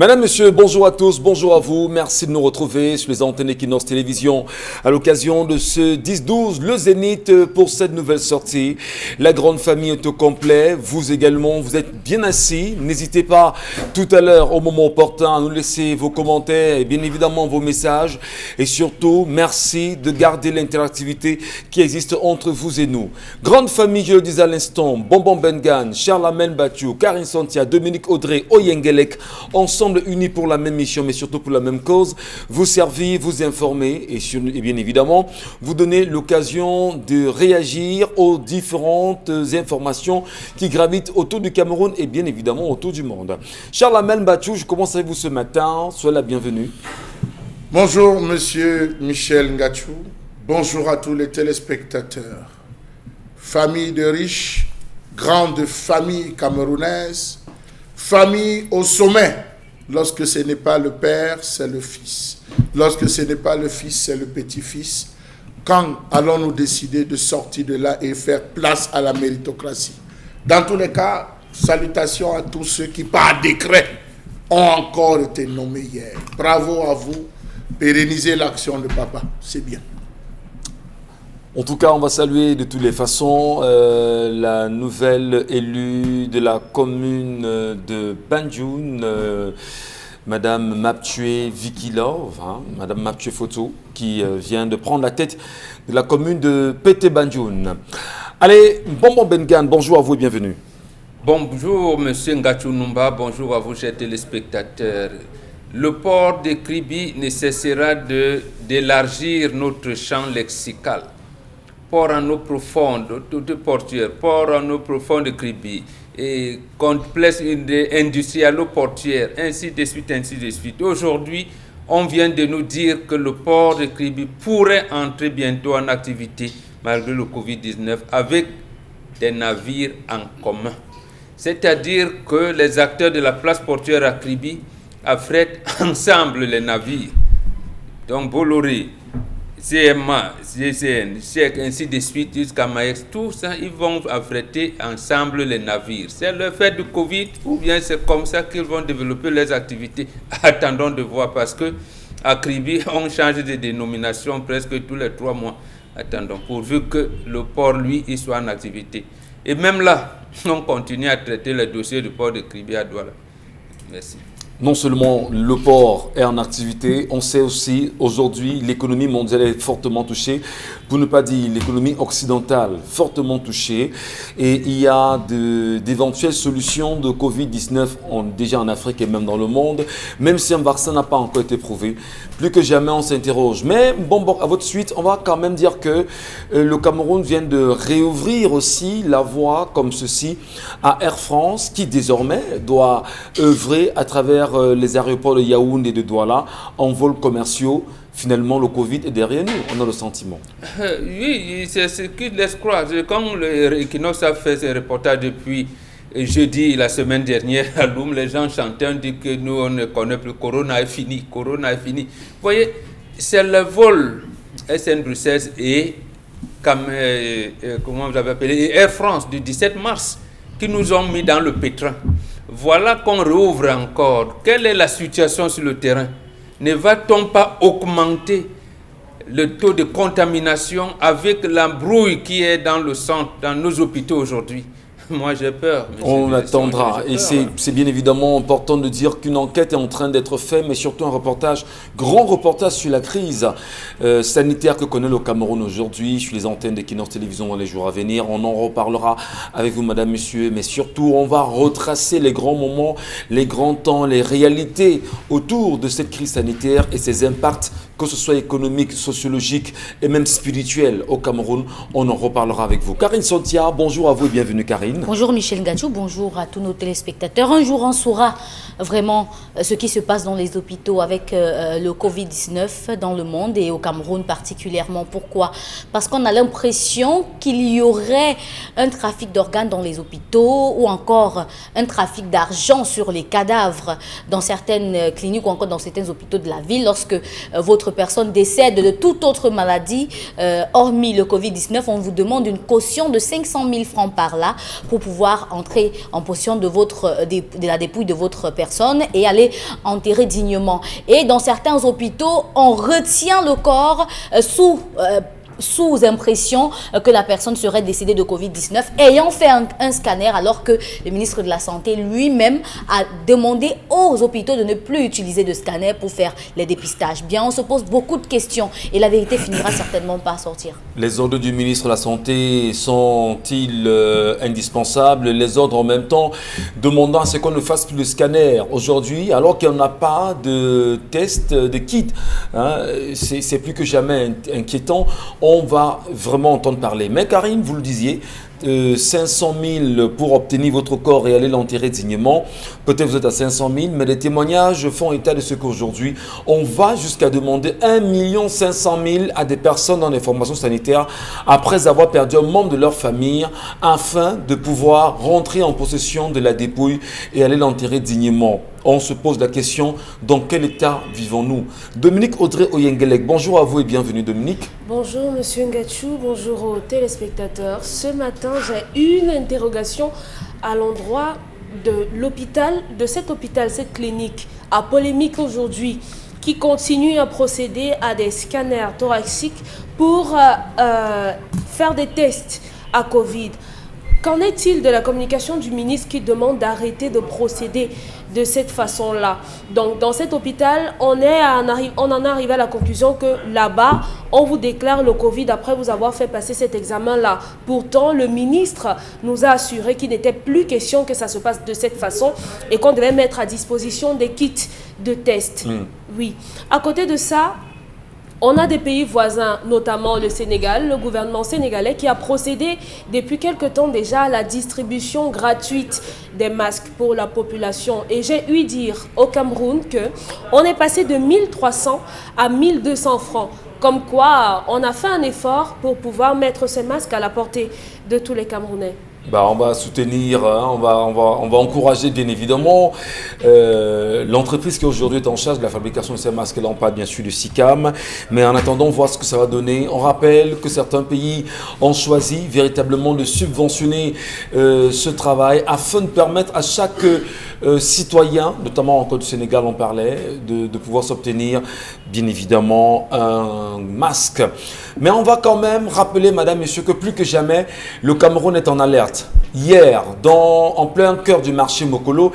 Madame, Monsieur, bonjour à tous, bonjour à vous. Merci de nous retrouver sur les antennes Equinox Télévision à l'occasion de ce 10-12, le Zénith pour cette nouvelle sortie. La grande famille est au complet. Vous également, vous êtes bien assis. N'hésitez pas tout à l'heure, au moment opportun, à nous laisser vos commentaires et bien évidemment vos messages. Et surtout, merci de garder l'interactivité qui existe entre vous et nous. Grande famille, je le disais à l'instant, Bonbon Bengan, Charlamagne Bathiou, Karine Santia, Dominique Audrey, Oyengelek, ensemble unis pour la même mission, mais surtout pour la même cause, vous servir, vous informer et bien évidemment, vous donner l'occasion de réagir aux différentes informations qui gravitent autour du Cameroun et bien évidemment autour du monde. Charlamagne Bathiou, je commence avec vous ce matin. Soyez la bienvenue. Bonjour, monsieur Michel Ngachou. Bonjour à tous les téléspectateurs. Famille de riches, grande famille camerounaise, famille au sommet. Lorsque ce n'est pas le père, c'est le fils. Lorsque ce n'est pas le fils, c'est le petit-fils. Quand allons-nous décider de sortir de là et faire place à la méritocratie? Dans tous les cas, salutations à tous ceux qui, par décret, ont encore été nommés hier. Bravo à vous. Pérennisez l'action de papa. C'est bien. En tout cas, on va saluer de toutes les façons la nouvelle élue de la commune de Banjoun, Madame Maptue Vicky Love, Madame Maptue Foto, qui vient de prendre la tête de la commune de Pété Banjoun. Allez, Bonbon Bengan, bonjour à vous et bienvenue. Bonjour Monsieur Ngachou Numba, bonjour à vous chers téléspectateurs. Le port de Kribi ne cessera d'élargir notre champ lexical. Port en eau profonde, toute portuaire, port en eau profonde de Kribi, et complexe industrialo-portuaire, ainsi de suite, ainsi de suite. Aujourd'hui, on vient de nous dire que le port de Kribi pourrait entrer bientôt en activité, malgré le Covid-19, avec des navires en commun. C'est-à-dire que les acteurs de la place portuaire à Kribi affrètent ensemble les navires. Donc Bolloré, CMA, CCN, CEC, ainsi de suite jusqu'à Maïs, tout ça, ils vont affréter ensemble les navires. C'est le fait du Covid ou bien c'est comme ça qu'ils vont développer les activités. Attendons de voir parce que à Kribi, on change de dénomination presque tous les 3 mois. Attendons, pourvu que le port, lui, il soit en activité. Et même là, on continue à traiter les dossiers du port de Kribi à Douala. Merci. Non seulement le port est en activité, on sait aussi aujourd'hui l'économie mondiale est fortement touchée, pour ne pas dire l'économie occidentale fortement touchée. Et il y a d'éventuelles solutions de Covid-19 déjà en Afrique et même dans le monde, même si un vaccin n'a pas encore été prouvé. Plus que jamais, on s'interroge. Mais bon, à votre suite, on va quand même dire que le Cameroun vient de réouvrir aussi la voie comme ceci à Air France, qui désormais doit œuvrer à travers les aéroports de Yaoundé et de Douala en vols commerciaux. Finalement, le Covid est derrière nous, on a le sentiment. Oui, c'est ce qui laisse croire. Quand le Equinox a fait ses reportages depuis jeudi, la semaine dernière, à Loum, les gens chantaient, on dit que nous, on ne connaît plus, Corona est fini, Corona est fini. Vous voyez, c'est le vol SN Bruxelles et, comment vous avez appelé, Air France du 17 mars qui nous ont mis dans le pétrin. Voilà qu'on rouvre encore. Quelle est la situation sur le terrain? Ne va-t-on pas augmenter le taux de contamination avec la brouille qui est dans le centre, dans nos hôpitaux aujourd'hui? Moi, j'ai peur. On attendra. Et c'est bien évidemment important de dire qu'une enquête est en train d'être faite, mais surtout un reportage, grand reportage sur la crise sanitaire que connaît le Cameroun aujourd'hui, sur les antennes d'Equinox Télévision dans les jours à venir. On en reparlera avec vous, madame, monsieur, mais surtout, on va retracer les grands moments, les grands temps, les réalités autour de cette crise sanitaire et ses impacts, que ce soit économique, sociologique et même spirituel au Cameroun. On en reparlera avec vous. Karine Santia, bonjour à vous et bienvenue, Karine. Bonjour Michel Ngachou, bonjour à tous nos téléspectateurs. Un jour, on saura vraiment ce qui se passe dans les hôpitaux avec le Covid-19 dans le monde et au Cameroun particulièrement. Pourquoi? Parce qu'on a l'impression qu'il y aurait un trafic d'organes dans les hôpitaux ou encore un trafic d'argent sur les cadavres dans certaines cliniques ou encore dans certains hôpitaux de la ville lorsque votre votre personne décède de toute autre maladie, hormis le Covid-19, on vous demande une caution de 500 000 francs par là pour pouvoir entrer en possession de la dépouille de votre personne et aller enterrer dignement. Et dans certains hôpitaux, on retient le corps sous impression que la personne serait décédée de Covid-19, ayant fait un scanner, alors que le ministre de la Santé lui-même a demandé aux hôpitaux de ne plus utiliser de scanner pour faire les dépistages. Bien, on se pose beaucoup de questions et la vérité finira certainement par sortir. Les ordres du ministre de la Santé sont-ils indispensables? Les ordres en même temps demandant à ce qu'on ne fasse plus de scanner aujourd'hui, alors qu'il n'y en a pas de tests, de kits. Hein, c'est plus que jamais inquiétant. On va vraiment entendre parler. Mais Karim, vous le disiez, 500 000 pour obtenir votre corps et aller l'enterrer dignement. Peut-être vous êtes à 500 000, mais les témoignages font état de ce qu'aujourd'hui, on va jusqu'à demander 1 500 000 à des personnes dans les formations sanitaires après avoir perdu un membre de leur famille afin de pouvoir rentrer en possession de la dépouille et aller l'enterrer dignement. On se pose la question, dans quel état vivons-nous? Dominique Audrey Oyengelek, bonjour à vous et bienvenue Dominique. Bonjour Monsieur Ngachou, bonjour aux téléspectateurs. Ce matin, j'ai une interrogation à l'endroit de l'hôpital, de cet hôpital, cette clinique à polémique aujourd'hui, qui continue à procéder à des scanners thoraciques pour faire des tests à Covid. Qu'en est-il de la communication du ministre qui demande d'arrêter de procéder de cette façon-là? Donc, dans cet hôpital, on en est arrivé à la conclusion que là-bas, on vous déclare le Covid après vous avoir fait passer cet examen-là. Pourtant, le ministre nous a assuré qu'il n'était plus question que ça se passe de cette façon et qu'on devait mettre à disposition des kits de tests. Oui. À côté de ça, on a des pays voisins, notamment le Sénégal, le gouvernement sénégalais qui a procédé depuis quelque temps déjà à la distribution gratuite des masques pour la population. Et j'ai eu dire au Cameroun qu'on est passé de 1300 à 1200 francs. Comme quoi, on a fait un effort pour pouvoir mettre ces masques à la portée de tous les Camerounais. On va soutenir, hein, on va encourager bien évidemment l'entreprise qui aujourd'hui est en charge de la fabrication de ces masques. Là on parle bien sûr de SICAM, mais en attendant voir ce que ça va donner. On rappelle que certains pays ont choisi véritablement de subventionner ce travail afin de permettre à chaque citoyen, notamment encore du Sénégal on parlait, de pouvoir s'obtenir bien évidemment un masque. Mais on va quand même rappeler, madame, messieurs, que plus que jamais, le Cameroun est en alerte. Hier, en plein cœur du marché Mokolo,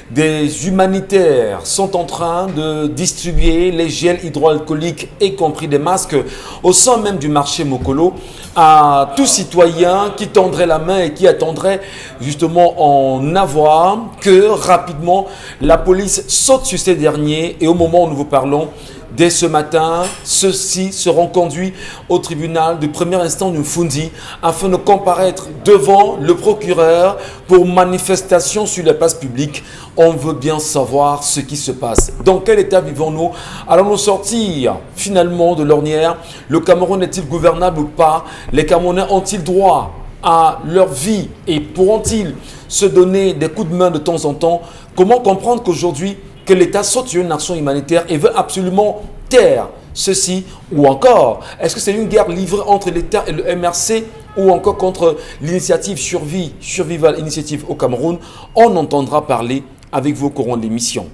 des humanitaires sont en train de distribuer les gels hydroalcooliques, y compris des masques, au sein même du marché Mokolo, à tout citoyen qui tendrait la main et qui attendrait justement en avoir, que rapidement la police saute sur ces derniers. Et au moment où nous vous parlons, dès ce matin, ceux-ci seront conduits au tribunal de première instance de Mfundi afin de comparaître devant le procureur pour manifestation sur la place publique. On veut bien savoir ce qui se passe. Dans quel état vivons-nous? Allons-nous sortir finalement de l'ornière? Le Cameroun est-il gouvernable ou pas? Les Camerounais ont-ils droit à leur vie et pourront-ils se donner des coups de main de temps en temps? Comment comprendre qu'aujourd'hui, que l'État saute sur une action humanitaire et veut absolument taire ceci? Ou encore, est-ce que c'est une guerre livrée entre l'État et le MRC ou encore contre l'initiative Survival Initiative au Cameroun? On entendra parler avec vous au courant de l'émission.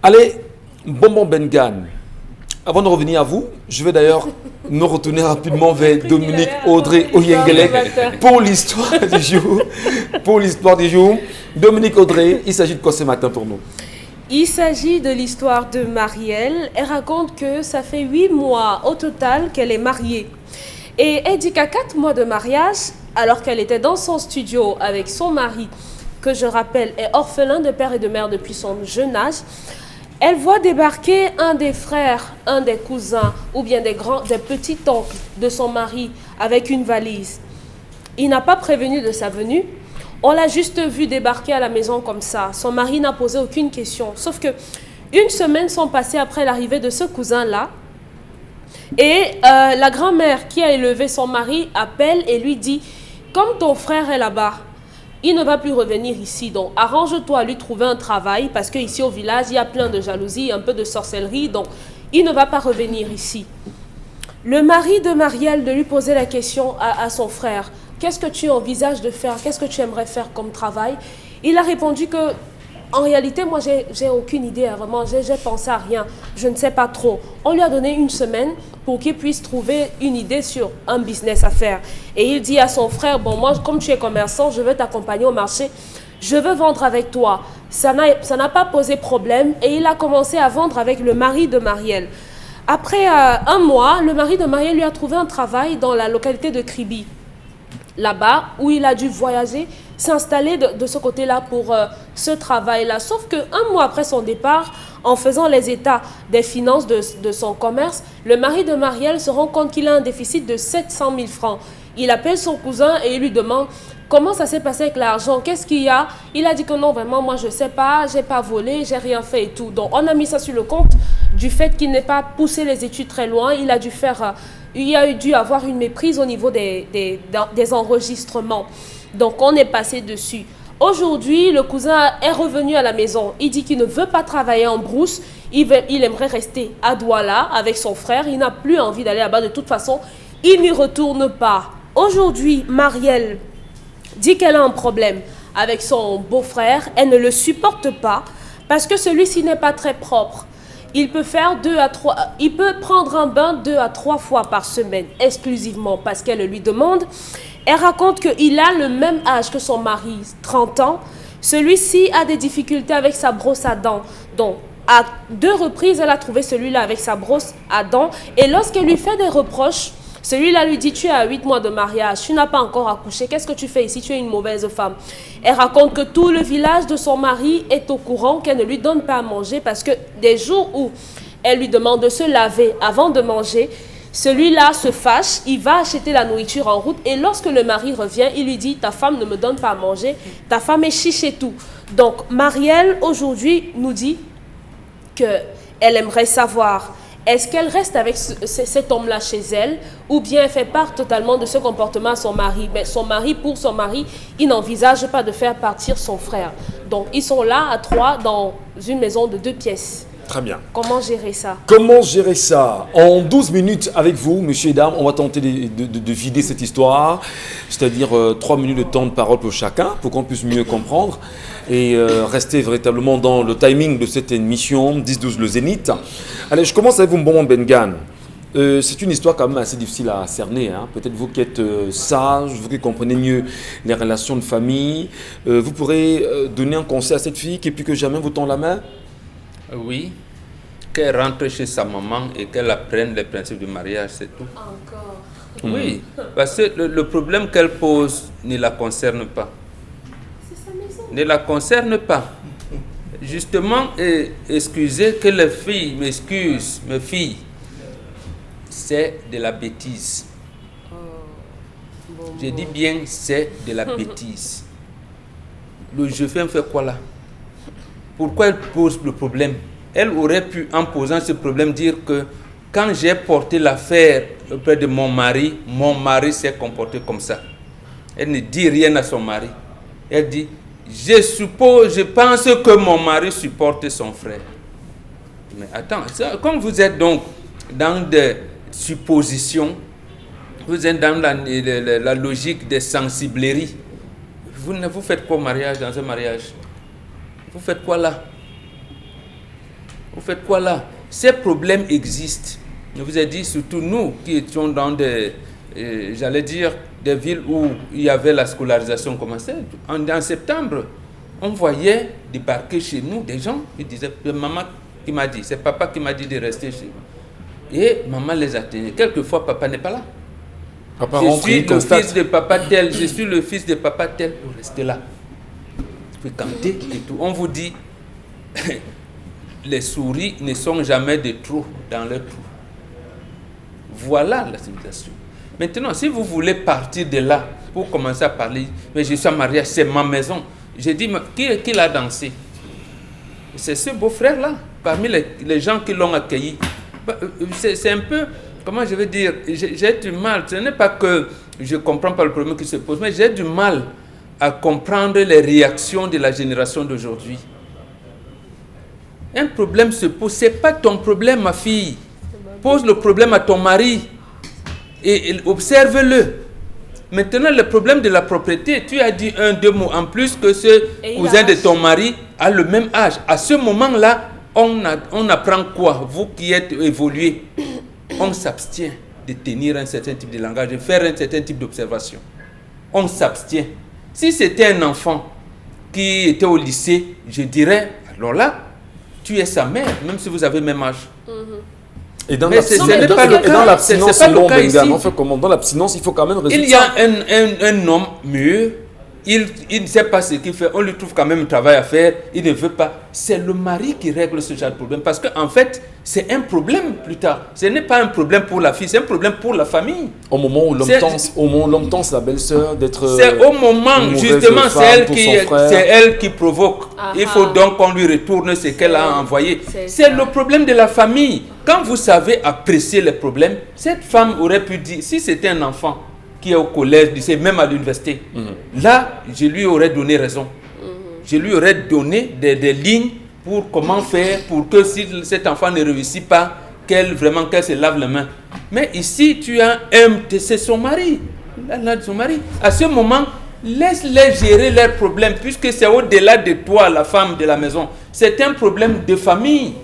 Allez, Bonbon Bengan. Avant de revenir à vous, je vais d'ailleurs me retourner rapidement vers Dominique Audrey Oyengelek pour l'histoire du jour. Pour l'histoire du jour. Dominique Audrey, il s'agit de quoi ce matin pour nous? Il s'agit de l'histoire de Marielle. Elle raconte que ça fait 8 mois au total qu'elle est mariée. Et elle dit qu'à 4 mois de mariage, alors qu'elle était dans son studio avec son mari, que je rappelle est orphelin de père et de mère depuis son jeune âge, elle voit débarquer un des frères, un des cousins ou bien des petits-oncles de son mari avec une valise. Il n'a pas prévenu de sa venue. On l'a juste vu débarquer à la maison comme ça. Son mari n'a posé aucune question. Sauf que 1 semaine sont passées après l'arrivée de ce cousin-là. Et la grand-mère qui a élevé son mari appelle et lui dit « Comme ton frère est là-bas, il ne va plus revenir ici. Donc arrange-toi à lui trouver un travail parce qu'ici au village, il y a plein de jalousie, un peu de sorcellerie. Donc il ne va pas revenir ici. Le mari de Marielle de lui poser la question à son frère, qu'est-ce que tu envisages de faire? Qu'est-ce que tu aimerais faire comme travail? Il a répondu que, en réalité, moi, j'ai aucune idée, vraiment, j'ai pensé à rien, je ne sais pas trop. On lui a donné une semaine pour qu'il puisse trouver une idée sur un business à faire. Et il dit à son frère, bon, moi, comme tu es commerçant, je veux t'accompagner au marché, je veux vendre avec toi. Ça n'a pas posé problème et il a commencé à vendre avec le mari de Marielle. Après un mois, le mari de Marielle lui a trouvé un travail dans la localité de Kribi, là-bas, où il a dû voyager, s'installer de ce côté-là pour ce travail-là. Sauf qu'un mois après son départ, en faisant les états des finances de son commerce, le mari de Marielle se rend compte qu'il a un déficit de 700 000 francs. Il appelle son cousin et il lui demande comment ça s'est passé avec l'argent, qu'est-ce qu'il y a? Il a dit que non, vraiment, moi je ne sais pas, je n'ai pas volé, j'ai rien fait et tout. Donc on a mis ça sur le compte du fait qu'il n'ait pas poussé les études très loin. Il a dû avoir une méprise au niveau des enregistrements. Donc on est passé dessus. Aujourd'hui, le cousin est revenu à la maison. Il dit qu'il ne veut pas travailler en brousse. Il aimerait rester à Douala avec son frère. Il n'a plus envie d'aller là-bas de toute façon. Il n'y retourne pas. Aujourd'hui, Marielle dit qu'elle a un problème avec son beau-frère. Elle ne le supporte pas parce que celui-ci n'est pas très propre. Il peut prendre un bain 2 à 3 fois par semaine, exclusivement parce qu'elle lui demande. Elle raconte qu'il a le même âge que son mari, 30 ans. Celui-ci a des difficultés avec sa brosse à dents. Donc, à 2 reprises, elle a trouvé celui-là avec sa brosse à dents. Et lorsqu'elle lui fait des reproches, celui-là lui dit, tu es à 8 mois de mariage, tu n'as pas encore accouché, qu'est-ce que tu fais ici? Tu es une mauvaise femme. Elle raconte que tout le village de son mari est au courant qu'elle ne lui donne pas à manger parce que des jours où elle lui demande de se laver avant de manger, celui-là se fâche, il va acheter la nourriture en route et lorsque le mari revient, il lui dit, ta femme ne me donne pas à manger, ta femme est chiche et tout. Donc Marielle aujourd'hui nous dit qu'elle aimerait savoir, est-ce qu'elle reste avec cet homme-là chez elle ou bien elle fait part totalement de ce comportement à son mari? Mais pour son mari, il n'envisage pas de faire partir son frère. Donc, ils sont là à 3 dans une maison de 2 pièces. Très bien. Comment gérer ça? Comment gérer ça? En 12 minutes avec vous, messieurs et dames, on va tenter de vider cette histoire, c'est-à-dire 3 minutes de temps de parole pour chacun, pour qu'on puisse mieux comprendre et rester véritablement dans le timing de cette émission 10-12 le Zénith. Allez, je commence avec vous, Mbongo Mbengan. C'est une histoire quand même assez difficile à cerner. Hein. Peut-être vous qui êtes sage, vous qui comprenez mieux les relations de famille, vous pourrez donner un conseil à cette fille qui plus que jamais vous tend la main? Oui, qu'elle rentre chez sa maman et qu'elle apprenne les principes du mariage, c'est tout. Encore? Oui, parce que le problème qu'elle pose ne la concerne pas. C'est sa maison. Ne la concerne pas. Justement, excusez que les filles m'excusent, mes filles, c'est de la bêtise. Je dis bien, c'est de la bêtise. Le jeune fait quoi là? Pourquoi elle pose le problème? Elle aurait pu, en posant ce problème, dire que quand j'ai porté l'affaire auprès de mon mari s'est comporté comme ça. Elle ne dit rien à son mari. Elle dit, je pense que mon mari supporte son frère. Mais attends, comme vous êtes donc dans des suppositions, vous êtes dans la logique des sensibleries, vous faites quoi au mariage, dans un mariage? Vous faites quoi là? Vous faites quoi là? Ces problèmes existent. Je vous ai dit, surtout nous qui étions dans des, j'allais dire, des villes où il y avait la scolarisation commencée. En septembre, on voyait débarquer chez nous des gens qui disaient, maman qui m'a dit, c'est papa qui m'a dit de rester chez nous. Et maman les attendait. Quelquefois, papa n'est pas là. Papa je rentre, suis le fils de papa tel, je suis le fils de papa tel, pour rester là. Fréquenter et tout. On vous dit, les souris ne sont jamais de trop dans leur trou. Voilà la civilisation. Maintenant, si vous voulez partir de là pour commencer à parler, mais je suis en mariage, c'est ma maison. J'ai dit, qui l'a dansé? C'est ce beau-frère-là, parmi les gens qui l'ont accueilli. C'est un peu, comment je vais dire, j'ai du mal. Ce n'est pas que je ne comprends pas le problème qui se pose, mais j'ai du mal à comprendre les réactions de la génération d'aujourd'hui. Un problème se pose, ce n'est pas ton problème, ma fille. pose le problème à ton mari et observe-le. Maintenant, le problème de la propriété, tu as dit 2 mots en plus que ce cousin de ton mari a le même âge. À ce moment-là, on apprend quoi? Vous qui êtes évolué, on s'abstient de tenir un certain type de langage, de faire un certain type d'observation. On s'abstient. Si c'était un enfant qui était au lycée, je dirais, alors là, tu es sa mère, même si vous avez le même âge. Et dans l'abstinence, dans l'abstinence, il faut quand même résoudre. Il y a un homme mûr, il ne sait pas ce qu'il fait, on lui trouve quand même un travail à faire, il ne veut pas. C'est le mari qui règle ce genre de problème, parce qu'en fait, c'est un problème plus tard. Ce n'est pas un problème pour la fille, c'est un problème pour la famille. Au moment où l'homme tend sa belle-sœur d'être... C'est au moment, justement, c'est elle qui provoque. Il faut donc qu'on lui retourne ce qu'elle a envoyé. C'est le problème de la famille. Quand vous savez apprécier les problèmes, cette femme aurait pu dire, si c'était un enfant qui est au collège, lycée, même à l'université, là, je lui aurais donné raison. Je lui aurais donné des lignes pour comment faire, pour que si cet enfant ne réussit pas, qu'elle se lave les mains. Mais ici, tu as c'est son mari. Son mari. À ce moment, laisse-les gérer leurs problèmes, puisque c'est au-delà de toi, la femme de la maison. C'est un problème de famille.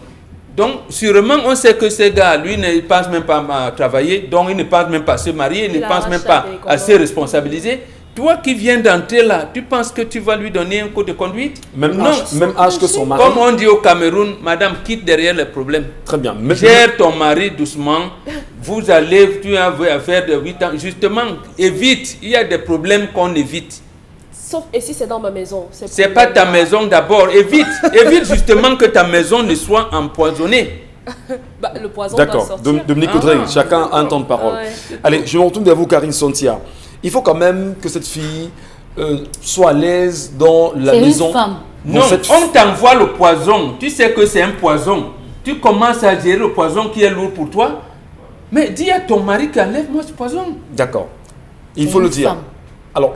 Donc, sûrement, on sait que ce gars, lui, ne pense même pas à travailler, donc il ne pense même pas à se marier, il ne pense même pas à se responsabiliser. Toi qui viens d'entrer là, tu penses que tu vas lui donner un code de conduite? Même âge que son mari. Comme on dit au Cameroun, madame, quitte derrière les problèmes. Très bien. Gère ton mari doucement. Vous allez, tu as affaire de 8 ans. Justement, évite. Il y a des problèmes qu'on évite. Sauf, et si c'est dans ma maison? C'est pas ta maison d'abord. Évite justement que ta maison ne soit empoisonnée. Le poison. D'accord. Dominique Audrey, chacun a un temps de parole. Allez, je me retourne vers vous, Karine Sontia. Il faut quand même que cette fille soit à l'aise dans la maison. C'est une femme. Non, on t'envoie le poison. Tu sais que c'est un poison. Tu commences à gérer le poison qui est lourd pour toi. Mais dis à ton mari qu'enlève-moi ce poison. D'accord. Il faut le dire. Alors,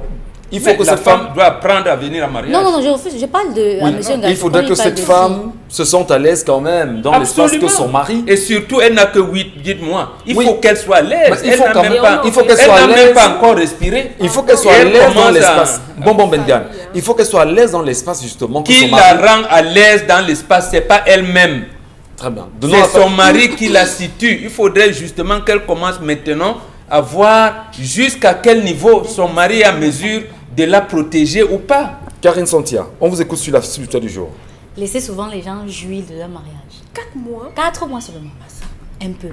il faut que la cette femme doit apprendre à venir à mariage. Non, je refuse. Je parle de monsieur Ngatou. Il faudrait que cette femme se sente à l'aise quand même dans l'espace que son mari. Et surtout, elle n'a que 8 mois. Il faut qu'elle soit à l'aise. Il faut qu'elle soit à l'aise. Elle n'a même pas encore respiré. Il faut qu'elle soit à l'aise dans l'espace. Bon, Bengan. Il faut qu'elle soit à l'aise dans l'espace justement. Qui la rend à l'aise dans l'espace, c'est pas elle-même. Très bien. C'est son mari qui la situe. Il faudrait justement qu'elle commence maintenant à voir jusqu'à quel niveau son mari est à mesure de la protéger ou pas. Karine Sontia, on vous écoute sur la suite du jour. Laissez souvent les gens jouir de leur mariage. 4 mois? 4 mois seulement. Un peu.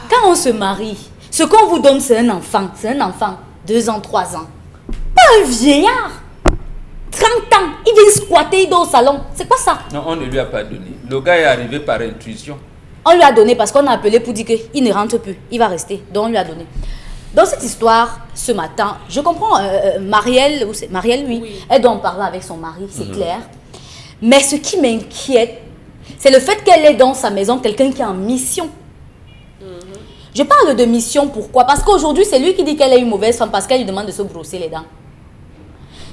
Quand on se marie, ce qu'on vous donne, c'est un enfant. C'est un enfant. 2 ans, 3 ans. Pas un vieillard. 30 ans. Il vient squatter, il dort au salon. C'est quoi ça? Non, on ne lui a pas donné. Le gars est arrivé par intuition. On lui a donné parce qu'on a appelé pour dire qu'il ne rentre plus. Il va rester. Donc on lui a donné. Dans cette histoire, ce matin, je comprends, Marielle, oui, elle doit en parler avec son mari, c'est clair. Mais ce qui m'inquiète, c'est le fait qu'elle est dans sa maison, quelqu'un qui est en mission. Je parle de mission, pourquoi? Parce qu'aujourd'hui, c'est lui qui dit qu'elle est une mauvaise femme parce qu'elle lui demande de se brosser les dents.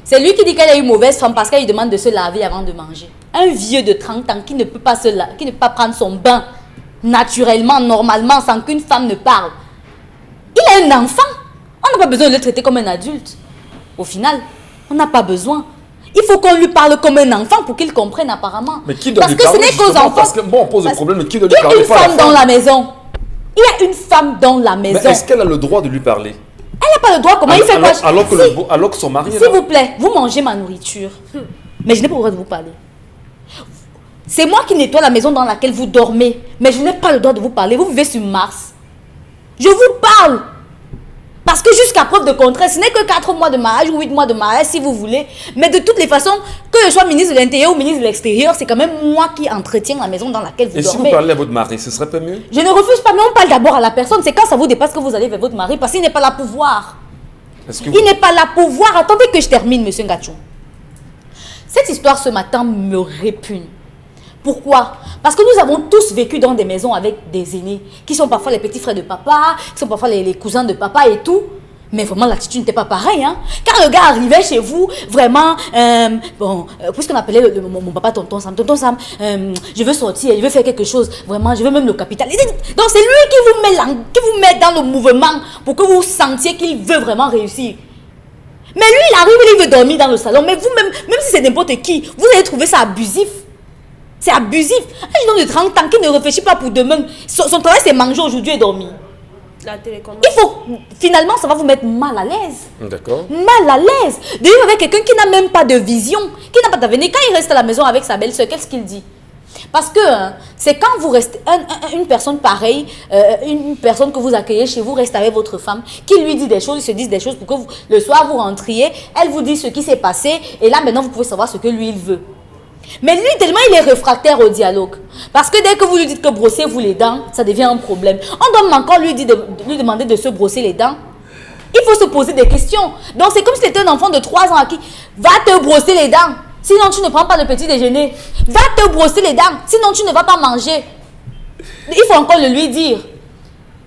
C'est lui qui dit qu'elle est une mauvaise femme parce qu'elle lui demande de se laver avant de manger. Un vieux de 30 ans qui ne peut pas prendre son bain naturellement, normalement, sans qu'une femme ne parle. Il est un enfant. On n'a pas besoin de le traiter comme un adulte. Au final, on n'a pas besoin. Il faut qu'on lui parle comme un enfant pour qu'il comprenne apparemment. Mais qui doit lui parler? Parce que ce n'est qu'aux enfants. Parce que, bon, on pose le problème, mais qui doit lui parler? Il y a une femme dans la maison. Il y a une femme dans la maison. Mais est-ce qu'elle a le droit de lui parler? Elle n'a pas le droit. Comment il fait quoi? Alors que son mari est là. S'il vous plaît, vous mangez ma nourriture. Mais je n'ai pas le droit de vous parler. C'est moi qui nettoie la maison dans laquelle vous dormez. Mais je n'ai pas le droit de vous parler. Vous vivez sur Mars. Je vous parle. Parce que jusqu'à preuve de contraire, ce n'est que 4 mois de mariage ou 8 mois de mariage si vous voulez. Mais de toutes les façons, que je sois ministre de l'Intérieur ou ministre de l'Extérieur, c'est quand même moi qui entretiens la maison dans laquelle vous dormez. Et si vous parlez à votre mari, ce serait pas mieux? Je ne refuse pas, mais on parle d'abord à la personne. C'est quand ça vous dépasse que vous allez vers votre mari parce qu'il n'est pas là pour voir. Il n'est pas là pour voir. Attendez que je termine, monsieur Ngatou. Cette histoire ce matin me répugne. Pourquoi? Parce que nous avons tous vécu dans des maisons avec des aînés, qui sont parfois les petits frères de papa, qui sont parfois les cousins de papa et tout. Mais vraiment, l'attitude n'était pas pareille. Hein? Quand le gars arrivait chez vous, vraiment, puisqu'on appelait mon papa tonton Sam, je veux sortir, je veux faire quelque chose. Vraiment, je veux même le capital. Donc, c'est lui qui vous met dans le mouvement pour que vous sentiez qu'il veut vraiment réussir. Mais lui, il arrive, il veut dormir dans le salon. Mais vous-même, même si c'est n'importe qui, vous allez trouver ça abusif. C'est abusif. Un homme de 30 ans qui ne réfléchit pas pour demain. Son travail, c'est manger aujourd'hui et dormir. La télécommande. Il faut, finalement, ça va vous mettre mal à l'aise. D'accord. Mal à l'aise. De vivre avec quelqu'un qui n'a même pas de vision, qui n'a pas d'avenir. Quand il reste à la maison avec sa belle-sœur, qu'est-ce qu'il dit? Parce que c'est quand vous restez, une personne pareille, une personne que vous accueillez chez vous, reste avec votre femme, qui lui dit des choses, ils se disent des choses pour que le soir vous rentriez, elle vous dit ce qui s'est passé, et là maintenant vous pouvez savoir ce que lui il veut. Mais lui, tellement il est réfractaire au dialogue. Parce que dès que vous lui dites que brossez-vous les dents, ça devient un problème. On doit encore lui demander de se brosser les dents. Il faut se poser des questions. Donc c'est comme si c'était un enfant de 3 ans à qui va te brosser les dents. Sinon tu ne prends pas le petit déjeuner. Va te brosser les dents. Sinon tu ne vas pas manger. Il faut encore le lui dire.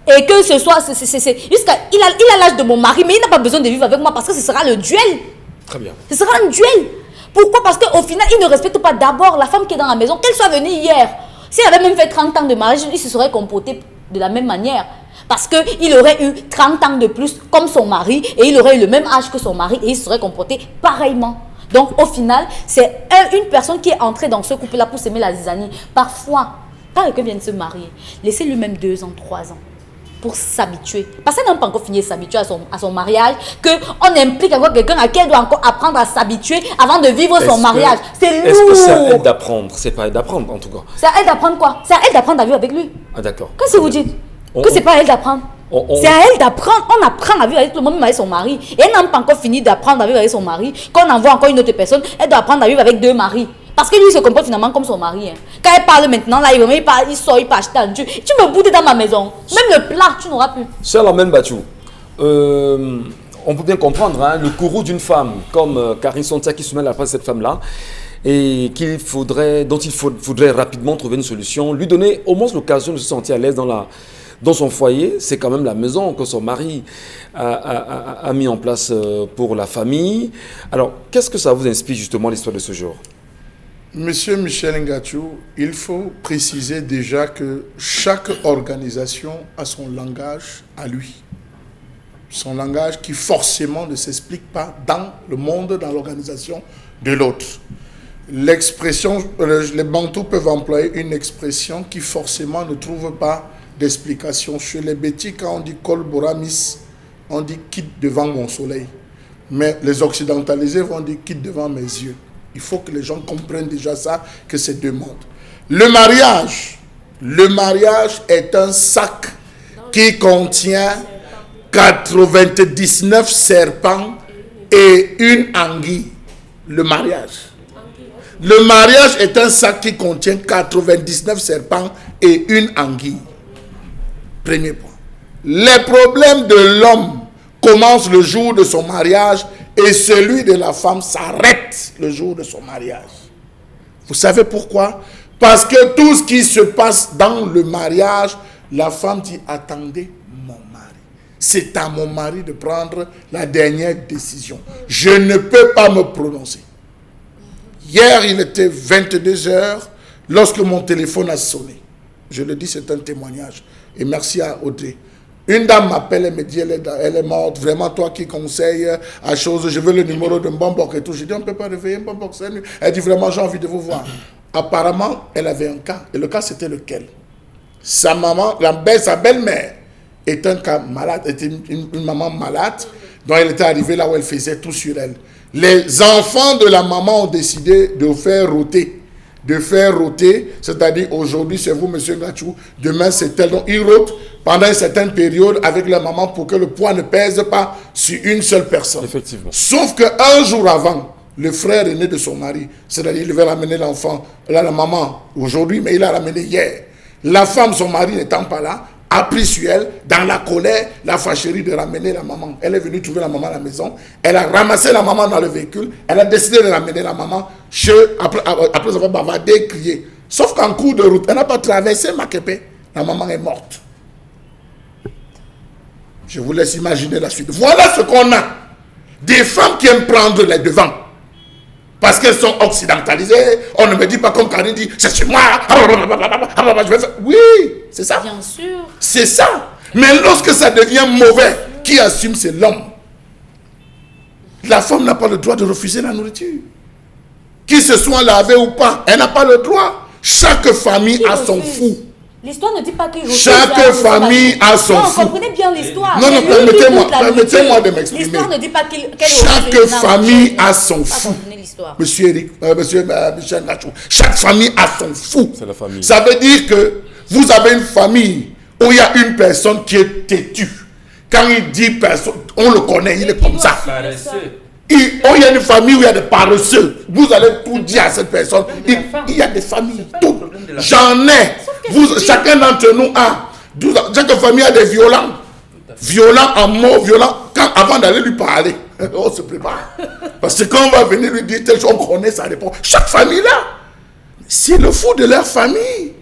Et que ce soit, il a l'âge de mon mari, mais il n'a pas besoin de vivre avec moi parce que ce sera le duel. Très bien. Ce sera un duel. Pourquoi? Parce qu'au final, il ne respecte pas d'abord la femme qui est dans la maison, qu'elle soit venue hier. S'il avait même fait 30 ans de mariage, il se serait comporté de la même manière. Parce qu'il aurait eu 30 ans de plus comme son mari et il aurait eu le même âge que son mari et il se serait comporté pareillement. Donc au final, c'est une personne qui est entrée dans ce couple-là pour s'aimer la zizanie. Parfois, quand quelqu'un vient de se marier, laissez-lui même 2 ans, 3 ans. Pour s'habituer. Parce qu'elle n'a pas encore fini de s'habituer à son mariage, qu'on implique encore quelqu'un à qui elle doit encore apprendre à s'habituer avant de vivre son mariage. C'est lourd. Est-ce que c'est à elle d'apprendre? C'est pas à elle d'apprendre en tout cas. C'est à elle d'apprendre quoi? C'est à elle d'apprendre à vivre avec lui. Ah d'accord. Qu'est-ce que vous dites? Que c'est pas à elle d'apprendre. C'est à elle d'apprendre. On apprend à vivre avec tout le monde, même avec son mari. Et elle n'a pas encore fini d'apprendre à vivre avec son mari. Quand on envoie encore une autre personne, elle doit apprendre à vivre avec 2 maris. Parce que lui, il se comporte finalement comme son mari. Hein. Quand elle parle maintenant, là, il sort, il peut acheter un Dieu. Tu me boudes dans ma maison. Même le plat, tu n'auras plus. Sœur Lamène Bachou, on peut bien comprendre hein, le courroux d'une femme comme Karine Sontia qui se met à la place de cette femme-là et dont il faudrait rapidement trouver une solution, lui donner au moins l'occasion de se sentir à l'aise dans son foyer. C'est quand même la maison que son mari a mis en place pour la famille. Alors, qu'est-ce que ça vous inspire justement l'histoire de ce jour? Monsieur Michel Ngachou, il faut préciser déjà que chaque organisation a son langage à lui. Son langage qui forcément ne s'explique pas dans le monde, dans l'organisation de l'autre. L'expression, les Bantous peuvent employer une expression qui forcément ne trouve pas d'explication. Chez les Bétis, quand on dit Kol Boramis, on dit quitte devant mon soleil. Mais les occidentalisés vont dire quitte devant mes yeux. Il faut que les gens comprennent déjà ça, que c'est 2 mondes. Le mariage est un sac qui contient 99 serpents et une anguille. Le mariage est un sac qui contient 99 serpents et une anguille. Premier point. Les problèmes de l'homme commencent le jour de son mariage et celui de la femme s'arrête le jour de son mariage. Vous savez pourquoi? Parce que tout ce qui se passe dans le mariage, la femme dit « Attendez mon mari. C'est à mon mari de prendre la dernière décision. Je ne peux pas me prononcer. » Hier, il était 22h lorsque mon téléphone a sonné. Je le dis, c'est un témoignage. Et merci à Audrey. Une dame m'appelle et me dit, elle est morte, vraiment toi qui conseilles à chose, je veux le numéro de Mbombok et tout. Je dis, on ne peut pas réveiller Mbombok. Elle dit, vraiment, j'ai envie de vous voir. Apparemment, elle avait un cas. Et le cas, c'était lequel? Sa maman, sa belle-mère, est un cas malade, était une maman malade, dont elle était arrivée là où elle faisait tout sur elle. Les enfants de la maman ont décidé de faire rôter. C'est-à-dire aujourd'hui c'est vous, monsieur Ngachou, demain c'est tel. Donc ils rotent pendant une certaine période avec la maman pour que le poids ne pèse pas sur une seule personne. Effectivement. Sauf qu'un jour avant, le frère aîné de son mari, c'est-à-dire il devait ramener l'enfant, là la maman aujourd'hui, mais il l'a ramené hier. La femme, son mari n'étant pas là, a pris sur elle, dans la colère, la fâcherie de ramener la maman. Elle est venue trouver la maman à la maison. Elle a ramassé la maman dans le véhicule. Elle a décidé de ramener la maman après avoir bavardé, crié. Sauf qu'en cours de route, elle n'a pas traversé Makepe. La maman est morte. Je vous laisse imaginer la suite. Voilà ce qu'on a. Des femmes qui aiment prendre les devants. Parce qu'elles sont occidentalisées. On ne me dit pas comme Karine dit, c'est chez moi. Je vais faire. Oui, c'est ça. Bien sûr. C'est ça. Mais lorsque ça devient mauvais, qui assume, c'est l'homme. La femme n'a pas le droit de refuser la nourriture. Qu'il se soit lavé ou pas, elle n'a pas le droit. Chaque famille a son fou. L'histoire ne dit pas qu'il refuse. Chaque famille a son fou. Non, comprenez bien l'histoire. Non, permettez-moi de m'exprimer. L'histoire ne dit pas qu'elle chaque famille a son fou. Monsieur Eric, Michel Ngachou, chaque famille a son fou. C'est la famille. Ça veut dire que vous avez une famille où il y a une personne qui est têtue. Quand il dit personne, on le connaît, il est comme ça. Il y a une famille où il y a des paresseux. Vous allez tout dire à cette personne. Il y a des familles. Tout. J'en ai. Chacun d'entre nous a. Chaque famille a des violents. Violents en mots, violents. Avant d'aller lui parler, on se prépare. Parce que quand on va venir lui dire telle chose, on connaît sa réponse. Chaque famille là, c'est le fou de leur famille.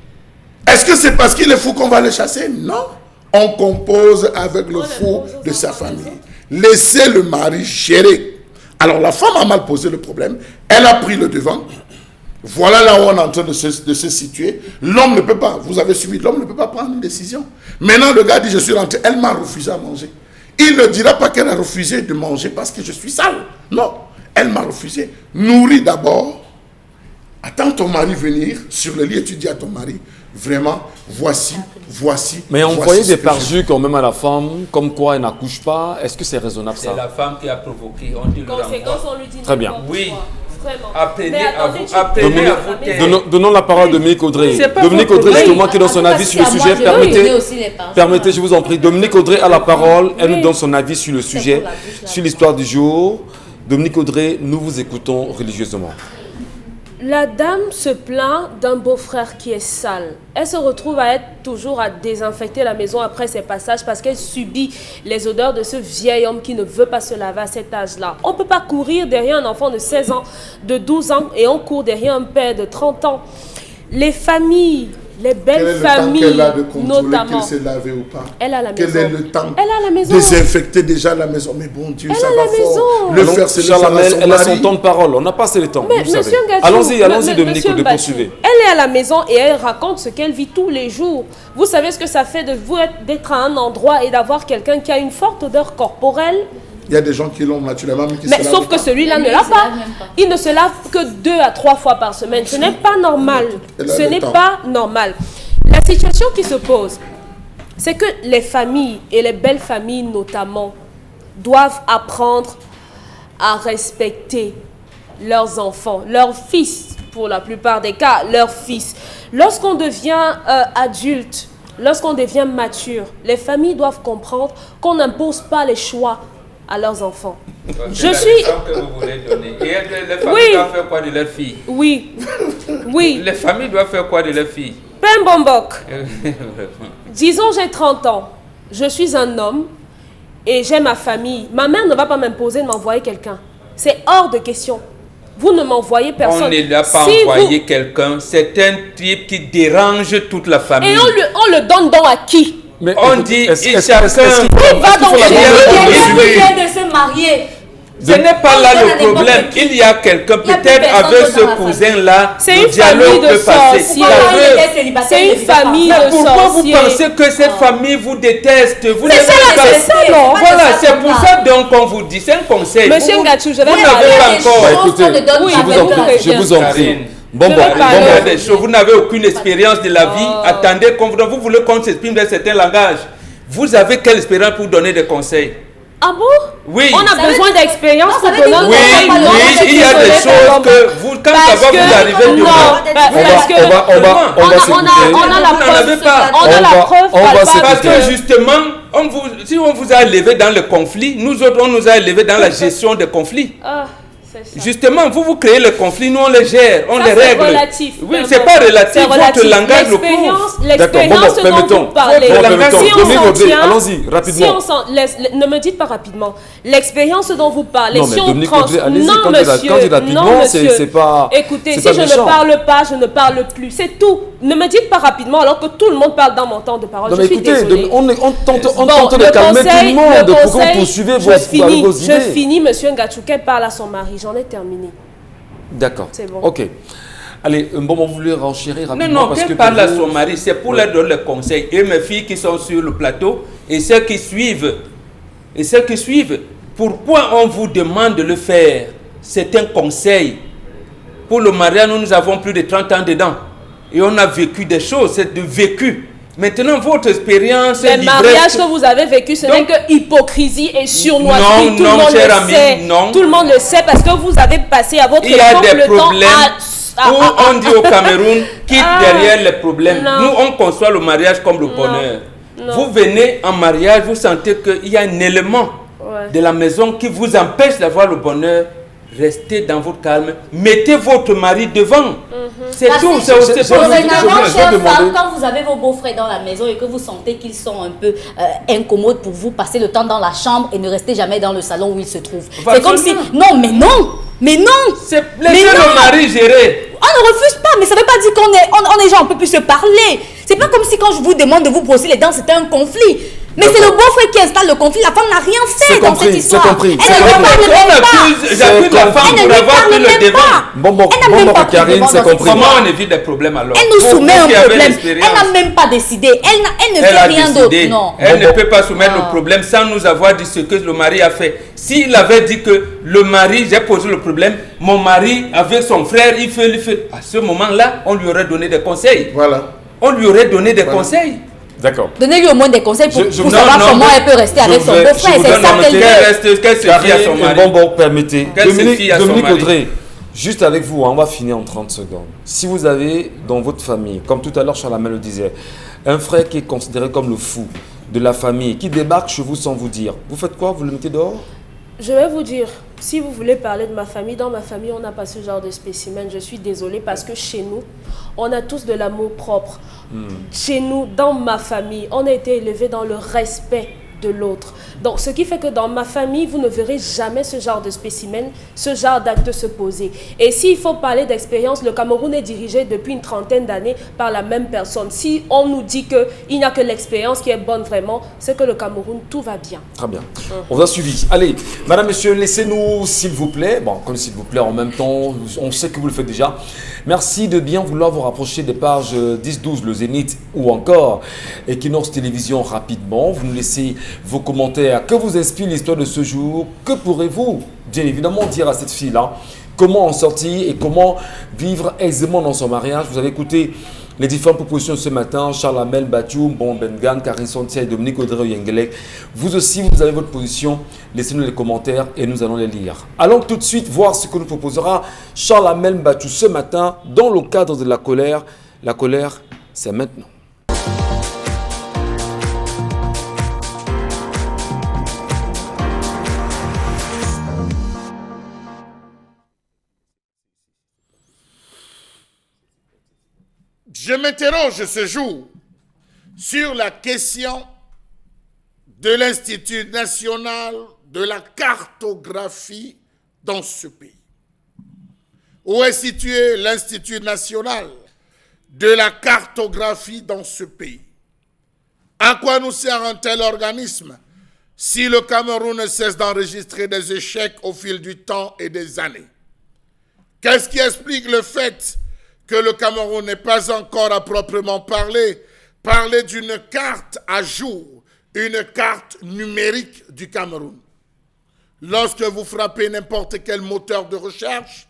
Est-ce que c'est parce qu'il est fou qu'on va le chasser? Non. On compose avec le fou de sa famille. Laissez le mari gérer. Alors la femme a mal posé le problème. Elle a pris le devant. Voilà là où on est en train de se situer. L'homme ne peut pas, vous avez suivi, l'homme ne peut pas prendre une décision. Maintenant le gars dit, je suis rentré, elle m'a refusé à manger. Il ne dira pas qu'elle a refusé de manger parce que je suis sale. Non, elle m'a refusé. Nourris d'abord. Attends ton mari venir sur le lit et tu dis à ton mari, vraiment, voici. Mais envoyer des parjures quand même à la femme, comme quoi elle n'accouche pas, est-ce que c'est raisonnable ça? C'est la femme qui a provoqué. On dit le Conséquence, on lui dit très bien. Oui. Vraiment. Apprenez à vous taire. Donnons la parole à Dominique Audrey. Dominique Audrey, justement, qui donne son avis sur le sujet. Permettez, je vous en prie. Dominique Audrey a la parole. Elle nous donne son avis sur le sujet, sur l'histoire du jour. Dominique Audrey, nous vous écoutons religieusement. La dame se plaint d'un beau-frère qui est sale. Elle se retrouve à être toujours à désinfecter la maison après ses passages parce qu'elle subit les odeurs de ce vieil homme qui ne veut pas se laver à cet âge-là. On ne peut pas courir derrière un enfant de 16 ans, de 12 ans et on court derrière un père de 30 ans. Les familles, les belles familles, notamment. Qu'elle s'est lavée ou pas? Elle a la maison. Quel est le temps? Elle a la maison. Désinfecter déjà la maison. Mais bon Dieu, elle ça a va la fort. Maison. Le faire, c'est elle a son temps de parole. On n'a pas assez de temps. Allons-y, Dominique, de poursuivre. Elle est à la maison et elle raconte ce qu'elle vit tous les jours. Vous savez ce que ça fait de vous d'être à un endroit et d'avoir quelqu'un qui a une forte odeur corporelle? Il y a des gens qui l'ont naturellement, mais sauf que celui-là ne l'a pas. Il ne se lave que 2 à 3 fois par semaine. Ce n'est pas normal. Ce n'est pas normal. La situation qui se pose, c'est que les familles, et les belles familles notamment, doivent apprendre à respecter leurs enfants, leurs fils, pour la plupart des cas, leurs fils. Lorsqu'on devient adulte, lorsqu'on devient mature, les familles doivent comprendre qu'on n'impose pas les choix à leurs enfants. Je suis... que vous voulez donner. Et les familles doivent faire quoi de leurs filles? Oui. Oui. Les familles doivent faire quoi de leurs filles? Pembombok. Disons, j'ai 30 ans. Je suis un homme et j'ai ma famille. Ma mère ne va pas m'imposer de m'envoyer quelqu'un. C'est hors de question. Vous ne m'envoyez personne. On ne l'a pas envoyé quelqu'un. C'est un type qui dérange toute la famille. Et on le donne donc à qui? Mais on dit, chacun... Il va donc de se marier. Ce n'est pas là le problème. Il y a quelqu'un, peut-être avec ce cousin-là, le dialogue peut passer. C'est une famille de sorciers. Pourquoi vous pensez que cette famille vous déteste? Vous c'est ça, non. Voilà, c'est pour ça donc qu'on vous dit. C'est un conseil. Monsieur Ngachou, je vais vous n'avez pas encore... Écoutez, je vous en prie. Vous n'avez aucune expérience de la vie. Attendez, vous voulez qu'on s'exprime dans certains langages. Vous avez quelle expérience pour donner des conseils? Ah bon? Oui. On a besoin d'expérience pour donner un conseil. Oui, il y a des choses que vous, quand vous arrivez dedans, on va s'écouter. On a la preuve. Parce que justement, si on vous a élevé dans le conflit, nous autres, on nous a élevé dans la gestion des conflits. Justement, vous créez le conflit, nous on les gère, on les règle. C'est relatif. Oui, c'est pas relatif, votre langage le prouve. L'expérience dont vous parlez. Allons-y, rapidement. Ne me dites pas rapidement. L'expérience dont vous parlez, non, si on Dominique prend... Audrey, allez-y, Non, monsieur, c'est pas... Écoutez, si pas je méchant. ne parle pas, je ne parle plus. C'est tout. Ne me dites pas rapidement alors que tout le monde parle dans mon temps de parole. Non, Je mais suis écoutez, désolée. on tente de calmer tout le monde pour que vous poursuivez vos idées. Je finis, monsieur Ngachouke parle à son mari. J'en ai terminé. D'accord. C'est bon. Ok. Allez, bon, vous voulez renchérir rapidement Non, parce qu'elle que parle à son mari, c'est pour leur donner le conseil. Et mes filles qui sont sur le plateau et ceux qui suivent. Pourquoi on vous demande de le faire? C'est un conseil. Pour le mariage, nous avons plus de 30 ans dedans. Et on a vécu des choses, c'est de vécu. Maintenant, votre expérience... Le mariage que vous avez vécu, ce n'est que hypocrisie et surnoiserie. Non, tout le monde cher le ami, sait. non. Tout le monde le sait parce que vous avez passé à votre Il y a époque des le temps problèmes où on dit au Cameroun, quitte derrière les problèmes. Non. Nous, on conçoit le mariage comme le bonheur. Non. Vous venez en mariage, vous sentez qu'il y a un élément de la maison qui vous empêche d'avoir le bonheur. Restez dans votre calme. Mettez votre mari devant. C'est tout. Généralement, chère femme, quand vous avez vos beaux-frères dans la maison et que vous sentez qu'ils sont un peu incommodes pour vous, passez le temps dans la chambre et ne restez jamais dans le salon où ils se trouvent. C'est comme si... Non, mais non. Laissez le mari gérer. On ne refuse pas, mais ça ne veut pas dire qu'on est gens, on peut plus se parler. C'est pas comme si quand je vous demande de vous brosser les dents, c'était un conflit. Mais c'est le beau-frère qui installe le conflit. La femme n'a rien fait dans cette histoire. C'est compris. Elle ne parle même pas. J'accuse la femme pour avoir pris le devant. Bon, Karine, c'est compris. Comment on évite des problèmes alors? Elle nous soumet un problème. Elle n'a même pas décidé. Elle ne fait rien d'autre. Non. Elle ne peut pas soumettre le problème sans nous avoir dit ce que le mari a fait. S'il avait dit que le mari, j'ai posé le problème, mon mari avec son frère, il fait. À ce moment-là, on lui aurait donné des conseils. Voilà. On lui aurait donné des conseils. D'accord. Donnez-lui au moins des conseils pour savoir comment elle peut rester avec son beau-frère. C'est ça qu'elle se fie à son mari. Bon, permettez. Dominique Audrey, juste avec vous, on va finir en 30 secondes. Si vous avez dans votre famille, comme tout à l'heure Charlamagne le disait, un frère qui est considéré comme le fou de la famille, qui débarque chez vous sans vous dire, vous faites quoi? Vous le mettez dehors? Je vais vous dire, si vous voulez parler de ma famille, dans ma famille, on n'a pas ce genre de spécimen. Je suis désolée parce que chez nous, on a tous de l'amour propre. Chez nous, dans ma famille, on a été élevés dans le respect de l'autre. Donc, ce qui fait que dans ma famille, vous ne verrez jamais ce genre de spécimen, ce genre d'acte se poser. Et s'il faut parler d'expérience, le Cameroun est dirigé depuis une trentaine d'années par la même personne. Si on nous dit qu'il n'y a que l'expérience qui est bonne vraiment, c'est que le Cameroun, tout va bien. Très bien. On vous a suivi. Allez, madame, monsieur, laissez-nous, s'il vous plaît, bon, comme s'il vous plaît, en même temps, on sait que vous le faites déjà. Merci de bien vouloir vous rapprocher des pages 10-12, le Zénith ou encore Equinox Télévision rapidement. Vous nous laissez vos commentaires. Que vous inspire l'histoire de ce jour? Que pourrez-vous, bien évidemment, dire à cette fille-là? Comment en sortir et comment vivre aisément dans son mariage? Vous avez écouté les différentes propositions ce matin. Charlamagne Batoum, Bon Bengan, Karine Sontia et Dominique Audrey Yengelek. Vous aussi, vous avez votre position. Laissez-nous les commentaires et nous allons les lire. Allons tout de suite voir ce que nous proposera Charlamagne Batoum ce matin dans le cadre de la colère. La colère, c'est maintenant. Je m'interroge ce jour sur la question de l'Institut national de la cartographie dans ce pays. Où est situé l'Institut national de la cartographie dans ce pays? À quoi nous sert un tel organisme si le Cameroun ne cesse d'enregistrer des échecs au fil du temps et des années? Qu'est-ce qui explique le fait que le Cameroun n'est pas encore à proprement parler d'une carte à jour, une carte numérique du Cameroun? Lorsque vous frappez n'importe quel moteur de recherche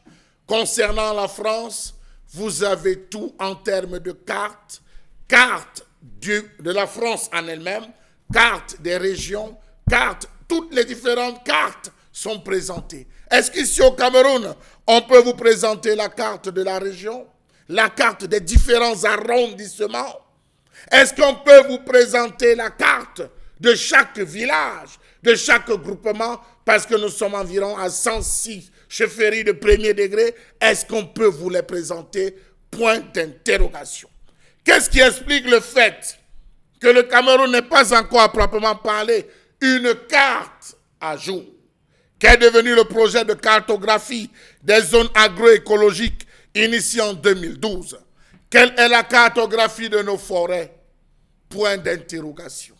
concernant la France, vous avez tout en termes de cartes, carte de la France en elle-même, carte des régions, carte, toutes les différentes cartes sont présentées. Est-ce qu'ici au Cameroun, on peut vous présenter la carte de la région, la carte des différents arrondissements? Est-ce qu'on peut vous présenter la carte de chaque village, de chaque groupement? Parce que nous sommes environ à 106 chefferies de premier degré, est-ce qu'on peut vous les présenter? Point d'interrogation. Qu'est-ce qui explique le fait que le Cameroun n'est pas encore à proprement parler une carte à jour, qu'est devenu le projet de cartographie des zones agroécologiques initié en 2012? Quelle est la cartographie de nos forêts? Point d'interrogation.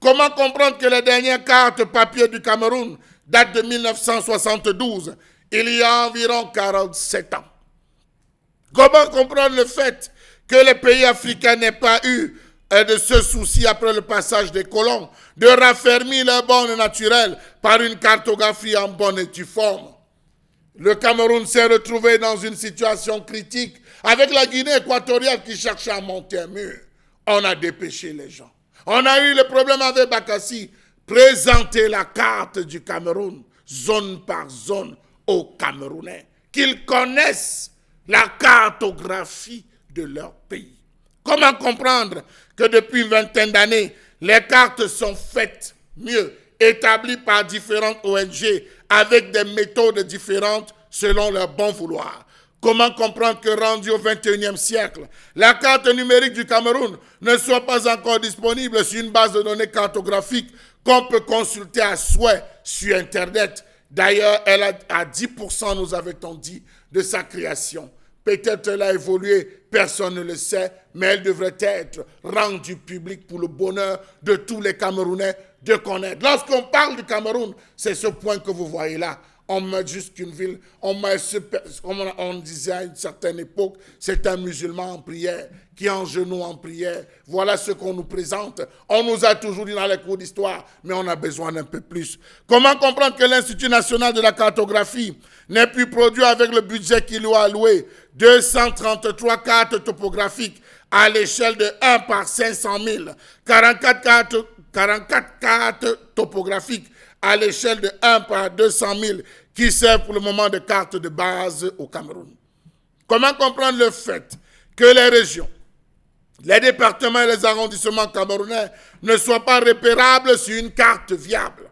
Comment comprendre que les dernières cartes papier du Cameroun datent de 1972, il y a environ 47 ans? Comment comprendre le fait que les pays africains n'aient pas eu de ce souci après le passage des colons de raffermir leurs bornes naturelles par une cartographie en bonne et due forme? Le Cameroun s'est retrouvé dans une situation critique avec la Guinée équatoriale qui cherchait à monter un mur. On a dépêché les gens. On a eu le problème avec Bakassi. Présenter la carte du Cameroun, zone par zone, aux Camerounais, qu'ils connaissent la cartographie de leur pays. Comment comprendre que depuis une vingtaine d'années, les cartes sont faites mieux, établies par différentes ONG, avec des méthodes différentes selon leur bon vouloir? Comment comprendre que rendu au XXIe siècle, la carte numérique du Cameroun ne soit pas encore disponible sur une base de données cartographique qu'on peut consulter à souhait sur Internet? D'ailleurs, elle a à 10%, nous avait-on dit, de sa création. Peut-être elle a évolué, personne ne le sait, mais elle devrait être rendue publique pour le bonheur de tous les Camerounais de connaître. Lorsqu'on parle du Cameroun, c'est ce point que vous voyez là. On met juste qu'une ville, on disait à une certaine époque, c'est un musulman en prière, qui est en genoux en prière. Voilà ce qu'on nous présente. On nous a toujours dit dans les cours d'histoire, mais on a besoin d'un peu plus. Comment comprendre que l'Institut national de la cartographie n'ait pu produire avec le budget qu'il lui a alloué 233 cartes topographiques à l'échelle de 1 par 500 000, 44 cartes topographiques à l'échelle de 1 par 200 000 qui servent pour le moment de carte de base au Cameroun? Comment comprendre le fait que les régions, les départements et les arrondissements camerounais ne soient pas repérables sur une carte viable?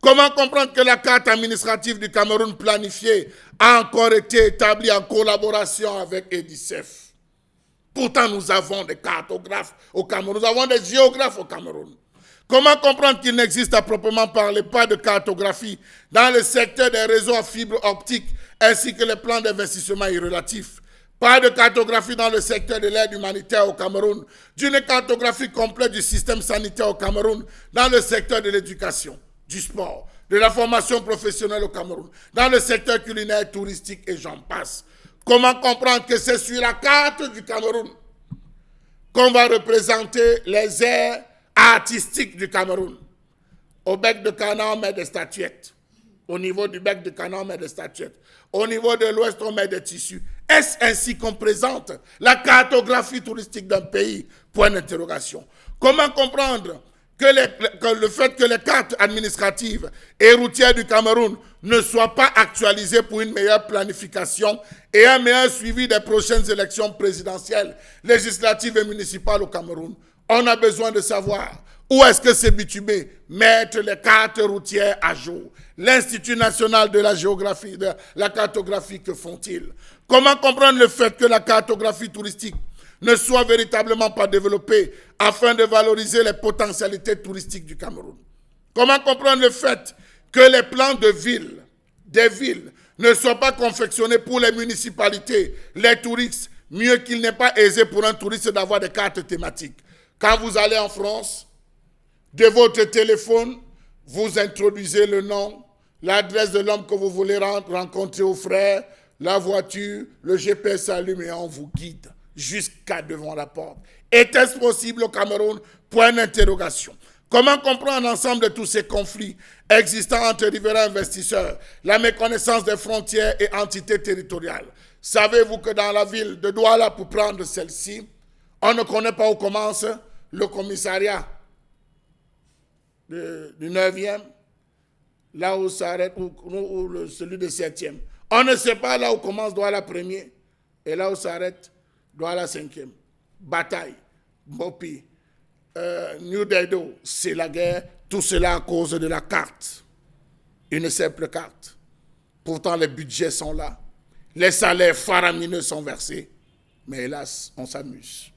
Comment comprendre que la carte administrative du Cameroun planifiée a encore été établie en collaboration avec EDICEF? Pourtant, nous avons des cartographes au Cameroun, nous avons des géographes au Cameroun. Comment comprendre qu'il n'existe à proprement parler pas de cartographie dans le secteur des réseaux à fibre optique ainsi que les plans d'investissement irrelatifs? Pas de cartographie dans le secteur de l'aide humanitaire au Cameroun, d'une cartographie complète du système sanitaire au Cameroun, dans le secteur de l'éducation, du sport, de la formation professionnelle au Cameroun, dans le secteur culinaire, touristique et j'en passe. Comment comprendre que c'est sur la carte du Cameroun qu'on va représenter les aires artistiques du Cameroun? Au bec de Cana, on met des statuettes. Au niveau du bec de Cana, on met des statuettes. Au niveau de l'Ouest, on met des tissus. Est-ce ainsi qu'on présente la cartographie touristique d'un pays? Point d'interrogation. Comment comprendre que le fait que les cartes administratives et routières du Cameroun ne soient pas actualisées pour une meilleure planification et un meilleur suivi des prochaines élections présidentielles, législatives et municipales au Cameroun? On a besoin de savoir où est-ce que c'est bitumé, mettre les cartes routières à jour. L'Institut national de la géographie, de la cartographie, que font-ils? Comment comprendre le fait que la cartographie touristique ne soit véritablement pas développée afin de valoriser les potentialités touristiques du Cameroun? Comment comprendre le fait que les plans de ville, des villes, ne soient pas confectionnés pour les municipalités, les touristes, mieux qu'il n'est pas aisé pour un touriste d'avoir des cartes thématiques? Quand vous allez en France, de votre téléphone, vous introduisez le nom, l'adresse de l'homme que vous voulez rencontrer au frère, la voiture, le GPS s'allume et on vous guide jusqu'à devant la porte. Était-ce possible au Cameroun? Point d'interrogation. Comment comprendre l'ensemble de tous ces conflits existants entre riverains investisseurs, la méconnaissance des frontières et entités territoriales? Savez-vous que dans la ville de Douala, pour prendre celle-ci, on ne connaît pas où commence le commissariat du 9e, là où s'arrête, celui du 7e. On ne sait pas là où commence Douala 1er et là où s'arrête Douala 5e. Bataille, Mopi, New Dedo, c'est la guerre. Tout cela à cause de la carte. Une simple carte. Pourtant, les budgets sont là. Les salaires faramineux sont versés. Mais hélas, on s'amuse.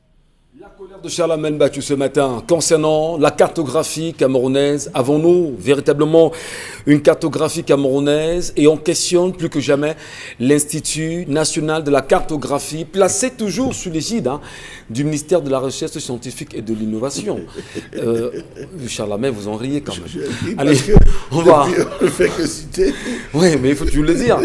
La colère de Charlemagne Bathiou ce matin concernant la cartographie camerounaise. Avons-nous véritablement une cartographie camerounaise? Et on questionne plus que jamais l'Institut national de la cartographie, placé toujours sous l'égide du ministère de la Recherche scientifique et de l'Innovation. Charlemagne, vous en riez quand même. Allez, on va... On ne fait que citer. Oui, mais il faut toujours le dire.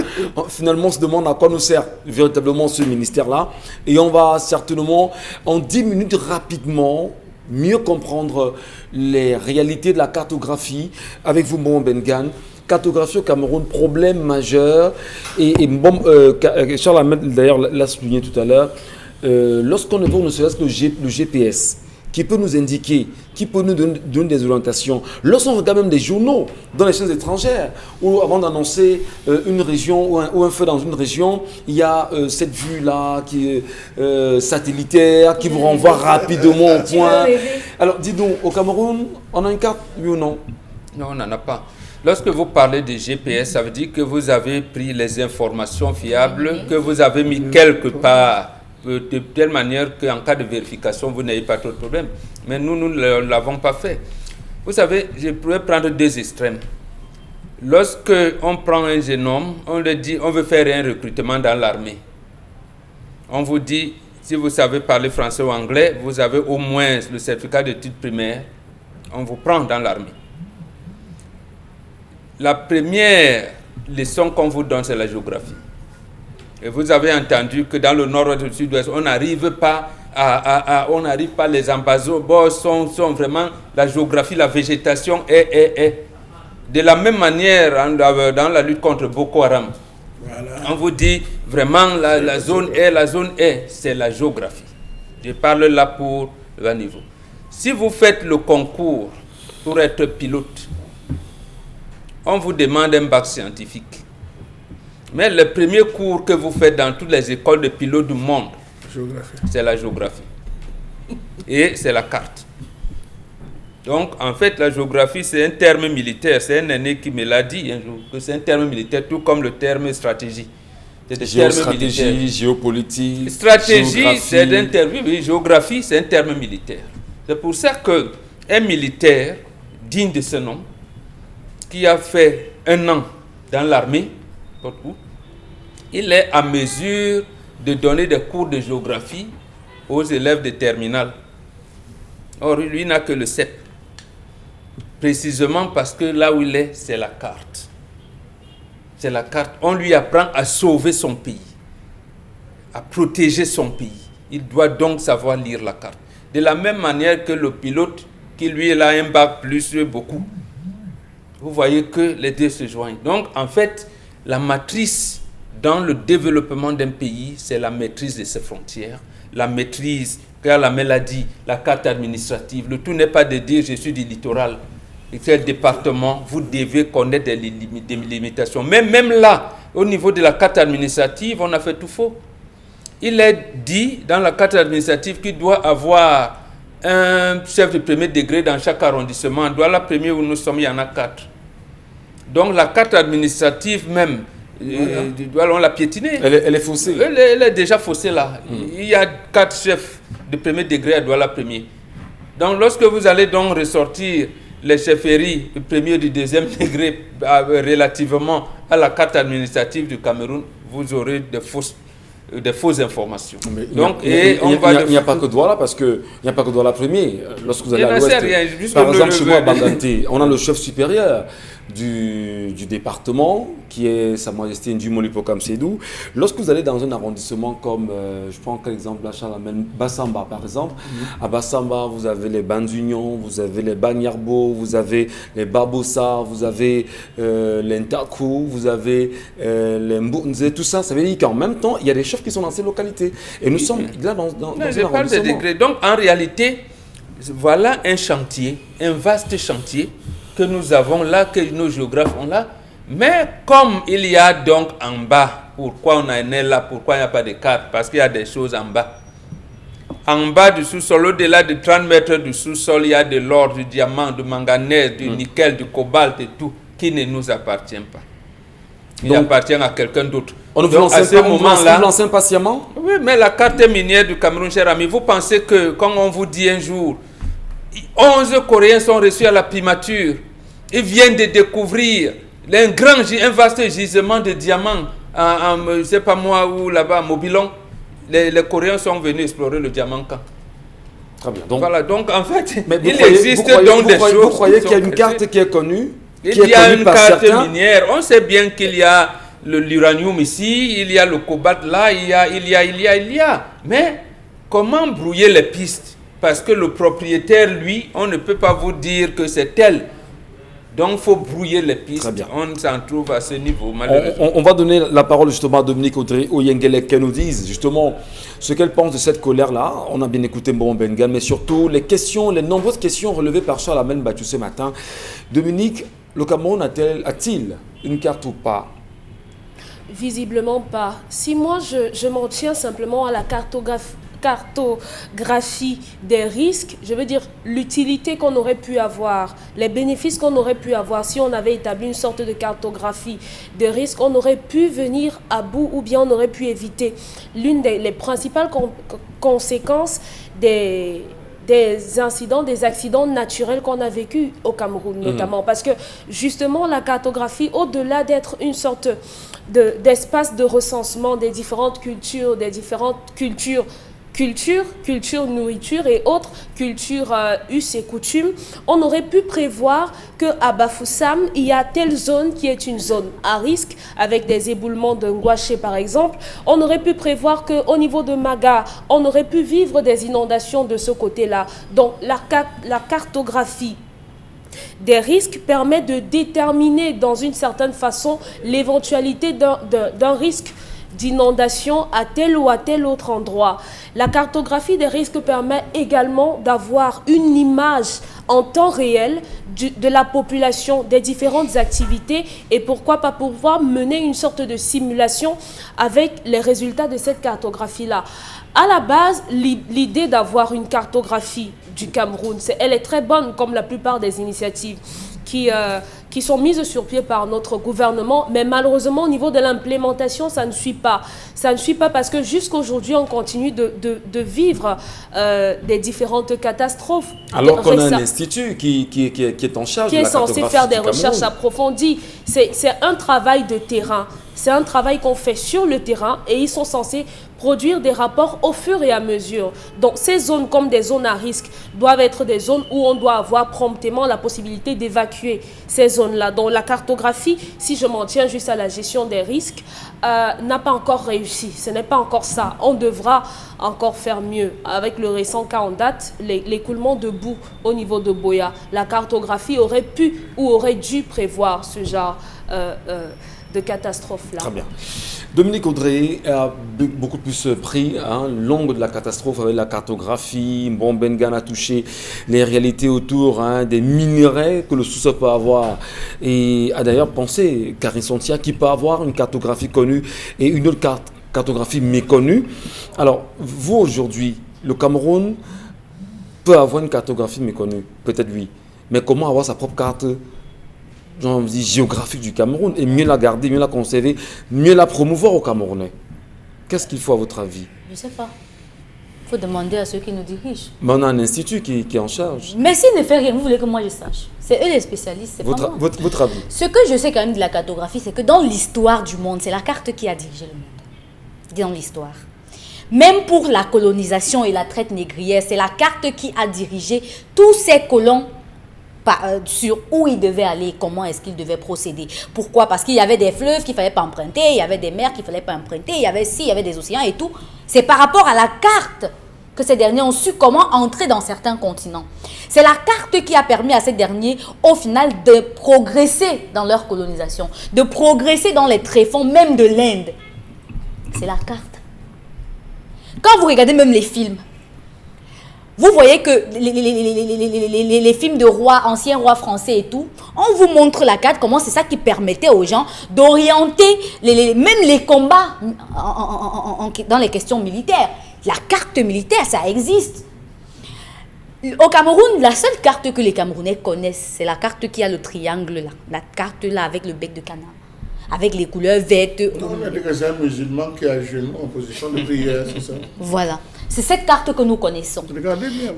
Finalement, on se demande à quoi nous sert véritablement ce ministère-là. Et on va certainement, en 10 minutes rapidement, mieux comprendre les réalités de la cartographie avec vous, Mbom Bengan. Cartographie au Cameroun, problème majeur. Et Charles d'ailleurs l'a souligné tout à l'heure, lorsqu'on évoque ne serait-ce que le GPS, qui peut nous indiquer, qui peut nous donner des orientations. Lorsqu'on regarde même des journaux dans les chaînes étrangères, où avant d'annoncer une région ou un feu dans une région, il y a cette vue-là qui est satellitaire, qui vous renvoie rapidement au point. Alors, dis-nous, au Cameroun, on a une carte, oui ou non? Non, on n'en a pas. Lorsque vous parlez de GPS, ça veut dire que vous avez pris les informations fiables, que vous avez mis quelque part, de telle manière qu'en cas de vérification, vous n'ayez pas trop de problème. Mais nous ne l'avons pas fait. Vous savez, je pourrais prendre 2 extrêmes. Lorsque on prend un jeune homme, on lui dit, on veut faire un recrutement dans l'armée. On vous dit, si vous savez parler français ou anglais, vous avez au moins le certificat d'études primaires, on vous prend dans l'armée. La première leçon qu'on vous donne, c'est la géographie. Et vous avez entendu que dans le nord-ouest et le sud-ouest, on n'arrive pas les ambassades sont vraiment, la géographie, la végétation est. De la même manière, dans la lutte contre Boko Haram, voilà. On vous dit vraiment la zone est, c'est la géographie. Je parle là pour le niveau. Si vous faites le concours pour être pilote, on vous demande un bac scientifique. Mais le premier cours que vous faites dans toutes les écoles de pilotes du monde, c'est la géographie. Et c'est la carte. Donc, en fait, la géographie, c'est un terme militaire. C'est un aîné qui me l'a dit un jour, que c'est un terme militaire, tout comme le terme stratégie. C'est des termes militaires. Géopolitique, stratégie, c'est un terme, oui, géographie, c'est un terme militaire. C'est pour ça qu'un militaire digne de ce nom, qui a fait 1 an dans l'armée, il est à mesure de donner des cours de géographie aux élèves de terminale. Or, lui n'a que le CEP. Précisément parce que là où il est, c'est la carte. C'est la carte. On lui apprend à sauver son pays, à protéger son pays. Il doit donc savoir lire la carte. De la même manière que le pilote, qui lui a un bac plus beaucoup. Vous voyez que les deux se joignent. Donc, en fait, la matrice dans le développement d'un pays, c'est la maîtrise de ses frontières, la maîtrise, car la maladie, la carte administrative. Le tout n'est pas de dire je suis du littoral. Et quel département, vous devez connaître des limitations. Mais même là, au niveau de la carte administrative, on a fait tout faux. Il est dit dans la carte administrative qu'il doit avoir un chef de premier degré dans chaque arrondissement. Dans la première où nous sommes, il y en a 4. Donc la carte administrative même, on l'a piétinée. Elle est faussée. Elle est déjà faussée là. Il y a 4 chefs de premier degré à Douala premier. Donc lorsque vous allez donc ressortir les chefferies du premier et du deuxième degré relativement à la carte administrative du Cameroun, vous aurez des fausses informations. Donc, il n'y a pas que Douala, parce qu'il n'y a pas que Douala premier. Lorsque vous allez à l'ouest, par exemple, chez moi à Banganté, on a le chef supérieur du département, qui est Sa Majesté Ndjumoli Pokam Sédou. Lorsque vous allez dans un arrondissement comme, je prends quel exemple, à Charlemagne, Bassamba par exemple, à Bassamba, vous avez les Banzunion, vous avez les Banyarbo, vous avez les Babosa, vous avez les Ntakou, vous avez les Mbunze, tout ça. Ça veut dire qu'en même temps, il y a des chefs qui sont dans ces localités. Et nous sommes là dans je parle de degrés. Donc, en réalité, voilà un chantier, un vaste chantier que nous avons là, que nos géographes ont là. Mais comme il y a donc en bas, pourquoi on en est là, pourquoi il n'y a pas de carte? Parce qu'il y a des choses en bas. En bas du sous-sol, au-delà de 30 mètres du sous-sol, il y a de l'or, du diamant, du manganèse, du nickel, du cobalt et tout, qui ne nous appartient pas. Il Donc, appartient à quelqu'un d'autre. On nous Donc, à ce moment-là, lance impatiemment. oui, mais la carte minière du Cameroun, cher ami, vous pensez que quand on vous dit un jour, 11 Coréens sont reçus à la primature, ils viennent de découvrir un vaste gisement de diamants, je ne sais pas moi où, là-bas, à Mobilon. Les Coréens sont venus explorer le diamant quand. Très bien. Donc, Voilà, donc en fait, mais il existe donc des choses. Vous croyez qu'il y a qui une sont carte qui est connue? Il y a une carte minière. On sait bien qu'il y a l'uranium ici, il y a le cobalt là, il y a. Mais comment brouiller les pistes? Parce que le propriétaire, lui, on ne peut pas vous dire que c'est tel. Donc, il faut brouiller les pistes. Très bien. On s'en trouve à ce niveau, malheureusement. On va donner la parole justement à Dominique Audrey Oyengele qui nous dise justement ce qu'elle pense de cette colère-là. On a bien écouté Mbon Benga, mais surtout les nombreuses questions relevées par Charles Amen Bachou ce matin. Dominique, le Cameroun a-t-il une carte ou pas? Visiblement pas. Si moi je m'en tiens simplement à la cartographie des risques, je veux dire l'utilité qu'on aurait pu avoir, les bénéfices qu'on aurait pu avoir si on avait établi une sorte de cartographie des risques, on aurait pu venir à bout ou bien on aurait pu éviter l'une des principales conséquences des incidents, des accidents naturels qu'on a vécu au Cameroun notamment. Parce que justement la cartographie, au-delà d'être une sorte d'espace de recensement des différentes cultures, culture, nourriture et autres cultures, us et coutumes, on aurait pu prévoir qu'à Bafoussam, il y a telle zone qui est une zone à risque avec des éboulements de Ngouaché par exemple. On aurait pu prévoir qu'au niveau de Maga, on aurait pu vivre des inondations de ce côté-là. Donc la cartographie des risques permet de déterminer dans une certaine façon l'éventualité d'un risque d'inondation à tel ou à tel autre endroit. La cartographie des risques permet également d'avoir une image en temps réel de la population, des différentes activités et pourquoi pas pouvoir mener une sorte de simulation avec les résultats de cette cartographie-là. À la base, l'idée d'avoir une cartographie du Cameroun, elle est très bonne comme la plupart des initiatives qui sont mises sur pied par notre gouvernement, mais malheureusement au niveau de l'implémentation, ça ne suit pas. Ça ne suit pas parce que jusqu'à aujourd'hui, on continue de vivre des différentes catastrophes. Alors qu'on a un institut qui est en charge de la cartographie qui est censé faire des du Cameroun. recherches approfondies. C'est un travail de terrain. C'est un travail qu'on fait sur le terrain et ils sont censés produire des rapports au fur et à mesure. Donc ces zones comme des zones à risque doivent être des zones où on doit avoir promptement la possibilité d'évacuer ces zones-là. Donc la cartographie, si je m'en tiens juste à la gestion des risques, n'a pas encore réussi. Ce n'est pas encore ça. On devra encore faire mieux. Avec le récent cas en date, l'écoulement de boue au niveau de Boya, la cartographie aurait pu ou aurait dû prévoir ce genre de catastrophe-là. Très bien. Dominique Audrey a beaucoup plus pris l'angle de la catastrophe avec la cartographie. Bon, Bengan a touché les réalités autour des minerais que le sous-sol peut avoir. Et a d'ailleurs pensé, Karine Sontia, qui peut avoir une cartographie connue et une autre cartographie méconnue. Alors, vous aujourd'hui, le Cameroun peut avoir une cartographie méconnue, peut-être oui. Mais comment avoir sa propre carte géographique du Cameroun et mieux la garder, mieux la conserver, mieux la promouvoir aux Camerounais? Qu'est-ce qu'il faut à votre avis? Je ne sais pas. Il faut demander à ceux qui nous dirigent. Mais on a un institut qui est en charge. Mais s'il ne fait rien, vous voulez que moi je sache? C'est eux les spécialistes, c'est pas moi. Votre avis? Ce que je sais quand même de la cartographie, c'est que dans l'histoire du monde, c'est la carte qui a dirigé le monde. Dans l'histoire. Même pour la colonisation et la traite négrière, c'est la carte qui a dirigé tous ces colons sur où ils devaient aller, comment est-ce qu'ils devaient procéder. Pourquoi? Parce qu'il y avait des fleuves qu'il ne fallait pas emprunter, il y avait des mers qu'il ne fallait pas emprunter, il y avait des océans et tout. C'est par rapport à la carte que ces derniers ont su comment entrer dans certains continents. C'est la carte qui a permis à ces derniers, au final, de progresser dans leur colonisation, de progresser dans les tréfonds, même de l'Inde. C'est la carte. Quand vous regardez même les films, vous voyez que les films de rois, anciens rois français et tout, on vous montre la carte, comment c'est ça qui permettait aux gens d'orienter même les combats dans les questions militaires. La carte militaire, ça existe. Au Cameroun, la seule carte que les Camerounais connaissent, c'est la carte qui a le triangle là, la carte là avec le bec de canard. avec les couleurs vertes. On a dit que c'est un musulman qui a genoux en position de prière, c'est ça. Voilà. C'est cette carte que nous connaissons. Regardez bien,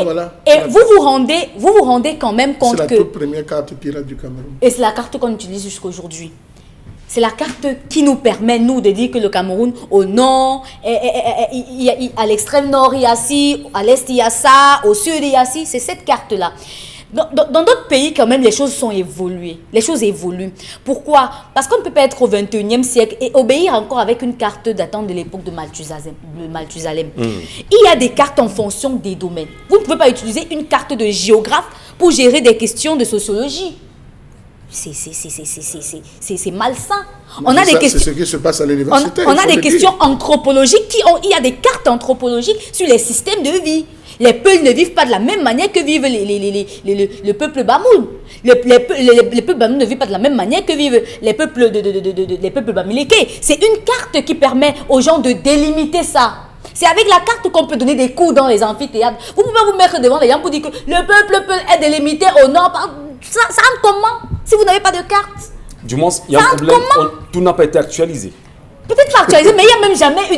voilà. Et vous vous rendez quand même compte que... C'est la toute première carte pirate du Cameroun. Et c'est la carte qu'on utilise jusqu'à aujourd'hui. C'est la carte qui nous permet, nous, de dire que le Cameroun, au nord, à l'extrême nord, il y a ci, à l'est, il y a ça, au sud, il y a ci. C'est cette carte-là. Dans d'autres pays, quand même, les choses sont évoluées. Les choses évoluent. Pourquoi? Parce qu'on ne peut pas être au 21e siècle et obéir encore avec une carte datant de l'époque de Malthusalem. Il y a des cartes en fonction des domaines. Vous ne pouvez pas utiliser une carte de géographe pour gérer des questions de sociologie. C'est malsain. C'est ce qui se passe à l'université. On a des questions anthropologiques il y a des cartes anthropologiques sur les systèmes de vie. Les peuples ne vivent pas de la même manière que vivent le peuple Bamoul. Les peuples Bamoul ne vivent pas de la même manière que vivent les peuples Bamileke. C'est une carte qui permet aux gens de délimiter ça. C'est avec la carte qu'on peut donner des cours dans les amphithéâtres. Vous pouvez vous mettre devant les gens pour dire que le peuple peut être délimité au nord. Ça rentre comment si vous n'avez pas de carte? Du moins, il y a un problème, tout n'a pas été actualisé. Peut-être pas actualisé, mais il n'y a même jamais eu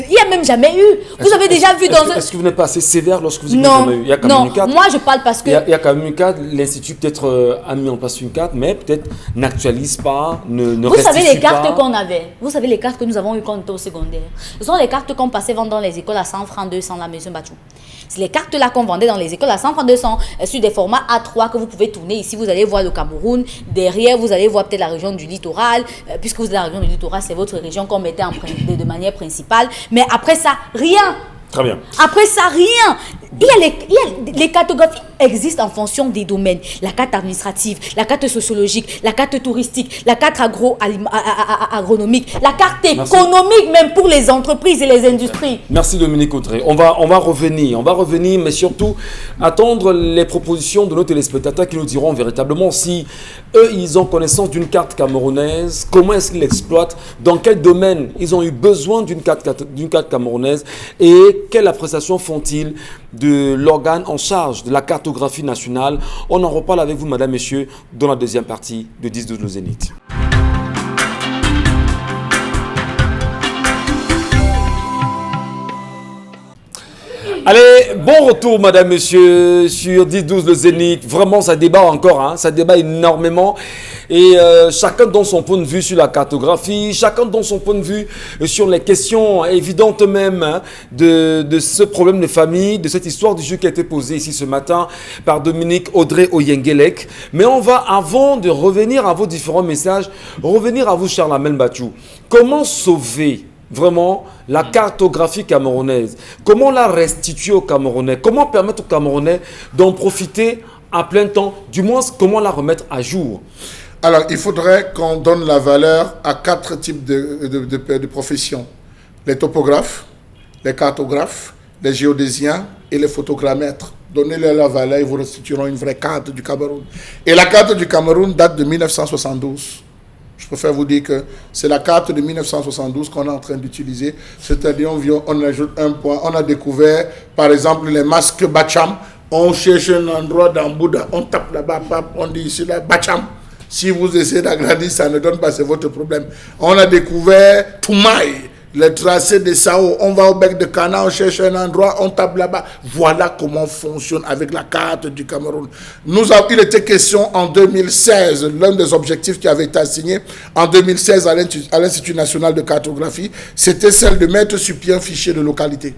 il y a même jamais eu. Vous avez déjà vu dans Est-ce que vous n'êtes pas assez sévère lorsque vous dites qu'il n'y a jamais eu? Il y a quand même une carte. Moi je parle parce que... Il y a quand même une carte, l'Institut peut-être a mis en place une carte, mais peut-être n'actualise pas, ne Vous savez les cartes pas. qu'on avait, vous savez les cartes que nous avons eues quand on était au secondaire. Ce sont les cartes qu'on passait vendre dans les écoles à 100 francs, 200 là, monsieur Bachou. C'est les cartes là qu'on vendait dans les écoles à 100 francs, 200 sur des formats A3 que vous pouvez tourner. Ici, vous allez voir le Cameroun. Derrière, vous allez voir peut-être la région du littoral. Puisque vous êtes dans la région du littoral, c'est votre région qu'on mettait de manière principale. Mais après ça, rien. Très bien. Après ça, rien. Les cartographies existent en fonction des domaines. La carte administrative, la carte sociologique, la carte touristique, la carte agronomique, la carte économique même pour les entreprises et les industries. Merci Dominique Audrey. On va revenir, mais surtout attendre les propositions de nos téléspectateurs qui nous diront véritablement si eux, ils ont connaissance d'une carte camerounaise, comment est-ce qu'ils l'exploitent, dans quel domaine ils ont eu besoin d'une carte camerounaise et quelle appréciation font-ils de l'organe en charge de la cartographie nationale. On en reparle avec vous, madame, messieurs, dans la deuxième partie de 10-12 le Zénith. Allez, bon retour, madame, monsieur, sur 10-12 le Zénith. Vraiment, ça débat encore, hein, ça débat énormément. Et chacun donne son point de vue sur la cartographie, chacun donne son point de vue sur les questions évidentes même hein, de ce problème de famille, de cette histoire du jeu qui a été posée ici ce matin par Dominique Audrey Oyengelek. Mais on va, avant de revenir à vos différents messages, revenir à vous, Charles-Amel Bachou. Comment sauver vraiment la cartographie camerounaise? Comment la restituer aux Camerounais? Comment permettre aux Camerounais d'en profiter à plein temps? Du moins, comment la remettre à jour? Alors, il faudrait qu'on donne la valeur à 4 types de professions. Les topographes, les cartographes, les géodésiens et les photogrammètres. Donnez-leur la valeur et vous restitueront une vraie carte du Cameroun. Et la carte du Cameroun date de 1972. Je préfère vous dire que c'est la carte de 1972 qu'on est en train d'utiliser. C'est-à-dire, on ajoute un point. On a découvert, par exemple, les masques Bacham. On cherche un endroit dans Bouddha. On tape là-bas, on dit ici, là, Bacham. Si vous essayez d'agrandir, ça ne donne pas, c'est votre problème. On a découvert Toumaï, le tracé de Sao. On va au bec de Cana, on cherche un endroit, on tape là-bas. Voilà comment fonctionne avec la carte du Cameroun. Il était question en 2016, l'un des objectifs qui avait été assigné en 2016 à l'Institut national de cartographie, c'était celle de mettre sur pied un fichier de localité.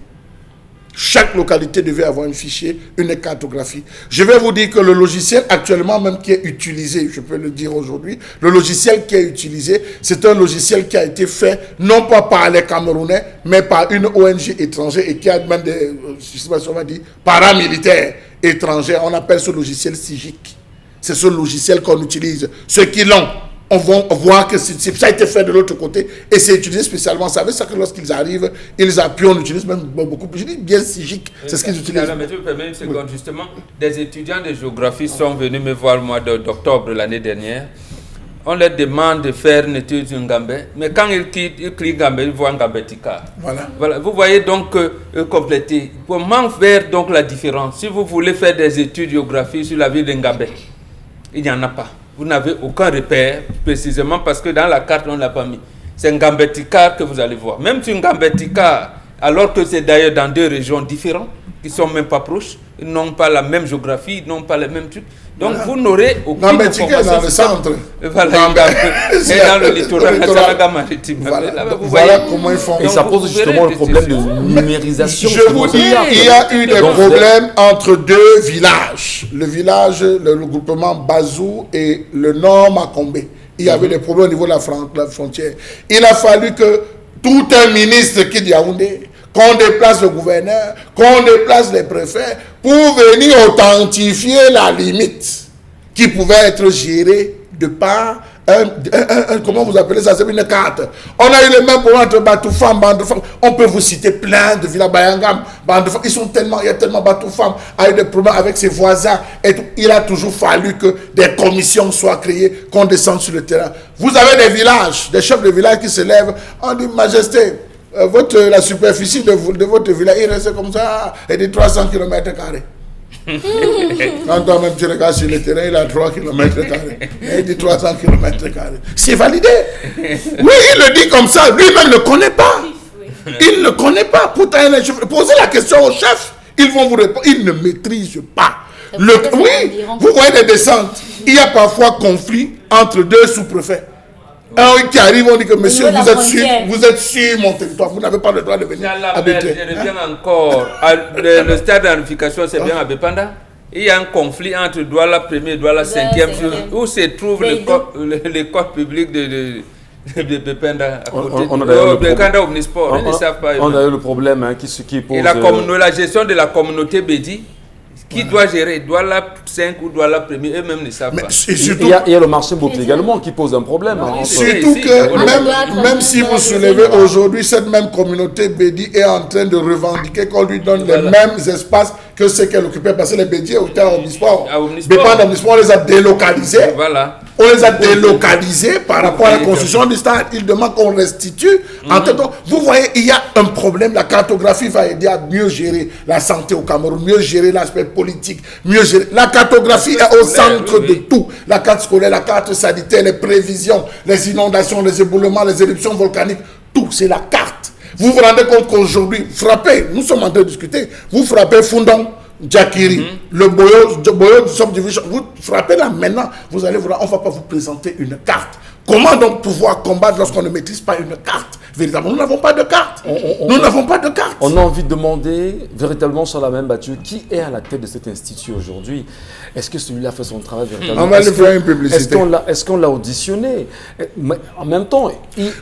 Chaque localité devait avoir un fichier, une cartographie. Je vais vous dire que le logiciel actuellement même qui est utilisé, je peux le dire aujourd'hui, le logiciel qui est utilisé, c'est un logiciel qui a été fait non pas par les Camerounais, mais par une ONG étrangère et qui a même des, je sais pas si on va dire, paramilitaires étrangers. On appelle ce logiciel SIGIC. C'est ce logiciel qu'on utilise. Ceux qui l'ont, on va voir que ça a été fait de l'autre côté et c'est utilisé spécialement. Vous savez ça que lorsqu'ils arrivent, ils appuient, on utilise même beaucoup plus. Je dis bien SIGIC, c'est ce qu'ils utilisent. Mais tu me permets une seconde, justement, des étudiants de géographie sont venus me voir le mois d'octobre l'année dernière. On leur demande de faire une étude sur Ngambé, mais quand ils cliquent Ngambé, ils voient Ngambé-Tika. Voilà. Vous voyez donc compléter. Comment faire donc la différence? Si vous voulez faire des études géographiques sur la ville de Ngambé, il n'y en a pas. vous n'avez aucun repère, précisément parce que dans la carte, on ne l'a pas mis. C'est Ngambeticar que vous allez voir. Même si Ngambeticar, alors que c'est d'ailleurs dans 2 régions différentes, qui ne sont même pas proches, ils n'ont pas la même géographie, ils n'ont pas les mêmes trucs. Donc vous n'aurez aucune information. Ngambeticar dans le centre. Voilà, et dans le littoral, maritime. Voilà comment ils font. Et ça pose justement le problème de numérisation. Je vous dis, il y a eu des problèmes entre 2 villages. Le village, le regroupement Bazou et le Nord Makombe. Il y avait des problèmes au niveau de la frontière. Il a fallu que tout un ministre quitte Yaoundé, qu'on déplace le gouverneur, qu'on déplace les préfets pour venir authentifier la limite qui pouvait être gérée de par comment vous appelez ça, c'est une carte. On a eu le même problème entre Batoufam, Bandoufam. On peut vous citer plein de villas Bayangam, Bandoufam. Il y a tellement Batoufam a eu des problèmes avec ses voisins. Et tout. Il a toujours fallu que des commissions soient créées, qu'on descende sur le terrain. Vous avez des villages, des chefs de village qui se lèvent. On dit, Majesté, la superficie de votre village, il reste comme ça, et de 300 km². Quand toi-même tu regardes sur le terrain, il a 3 km². Il dit 300 km². C'est validé. Oui, il le dit comme ça. Lui-même ne connaît pas. Il ne connaît pas. Pourtant, posez la question au chef. Ils vont vous répondre. Ils ne maîtrisent pas. Oui, vous voyez des descentes. Il y a parfois conflit entre 2 sous-préfets. Un qui arrive, on dit que monsieur, vous êtes sur mon territoire, vous n'avez pas le droit de venir habiter. Je reviens encore. Le stade d'unification, c'est bien à Bepanda. Il y a un conflit entre Douala 1er et Douala 5e, où se trouve l'école publique de Bepanda. On a eu le problème qui pose... Et la gestion de la communauté Bédi, qui doit gérer Douala 5 ou Douala 1er, eux-mêmes ne savent pas. Il y a le marché Bopli également qui pose un problème. Surtout que même si vous soulevez aujourd'hui, cette même communauté Bédi est en train de revendiquer qu'on lui donne les mêmes espaces que ceux qu'elle occupait, parce que les Bédi étaient à Omnisport. On les a délocalisés. Voilà. On les a délocalisés par rapport à la construction du stade. Ils demandent qu'on restitue. Vous voyez, il y a un problème. La cartographie va aider à mieux gérer la santé au Cameroun, mieux gérer l'aspect politique, mieux gérer. La cartographie est au centre de tout. La carte scolaire, la carte sanitaire, les prévisions, les inondations, les éboulements, les éruptions volcaniques. Tout, c'est la carte. Vous vous rendez compte qu'aujourd'hui, frappez, nous sommes en train de discuter, vous frappez Fundong, Djakiri, le Boyo du Subdivision, vous frappez là maintenant, vous allez voir, on ne va pas vous présenter une carte. Comment donc pouvoir combattre lorsqu'on ne maîtrise pas une carte? Véritablement, nous n'avons pas de carte. Nous n'avons pas de carte. On a envie de demander, véritablement sur la même battue, qui est à la tête de cet institut aujourd'hui? Est-ce que celui-là fait son travail véritablement? On va lui faire une publicité. Est-ce qu'on l'a auditionné? Mais en même temps,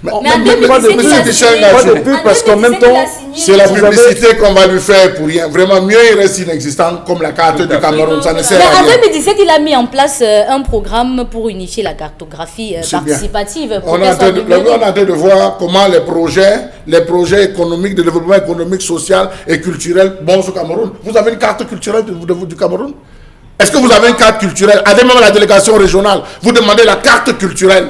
pas de pub, parce qu'en même temps, c'est la publicité qu'on va lui faire pour rien. Vraiment, mieux il reste inexistant comme la carte du Cameroun. Ça ne sert à rien. En 2017, il a mis en place un programme pour unifier la cartographie participative. On est en train de voir comment les projets économiques, de développement économique, social et culturel vont au Cameroun. Vous avez une carte culturelle du Cameroun? Est-ce que vous avez une carte culturelle? Allez même à la délégation régionale, vous demandez la carte culturelle.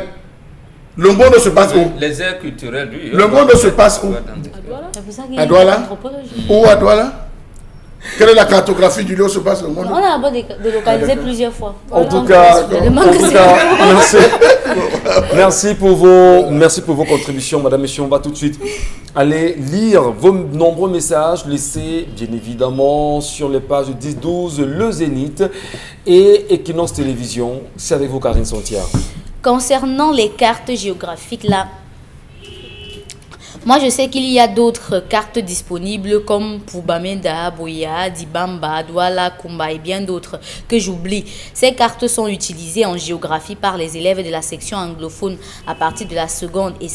Le monde se passe où? Les aires culturelles, lui. Le monde se passe où? À Douala? Où à Douala? Quelle est la cartographie du lieu se passe le monde? On a d'abord délocalisé plusieurs fois. En tout cas, merci pour vos contributions, madame, messieurs. On va tout de suite aller lire vos nombreux messages laissés, bien évidemment, sur les pages 10-12, Le Zénith et Equinox Télévision. C'est avec vous, Karine Sontiard. Concernant les cartes géographiques, là, moi je sais qu'il y a d'autres cartes disponibles comme pour Bamenda, Boya, Dibamba, Douala, Kumba et bien d'autres que j'oublie. Ces cartes sont utilisées en géographie par les élèves de la section anglophone à partir de la seconde et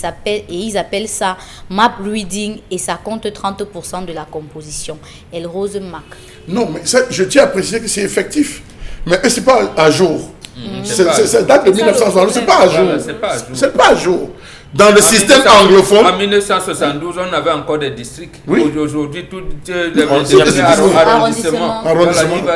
ils appellent ça map reading et ça compte 30% de la composition. Elrose Mac. Non, mais ça, je tiens à préciser que c'est effectif, mais ce n'est pas à jour. Ça date de 1960, c'est pas à jour. C'est pas à jour. Dans le système anglophone. En 1972, on avait encore des districts. Oui. Aujourd'hui, tout arrondissement.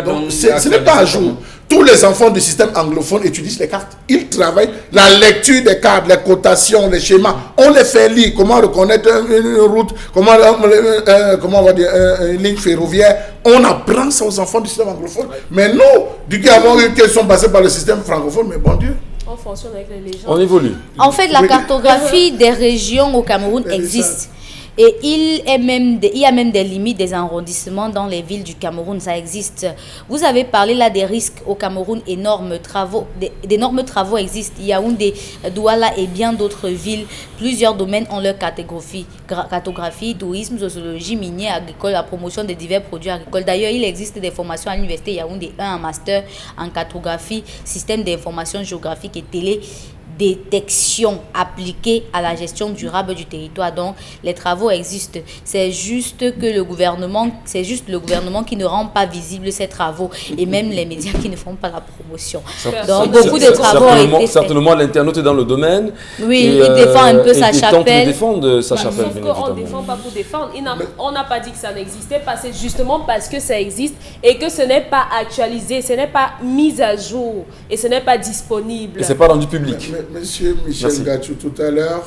Donc, ce n'est pas à jour. Tous les enfants du système anglophone utilisent les cartes. Ils travaillent la lecture des cartes, les cotations, les schémas. On les fait lire. Comment reconnaître une route, comment on va dire une ligne ferroviaire. On apprend ça aux enfants du système anglophone. Mais nous, du coup, avant qu'ils sont passés par le système francophone, mais bon Dieu. On fonctionne avec les légendes. On évolue. En fait, la cartographie des régions au Cameroun existe. Et il y a même des limites des arrondissements dans les villes du Cameroun, ça existe. Vous avez parlé là des risques au Cameroun, d'énormes travaux existent. Yaoundé, Douala et bien d'autres villes. Plusieurs domaines ont leur cartographie, tourisme, sociologie, minier, agricole, la promotion de divers produits agricoles. D'ailleurs, il existe des formations à l'université Yaoundé 1 en master en cartographie, système d'information géographique et télédétection appliquée à la gestion durable du territoire. Donc, les travaux existent. C'est juste le gouvernement qui ne rend pas visible ces travaux et même les médias qui ne font pas la promotion. Donc, beaucoup de travaux ont été faits. Certainement, l'internaute est dans le domaine. Oui, il défend un peu sa chapelle. Il tente de défendre sa chapelle, Sauf qu'on ne défend pas pour défendre. On n'a pas dit que ça n'existait pas. C'est justement parce que ça existe et que ce n'est pas actualisé, ce n'est pas mis à jour et ce n'est pas disponible. Et ce n'est pas rendu public. Monsieur Michel Gatchou, tout à l'heure,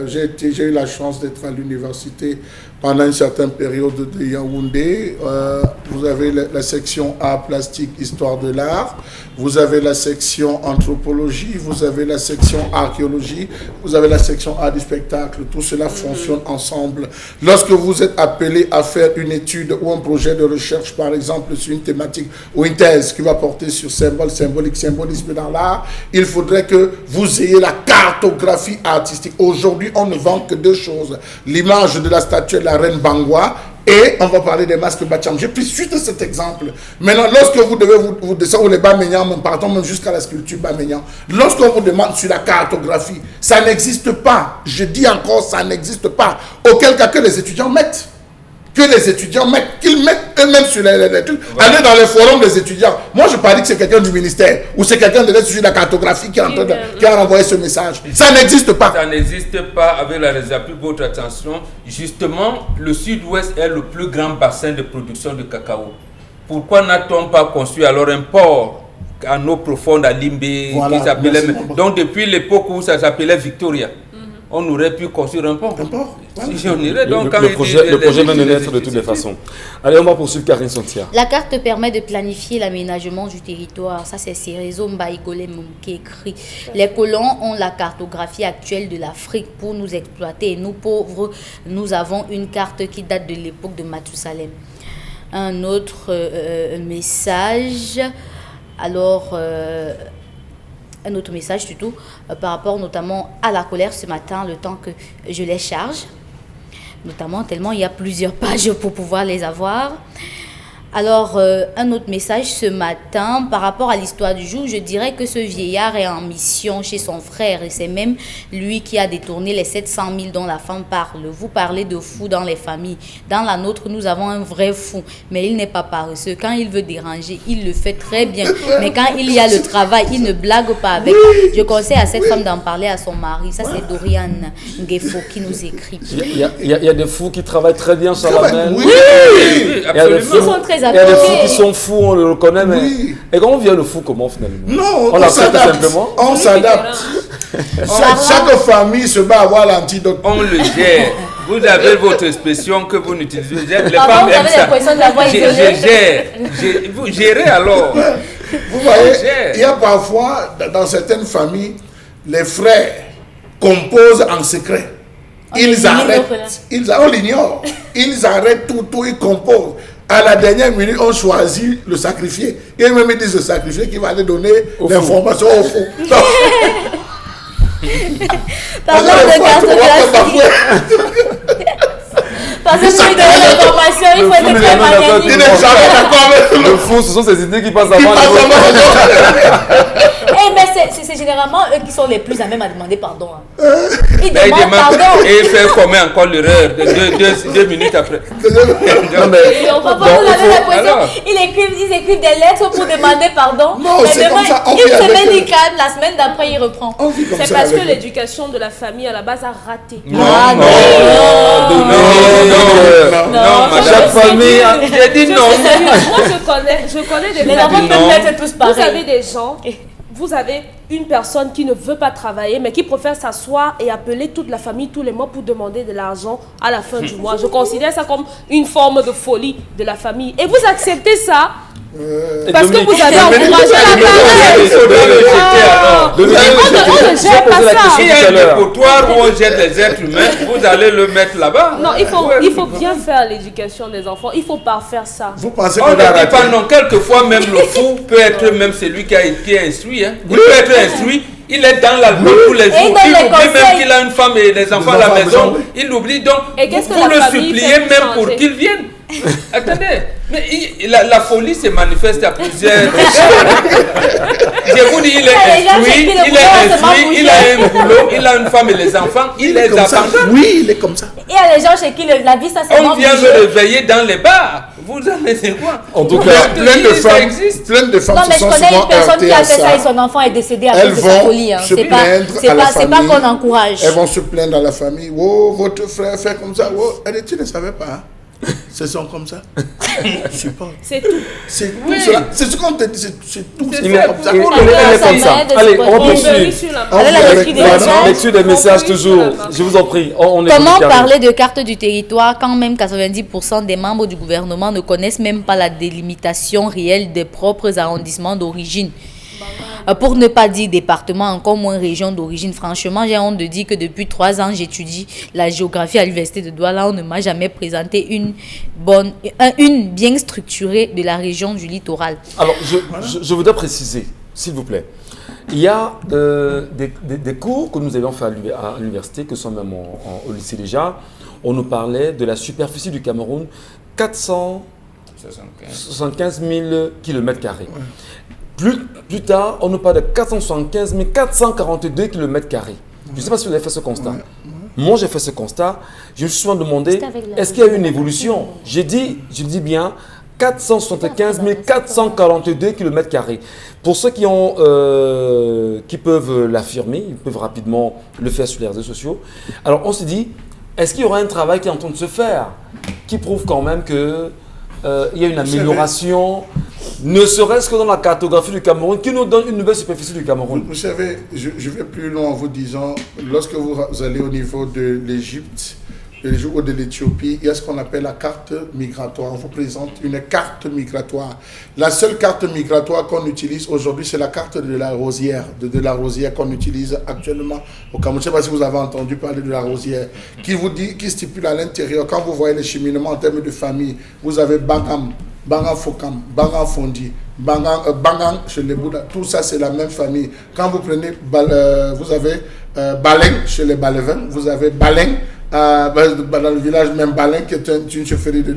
j'ai eu la chance d'être à l'université pendant une certaine période de Yaoundé. Vous avez la section art plastique, histoire de l'art. Vous avez la section anthropologie. Vous avez la section archéologie. Vous avez la section art du spectacle. Tout cela fonctionne ensemble. Lorsque vous êtes appelé à faire une étude ou un projet de recherche, par exemple, sur une thématique ou une thèse qui va porter sur symbolisme dans l'art, il faudrait que vous ayez la cartographie artistique. Aujourd'hui, on ne vend que deux choses. L'image de la statue de la reine Bangwa et on va parler des masques Bacham. J'ai pris suite à cet exemple. Maintenant, lorsque vous devez vous descendre les Baményan, partons même jusqu'à la sculpture Baményan, lorsqu'on vous demande sur la cartographie, ça n'existe pas. Je dis encore, ça n'existe pas. Auquel cas que les étudiants mettent. Qu'ils mettent eux-mêmes sur les trucs. Allez dans les forums des étudiants. Moi, je parie que c'est quelqu'un du ministère ou c'est quelqu'un de l'aide sur la cartographie qui a envoyé ce message. Ça n'existe pas. Ça n'existe pas. Avec la réserve, votre attention. Justement, le sud-ouest est le plus grand bassin de production de cacao. Pourquoi n'a-t-on pas construit alors un port à eau profonde à Limbé, voilà, qui s'appelait... Donc, depuis l'époque où ça s'appelait Victoria, on aurait pu construire un port. Voilà. Si on irait, donc, le projet vient de naître de toutes les façons. Allez, on va poursuivre Karine Sontia. La carte permet de planifier l'aménagement du territoire. Ça, c'est Cérézo Mbaïgolem qui écrit. Les colons ont la cartographie actuelle de l'Afrique pour nous exploiter. Et nous, pauvres, nous avons une carte qui date de l'époque de Mathusalem. Un autre message. Alors... un autre message surtout par rapport notamment à la colère ce matin, le temps que je les charge, notamment tellement il y a plusieurs pages pour pouvoir les avoir. Alors, un autre message ce matin, par rapport à l'histoire du jour, je dirais que ce vieillard est en mission chez son frère et c'est même lui qui a détourné les 700 000 dont la femme parle. Vous parlez de fou dans les familles. Dans la nôtre, nous avons un vrai fou, mais il n'est pas paresseux. Quand il veut déranger, il le fait très bien. Mais quand il y a le travail, il ne blague pas avec. Je conseille à cette femme d'en parler à son mari. Ça, c'est Dorian Ngefo qui nous écrit. Il y a des fous qui travaillent très bien sur la main. Oui, absolument. Ils sont très il y a des fous qui sont fous, on le reconnaît, mais... Oui. Et quand on vient le fou, comment finalement? Non, on s'adapte simplement. On s'adapte. Chaque famille se bat à avoir l'antidote. On le gère. Vous avez votre expression que vous n'utilisez pas. Les Avant, femmes vous aiment avez ça. l'impression d'avoir isolé. Je gère. Vous gérez alors. Vous voyez, il y a parfois, dans certaines familles, les frères composent en secret. Ils arrêtent. On l'ignore. Ils arrêtent tout, ils composent. À la dernière minute, on choisit le sacrifié. Et même ils disent le sacrifié qui va aller donner l'information au fou. Parlons de cartographie. Parce que pour lui donner l'information, il faut être très magnanime. Il n'est jamais d'accord avec le fou, ce sont ces idées qui passent avant. Mais c'est généralement eux qui sont les plus à même à demander pardon. Hein. Ils Mais demandent pardon. et il fait commet encore l'erreur de 2 minutes après. Non, mais, Et on va voir, vous avez l'impression, ils écrivent des lettres pour demander pardon. Non, mais c'est demain, comme ça, on une vit avec semaine eux. il calme, la semaine d'après il reprend. On vit comme C'est ça parce que avec eux. l'éducation de la famille à la base a raté. Non, Ah, non, non. non, madame. chaque famille a- J'ai dit non. Moi, je connais des Les enfants familles. peuvent Non. être tous Vous pareils. avez des gens, vous avez une personne qui ne veut pas travailler, mais qui préfère s'asseoir et appeler toute la famille tous les mois pour demander de l'argent à la fin du mois. Je considère ça comme une forme de folie de la famille. Et vous acceptez ça parce que Dominique, vous avez encouragé la Il faudra le jeter alors. Dominique, On ne jette pas ça. S'il y a un dépotoir où on jette les êtres humains, vous allez le mettre là-bas. Non, il faut bien faire l'éducation des enfants. Il ne faut pas faire ça. Vous pensez On qu'on ne a dit pas raté? non. Quelquefois, même le fou peut être même celui qui est instruit. Hein. Il peut être instruit. Il est dans l'alcool tous les jours. Et Il dans les oublie même conseils. qu'il a une femme et des enfants à la enfants à la maison. maison. Il oublie donc. Et qu'est-ce que vous la le famille suppliez fait pour même pour changer? qu'il vienne. Attendez, mais la folie se manifeste à plusieurs. Je vous dis, il Ah, les est gens, instruit, c'est qu'il est il est bouillon, instruit, c'est il pas a un boulot, il a une femme et les enfants, il est les comme ça. abandonne. Oui, il est comme ça. Il y a les gens chez qui la vie, ça c'est On vient me réveiller dans les bars. Vous allez c'est quoi? En tout Vous cas, êtes Plein de dit, ça femmes, existe. plein de femmes Non, mais se je sont connais souvent une personne qui heurtées a à fait ça et ça. son enfant est décédé à Elles cause de sa vont folie. Hein. se C'est plaindre pas à la c'est pas famille. qu'on encourage. Elles vont se plaindre à la famille. Oh, votre frère fait comme ça. Oh, tu ne savais pas. Hein? Ce sont comme ça. Je sais pas. C'est tout. C'est tout Oui. cela. C'est ce qu'on te dit. C'est tout. C'est C'est ça. comme ça. Il est comme ça. Allez, on On poursuit. vérifie la On Allez, la vit lecture des avec- messages. Voilà. Lecture des messages toujours. Je vous en prie. On est Comment carré. parler de carte du territoire quand même 90% des membres du gouvernement ne connaissent même pas la délimitation réelle des propres arrondissements d'origine? Pour ne pas dire département, encore moins région d'origine. Franchement, j'ai honte de dire que depuis 3 ans, j'étudie la géographie à l'université de Douala. On ne m'a jamais présenté une bien structurée de la région du littoral. Alors, je voudrais préciser, s'il vous plaît. Il y a des cours que nous avions fait à l'université, que sont même au lycée déjà. On nous parlait de la superficie du Cameroun, 475 000 km². Plus tard, on nous parle de 475 442 km². Je ne sais pas si vous avez fait ce constat. Moi, j'ai fait ce constat. Je me suis souvent demandé, C'était avec la est-ce qu'il y a eu une évolution? Je dis bien 475 442 km². Pour ceux qui peuvent l'affirmer, ils peuvent rapidement le faire sur les réseaux sociaux. Alors, on se dit, est-ce qu'il y aura un travail qui est en train de se faire, qui prouve quand même que il y a une amélioration, ne serait-ce que dans la cartographie du Cameroun, qui nous donne une nouvelle superficie du Cameroun. Vous savez, je vais plus loin en vous disant, lorsque vous allez au niveau de l'Égypte, ou de l'Éthiopie, il y a ce qu'on appelle la carte migratoire. On vous présente une carte migratoire. La seule carte migratoire qu'on utilise aujourd'hui, c'est la carte de la rosière, de la rosière qu'on utilise actuellement au Cameroun. Je ne sais pas si vous avez entendu parler de la rosière, qui stipule à l'intérieur, quand vous voyez les cheminements en termes de famille, vous avez Bangam, Bangan Fokam, Bangan Fondi, Bangan chez les Bouddhas, tout ça c'est la même famille. Quand vous prenez, vous avez Baleng chez les Balevins, vous avez Baleng, dans le village même Baleng, qui est une chefferie de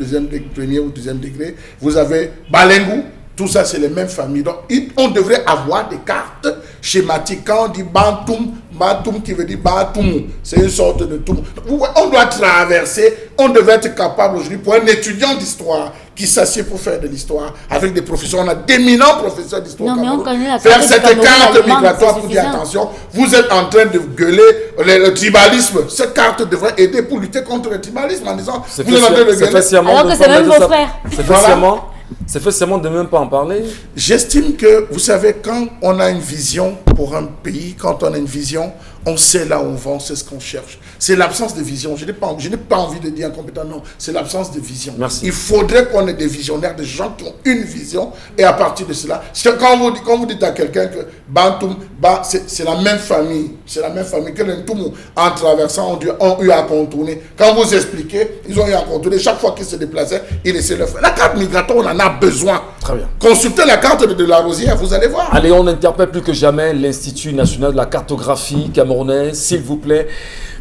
premier ou deuxième degré, vous avez Balengou, tout ça c'est les mêmes familles. Donc on devrait avoir des cartes schématiques. Quand on dit Bantoum, Bantoum qui veut dire Bantoum, c'est une sorte de toum. On doit traverser, on devait être capable aujourd'hui pour un étudiant d'histoire qui s'assied pour faire de l'histoire avec des professeurs, on a d'éminents professeurs d'histoire. Non, mais on connaît la faire carte du cette Cameroun carte allemande, migratoire c'est pour dire suffisant. attention, vous êtes en train de gueuler le tribalisme. Cette carte devrait aider pour lutter contre le tribalisme en disant C'est vous êtes en train de fait gueuler. sciemment Alors de que pas c'est même mettre vos ça- frères. C'est fait Voilà. sciemment. C'est fait sciemment de même pas en parler. J'estime que, vous savez, quand on a une vision pour un pays, quand on a une vision, on sait là où on va, on sait ce qu'on cherche. C'est l'absence de vision. Je n'ai pas envie de dire incompétent, non. C'est l'absence de vision. Merci. Il faudrait qu'on ait des visionnaires, des gens qui ont une vision. Et à partir de cela, c'est quand vous dites à quelqu'un que Bantoum, c'est la même famille. C'est la même famille que les Ntoumou, en traversant, ont eu à contourner. Quand vous expliquez, ils ont eu à contourner. Chaque fois qu'ils se déplaçaient, ils laissaient le faire. La carte migratoire, on en a besoin. Très bien. Consultez la carte de la Rosière, vous allez voir. Allez, on interpelle plus que jamais l'Institut national de la cartographie camerounaise, s'il vous plaît.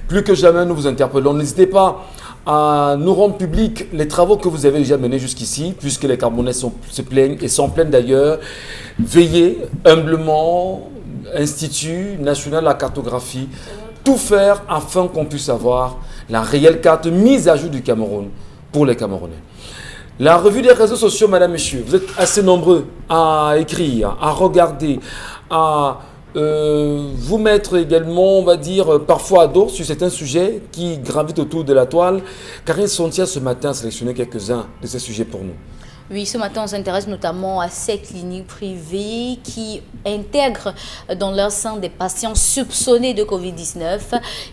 Plus que jamais, nous vous interpellons. N'hésitez pas à nous rendre publics les travaux que vous avez déjà menés jusqu'ici, puisque les Camerounais se plaignent et s'en plaignent d'ailleurs. Veillez humblement, Institut national de la cartographie, tout faire afin qu'on puisse avoir la réelle carte mise à jour du Cameroun pour les Camerounais. La revue des réseaux sociaux, madame, monsieur, vous êtes assez nombreux à écrire, à regarder, à vous mettre également, on va dire, parfois à dos sur certains sujets qui gravitent autour de la toile. Karine Sontia, ce matin, a sélectionné quelques-uns de ces sujets pour nous. Oui, ce matin, on s'intéresse notamment à ces cliniques privées qui intègrent dans leur sein des patients soupçonnés de Covid-19.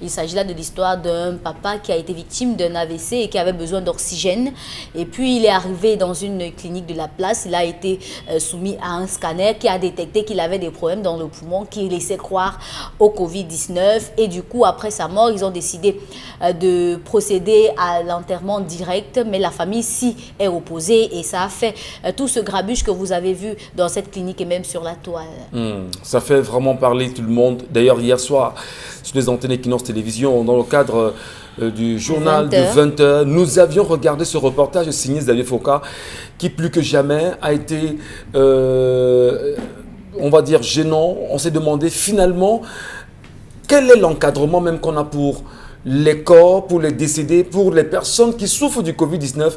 Il s'agit là de l'histoire d'un papa qui a été victime d'un AVC et qui avait besoin d'oxygène. Et puis, il est arrivé dans une clinique de la place. Il a été soumis à un scanner qui a détecté qu'il avait des problèmes dans le poumon qui laissaient croire au Covid-19. Et du coup, après sa mort, ils ont décidé de procéder à l'enterrement direct. Mais la famille s'y est opposée et ça a fait tout ce grabuge que vous avez vu dans cette clinique et même sur la toile. Ça fait vraiment parler tout le monde. D'ailleurs, hier soir, sur les antennes Equinox Télévision, dans le cadre du journal de 20h, nous avions regardé ce reportage signé Xavier Foka qui, plus que jamais, a été, on va dire, gênant. On s'est demandé finalement quel est l'encadrement même qu'on a pour les corps, pour les décédés, pour les personnes qui souffrent du Covid-19.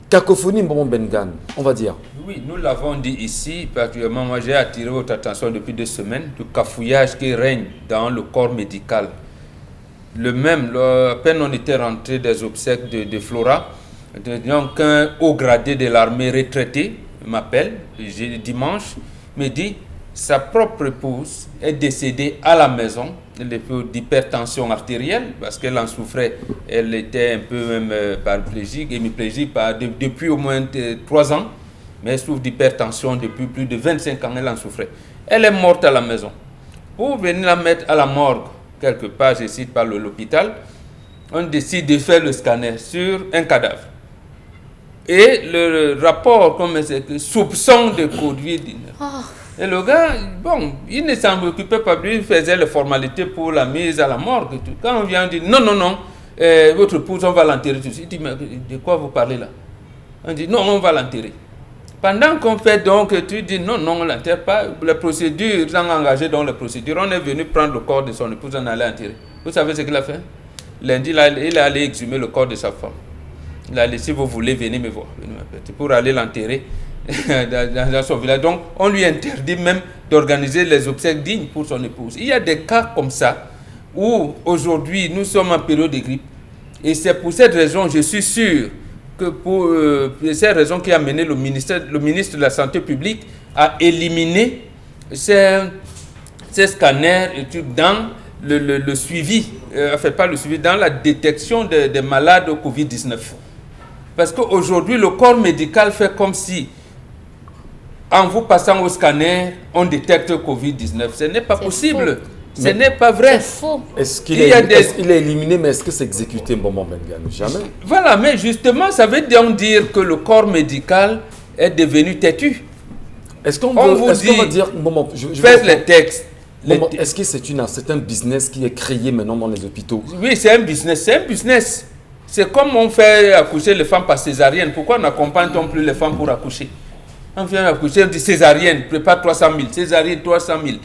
Cacophonie Mbombo Bengan, on va dire. Oui, nous l'avons dit ici, particulièrement, moi j'ai attiré votre attention depuis 2 semaines, du cafouillage qui règne dans le corps médical. Le même, à peine on était rentré des obsèques de Flora, donc un haut gradé de l'armée retraité m'appelle, dimanche, me dit, sa propre épouse est décédée à la maison d'hypertension artérielle parce qu'elle en souffrait. Elle était un peu même paraplégique, hémiplégique depuis au moins 3 ans, mais elle souffre d'hypertension depuis plus de 25 ans, elle en souffrait. Elle est morte à la maison. Pour venir la mettre à la morgue, quelque part, je cite par l'hôpital, on décide de faire le scanner sur un cadavre. Et le rapport, comme c'est soupçon de Covid-19. Et le gars, bon, il ne s'en occupait pas, lui, il faisait les formalités pour la mise à la morgue. Et tout. Quand on vient, on dit non, votre épouse, on va l'enterrer tout de suite. Il dit, mais de quoi vous parlez là? On dit, non, on va l'enterrer. Pendant qu'on fait donc, tu dis, non, on ne l'enterre pas. Les procédures, ils ont engagé dans les procédures. On est venu prendre le corps de son épouse, on allait enterrer. Vous savez ce qu'il a fait? Lundi, il est allé exhumer le corps de sa femme. Il a dit, si vous voulez, venez me voir. Pour aller l'enterrer dans son village. Donc, on lui interdit même d'organiser les obsèques dignes pour son épouse. Il y a des cas comme ça où aujourd'hui nous sommes en période de grippe. Et c'est pour cette raison, je suis sûr que pour cette raison qui a mené le ministre de la Santé publique à éliminer ces scanners dans le suivi, pas le suivi, dans la détection des malades au Covid-19. Parce qu'aujourd'hui, le corps médical fait comme si en vous passant au scanner, on détecte le Covid-19. Ce n'est pas possible. Faux. Ce n'est pas vrai. C'est faux. Est-ce qu'il est éliminé, mais est-ce que c'est exécuté, Mbombo Bengan? Jamais. Voilà, mais justement, ça veut dire que le corps médical est devenu têtu. Est-ce qu'on va dire, Mbombo, faites les textes. Est-ce que c'est un business qui est créé maintenant dans les hôpitaux? Oui, c'est un business. C'est comme on fait accoucher les femmes par césarienne. Pourquoi n'accompagne-t-on plus les femmes pour accoucher? On vient accoucher, on dit césarienne, prépare 300 000, césarienne 300 000.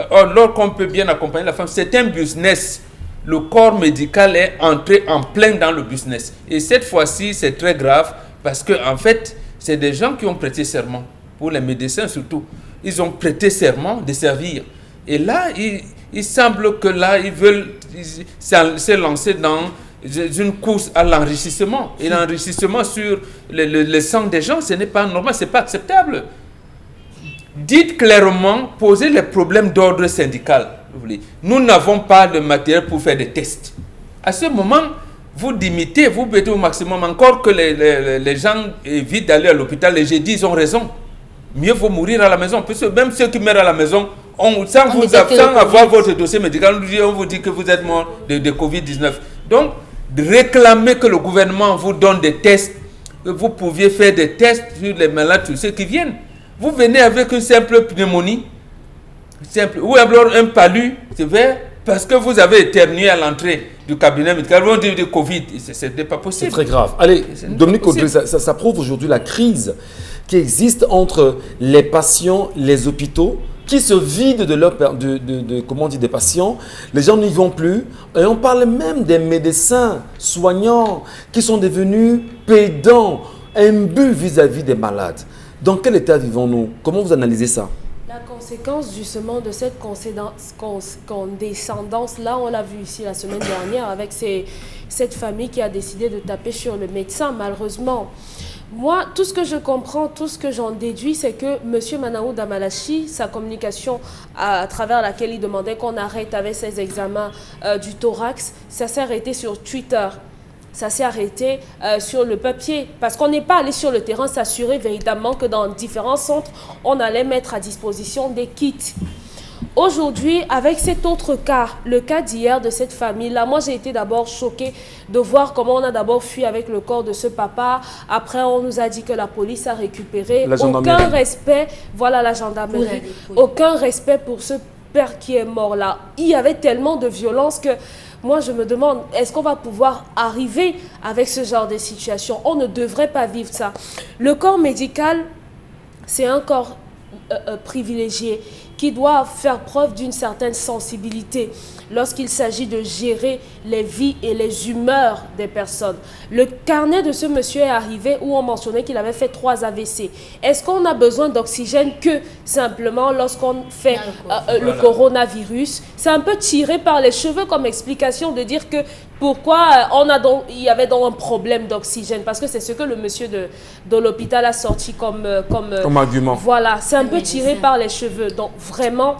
Alors qu'on peut bien accompagner la femme, c'est un business. Le corps médical est entré en plein dans le business. Et cette fois-ci, c'est très grave parce qu'en fait, c'est des gens qui ont prêté serment, pour les médecins surtout. Ils ont prêté serment de servir. Et là, il semble que là, ils veulent se lancer dans une course à l'enrichissement. Et l'enrichissement sur le sang des gens, ce n'est pas normal, ce n'est pas acceptable. Dites clairement, posez les problèmes d'ordre syndical. Nous n'avons pas de matériel pour faire des tests. À ce moment, vous limitez, vous mettez au maximum. Encore que les gens évitent d'aller à l'hôpital, les jeudis, ils ont raison. Mieux vaut mourir à la maison. Parce que même ceux qui meurent à la maison, sans avoir votre dossier médical, on vous dit que vous êtes mort de Covid-19. Donc, réclamer que le gouvernement vous donne des tests, que vous pouviez faire des tests sur les malades, tous ceux qui viennent. Vous venez avec une simple pneumonie, ou alors un palu, c'est vrai, parce que vous avez éternué à l'entrée du cabinet médical, on dit du Covid. Ce n'est pas possible. C'est très grave. Allez, Dominique Audrey, ça prouve aujourd'hui la crise qui existe entre les patients, les hôpitaux, qui se vident des patients. Les gens n'y vont plus. Et on parle même des médecins soignants qui sont devenus pédants, imbus vis-à-vis des malades. Dans quel état vivons-nous? Comment vous analysez ça? La conséquence justement de cette condescendance-là, on l'a vu ici la semaine dernière avec cette famille qui a décidé de taper sur le médecin, malheureusement. Moi, tout ce que je comprends, tout ce que j'en déduis, c'est que M. Manaou Damalachi, sa communication à travers laquelle il demandait qu'on arrête avec ses examens du thorax, ça s'est arrêté sur Twitter. Ça s'est arrêté sur le papier parce qu'on n'est pas allé sur le terrain s'assurer véritablement que dans différents centres, on allait mettre à disposition des kits. Aujourd'hui, avec cet autre cas, le cas d'hier de cette famille-là, moi j'ai été d'abord choquée de voir comment on a d'abord fui avec le corps de ce papa. Après, on nous a dit que la police a récupéré. Aucun respect, voilà la gendarmerie. Aucun respect pour ce père qui est mort là. Il y avait tellement de violence que moi je me demande, est-ce qu'on va pouvoir arriver avec ce genre de situation? On ne devrait pas vivre ça. Le corps médical, c'est un corps privilégié qui doit faire preuve d'une certaine sensibilité lorsqu'il s'agit de gérer les vies et les humeurs des personnes. Le carnet de ce monsieur est arrivé où on mentionnait qu'il avait fait 3 AVC. Est-ce qu'on a besoin d'oxygène que simplement lorsqu'on fait le coronavirus? C'est un peu tiré par les cheveux comme explication de dire que pourquoi il y avait donc un problème d'oxygène, parce que c'est ce que le monsieur de l'hôpital a sorti comme argument. Voilà, c'est un peu tiré par les cheveux. Donc vraiment,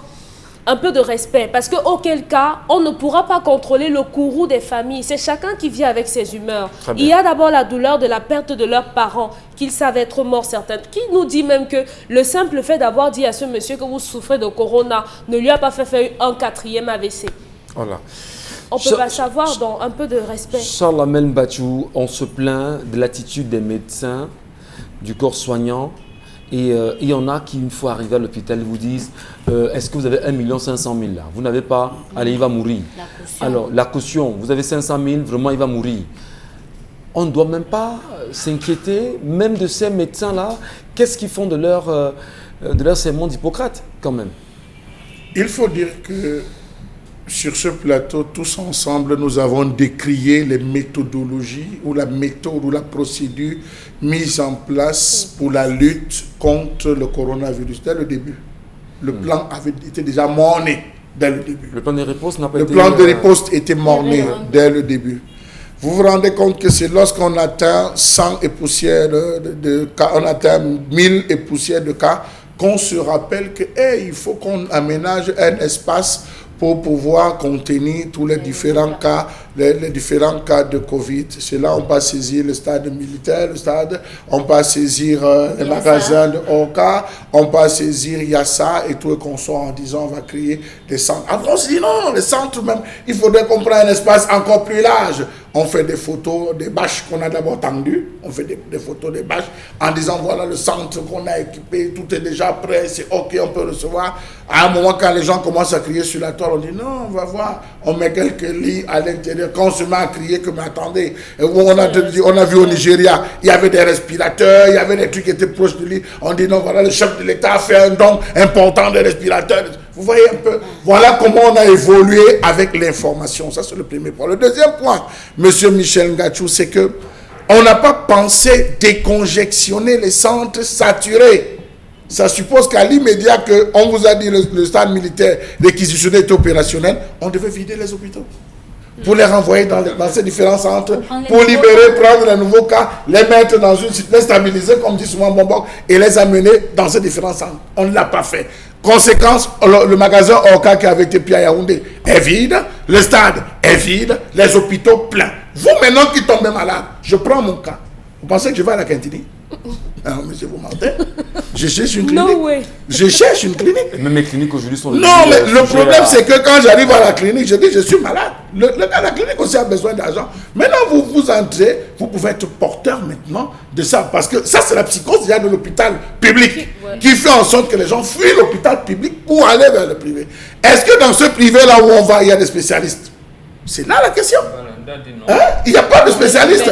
un peu de respect, parce qu'auquel cas, on ne pourra pas contrôler le courroux des familles. C'est chacun qui vit avec ses humeurs. Il y a d'abord la douleur de la perte de leurs parents, qu'ils savent être morts certains. Qui nous dit même que le simple fait d'avoir dit à ce monsieur que vous souffrez de corona ne lui a pas fait faire un 4e AVC. Voilà. On ne peut pas savoir, donc un peu de respect. Charles Amel Mbachou, on se plaint de l'attitude des médecins, du corps soignant. Et il y en a qui, une fois arrivés à l'hôpital, vous disent est-ce que vous avez 1 500 000 là? Vous n'avez pas? Allez, il va mourir. Alors, la caution, vous avez 500 000, vraiment, il va mourir. On ne doit même pas s'inquiéter, même de ces médecins-là. Qu'est-ce qu'ils font de leur serment d'Hippocrate, quand même? Il faut dire que sur ce plateau, tous ensemble, nous avons décrié les méthodologies ou la méthode ou la procédure mise en place pour la lutte contre le coronavirus dès le début. Le plan avait été déjà morné dès le début. Le plan de riposte n'a pas été... Le plan de riposte était morné dès le début. Vous vous rendez compte que c'est lorsqu'on atteint 100 et poussières de cas, on atteint 1000 et poussières de cas, qu'on se rappelle que il faut qu'on aménage un espace pour pouvoir contenir tous les différents cas, les différents cas de Covid. C'est là on peut saisir le stade militaire, on peut saisir les magasins de Oka, on peut saisir Yassa et tout le consort en disant on va créer des centres. Après on se dit non, les centres même, il faudrait qu'on prenne un espace encore plus large. On fait des photos des bâches qu'on a d'abord tendues, on fait des photos des bâches en disant voilà le centre qu'on a équipé, tout est déjà prêt, c'est ok, on peut recevoir. À un moment quand les gens commencent à crier sur la toile, on dit non, on va voir, on met quelques lits à l'intérieur. Quand on se met à crier que mais attendez, on a vu au Nigeria, il y avait des respirateurs, il y avait des trucs qui étaient proches du lit, on dit non, voilà le chef de l'État a fait un don important de respirateurs. Vous voyez un peu, voilà comment on a évolué avec l'information. Ça, c'est le premier point. Le deuxième point, Monsieur Michel Ngachou, c'est que on n'a pas pensé décongestionner les centres saturés. Ça suppose qu'à l'immédiat qu'on vous a dit le stade militaire réquisitionné est opérationnel, on devait vider les hôpitaux pour les renvoyer dans ces différents centres, pour libérer, prendre les nouveaux cas, les mettre dans une situation, les stabiliser, comme dit souvent Bonbon, et les amener dans ces différents centres. On ne l'a pas fait. Conséquence, le magasin Orca qui avait été pris à Yaoundé est vide, le stade est vide, les hôpitaux pleins. Vous maintenant qui tombez malade, je prends mon cas. Vous pensez que je vais à la Quintini? Non, monsieur, vous mentez. Je cherche une clinique. No way. Je cherche une clinique. Même les cliniques aujourd'hui sont... Non, mais le problème, c'est que quand j'arrive à la clinique, je dis je suis malade. La clinique aussi a besoin d'argent. Maintenant, vous entrez, vous pouvez être porteur maintenant de ça. Parce que ça, c'est la psychose déjà de l'hôpital public qui fait en sorte que les gens fuient l'hôpital public pour aller vers le privé. Est-ce que dans ce privé-là où on va, il y a des spécialistes? C'est là la question. Hein? Il n'y a pas de spécialistes.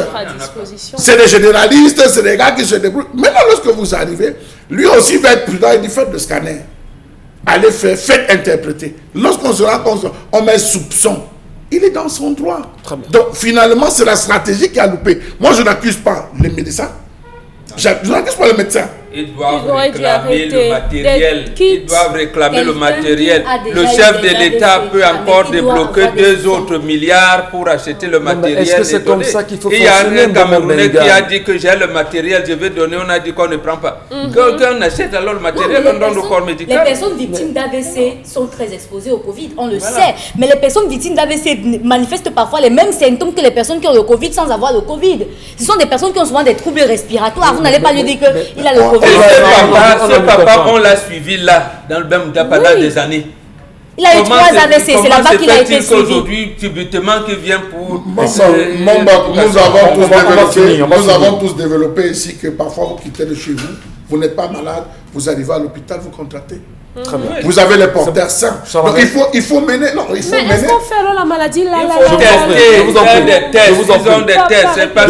C'est des généralistes, c'est des gars qui se débrouillent. Maintenant, lorsque vous arrivez, lui aussi va être prudent. Il dit faites le scanner. Allez faire, faites interpréter. Lorsqu'on se rend compte, on met soupçon. Il est dans son droit. Donc finalement, c'est la stratégie qui a loupé. Moi, je n'accuse pas les médecins. Je n'accuse pas les médecins. Ils doivent réclamer le matériel. Ils doivent réclamer le matériel. Le chef de l'État peut encore débloquer 2 autres milliards pour acheter le matériel. Est-ce que c'est comme ça qu'il faut fonctionner? Il y a un Camerounais qui a dit que j'ai le matériel, je vais donner, on a dit qu'on ne prend pas. Quand on achète alors le matériel, on donne au corps médical. Les personnes victimes d'AVC sont très exposées au Covid, on le sait. Mais les personnes victimes d'AVC manifestent parfois les mêmes symptômes que les personnes qui ont le Covid sans avoir le Covid. Ce sont des personnes qui ont souvent des troubles respiratoires. Vous n'allez pas lui dire qu'il a le Covid. Et ce papa, on l'a suivi là, dans le Bemda pendant des années. Il a eu 3 AVC, c'est là-bas qu'il a été suivi. Aujourd'hui, subitement, qui vient pour... Nous avons tous développé ici que parfois vous quittez de chez vous, vous n'êtes pas malade, vous arrivez à l'hôpital, vous contractez. Très bien. Vous avez les porteurs sains. Donc il faut mener. Non, il faut mener. Mais est-ce qu'on fait alors la maladie là? Je vous en prie. Ils ont des tests. C'est pas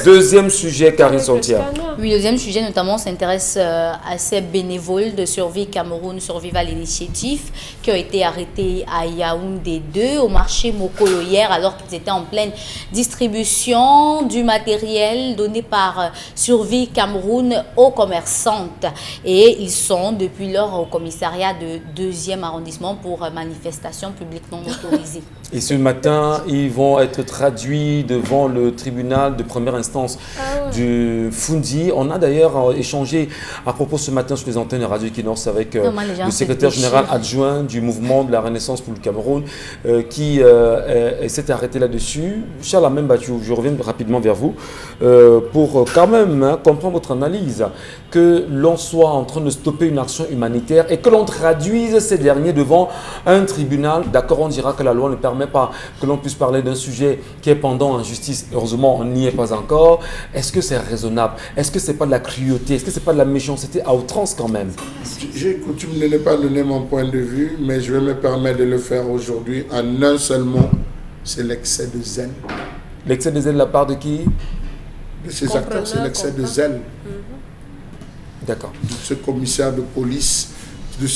Deuxième sujet, Karine Sontia. Oui, deuxième sujet, notamment, s'intéresse à ces bénévoles de Survie Cameroun Survival Initiative qui ont été arrêtés à Yaoundé 2 au marché Mokolo hier alors qu'ils étaient en pleine distribution du matériel donné par Survie Cameroun aux commerçantes. Et ils sont depuis lors au commissariat de 2e arrondissement pour manifestation publique non autorisée. Et ce matin, ils vont être traduits devant le tribunal de première instance du Fundi. On a d'ailleurs échangé à propos ce matin sur les antennes de Radio Equinox avec le secrétaire général adjoint du mouvement de la Renaissance pour le Cameroun qui s'est arrêté là-dessus. Charles Amem Bachou, je reviens rapidement vers vous pour quand même comprendre votre analyse, que l'on soit en train de stopper une action humanitaire et que l'on traduise ces derniers devant un tribunal. D'accord, on dira que la loi ne permet pas que l'on puisse parler d'un sujet qui est pendant en justice. Heureusement, on n'y est pas encore. Est-ce que c'est raisonnable? Est-ce que c'est pas de la cruauté? Est-ce que c'est pas de la méchanceté à outrance quand même? J'ai coutume de ne pas donner mon point de vue, mais je vais me permettre de le faire aujourd'hui en un seul mot, c'est l'excès de zèle. L'excès de zèle de la part de qui? De ces acteurs, c'est l'excès de zèle. D'accord. De ce commissaire de police, de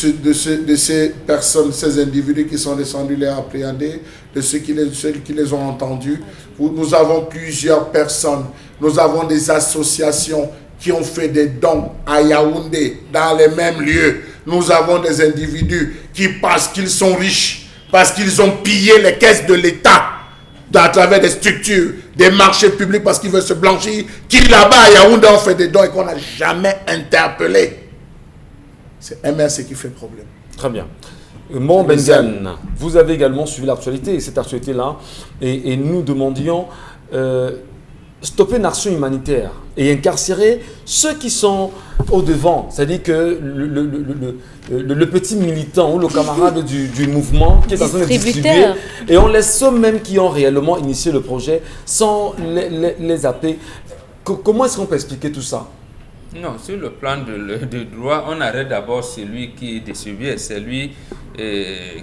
ces personnes, ces individus qui sont descendus les appréhender, de ceux qui les ont entendus. Nous avons plusieurs personnes, nous avons des associations qui ont fait des dons à Yaoundé, dans les mêmes lieux. Nous avons des individus qui, parce qu'ils sont riches, parce qu'ils ont pillé les caisses de l'État, à travers des structures, des marchés publics parce qu'ils veulent se blanchir, qui là-bas à Yaoundé ont fait des dons et qu'on n'a jamais interpellé. C'est MRC qui fait problème. Très bien. Mon Bengan, vous avez également suivi l'actualité, cette actualité-là, et nous demandions stopper une action humanitaire et incarcérer ceux qui sont au devant, c'est-à-dire que le petit militant ou le camarade du mouvement qui est en train de distribuer, et on laisse ceux même qui ont réellement initié le projet sans les zapper. Comment est-ce qu'on peut expliquer tout ça? Non, sur le plan de droit, on arrête d'abord celui qui distribuait, celui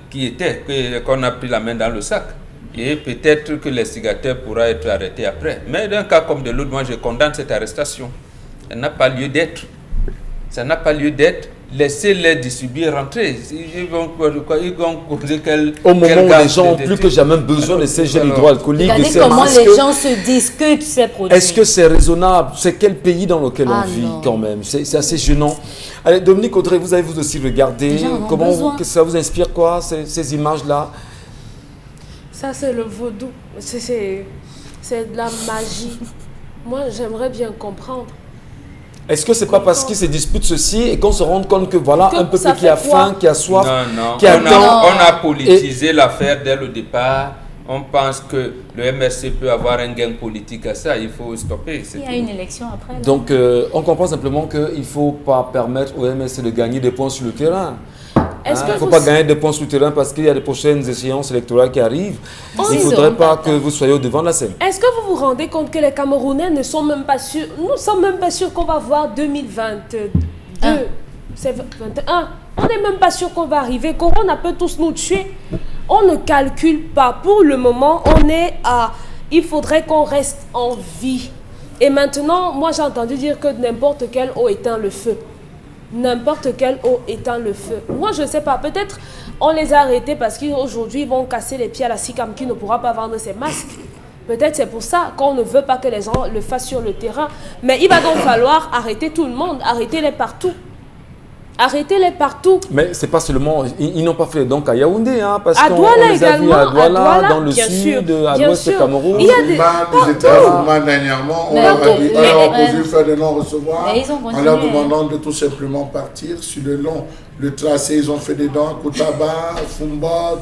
qui était, qu'on a pris la main dans le sac. Et peut-être que l'instigateur pourra être arrêté après. Mais d'un cas comme de l'autre, moi je condamne cette arrestation. Elle n'a pas lieu d'être. Ça n'a pas lieu d'être. Laissez-les distribuer, rentrer. Ils vont causer quel... Au moment où les gens ont plus que jamais besoin de ces gels hydroalcooliques. Regardez comment les gens se discutent ces produits. Est-ce que c'est raisonnable? C'est quel pays dans lequel on vit quand même? C'est assez gênant. Allez, Dominique Audrey, vous avez vous aussi regardé. Comment ça vous inspire quoi, ces images-là? Ça, c'est le vaudou. C'est de la magie. Moi, j'aimerais bien comprendre. Est-ce que c'est pas parce qu'ils se disputent ceci et qu'on se rend compte que voilà un peuple qui a faim, qui a soif, non. qui attend? On a politisé l'affaire dès le départ. on pense que le MRC peut avoir un gain politique à ça, il faut stopper. Il y a une élection après. Là. Donc, on comprend simplement qu'il ne faut pas permettre au MRC de gagner des points sur le terrain. Il ne faut pas gagner des points sur le terrain parce qu'il y a des prochaines échéances électorales qui arrivent. Il ne faudrait pas que vous soyez au devant de la scène. Est-ce que vous vous rendez compte que les Camerounais ne sont même pas sûrs, nous ne sommes même pas sûrs qu'on va voir 2022, c'est 21. On n'est même pas sûr qu'on va arriver. Corona peut tous nous tuer. On ne calcule pas. Pour le moment, on est à... Il faudrait qu'on reste en vie. Et maintenant, moi j'ai entendu dire que n'importe quelle eau éteint le feu. N'importe quelle eau éteint le feu. Moi je ne sais pas. Peut-être on les a arrêtés parce qu'aujourd'hui ils vont casser les pieds à la SICAM qui ne pourra pas vendre ses masques. Peut-être c'est pour ça qu'on ne veut pas que les gens le fassent sur le terrain. Mais il va donc falloir arrêter tout le monde. Arrêtez-les partout. Arrêtez-les partout. Mais c'est pas seulement... Ils n'ont pas fait donc à Yaoundé, hein, parce à qu'on Douala les a vus à Douala, dans le bien sud, sûr, à bien l'ouest du sûr. Cameroun. Il y a des... Ils étaient à Fouma dernièrement, on leur a posé faire de non-recevoir en leur demandant de tout simplement partir sur le tracé. Ils ont fait des dents à Koutaba, à Fumba,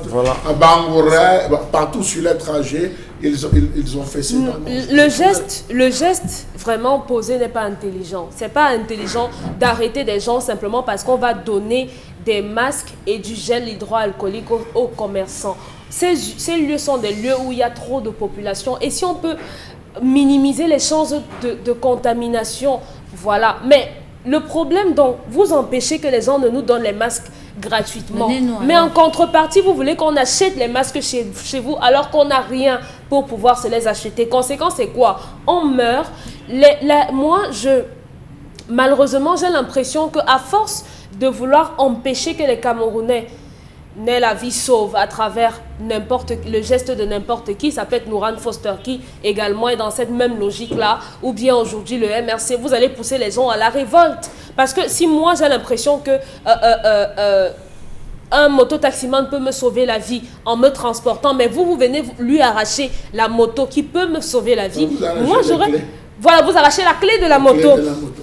à Bangouré, partout sur les trajets. Ils ont fait ces dents. Le geste vraiment posé n'est pas intelligent. C'est pas intelligent d'arrêter des gens simplement parce qu'on va donner des masques et du gel hydroalcoolique aux commerçants. Ces lieux sont des lieux où il y a trop de population. Et si on peut minimiser les chances de contamination, voilà. Mais le problème, donc, vous empêchez que les gens ne nous donnent les masques gratuitement. Mais en contrepartie, vous voulez qu'on achète les masques chez vous alors qu'on n'a rien pour pouvoir se les acheter. Conséquence, c'est quoi? On meurt. Malheureusement, j'ai l'impression qu'à force de vouloir empêcher que les Camerounais n'aient la vie sauve à travers le geste de n'importe qui, ça peut être Nouran Foster qui également est dans cette même logique-là, ou bien aujourd'hui le MRC, vous allez pousser les gens à la révolte. Parce que si moi j'ai l'impression que un mototaximan peut me sauver la vie en me transportant, mais vous venez lui arracher la moto qui peut me sauver la vie, moi j'aurais... Voilà, vous arrachez la clé de la moto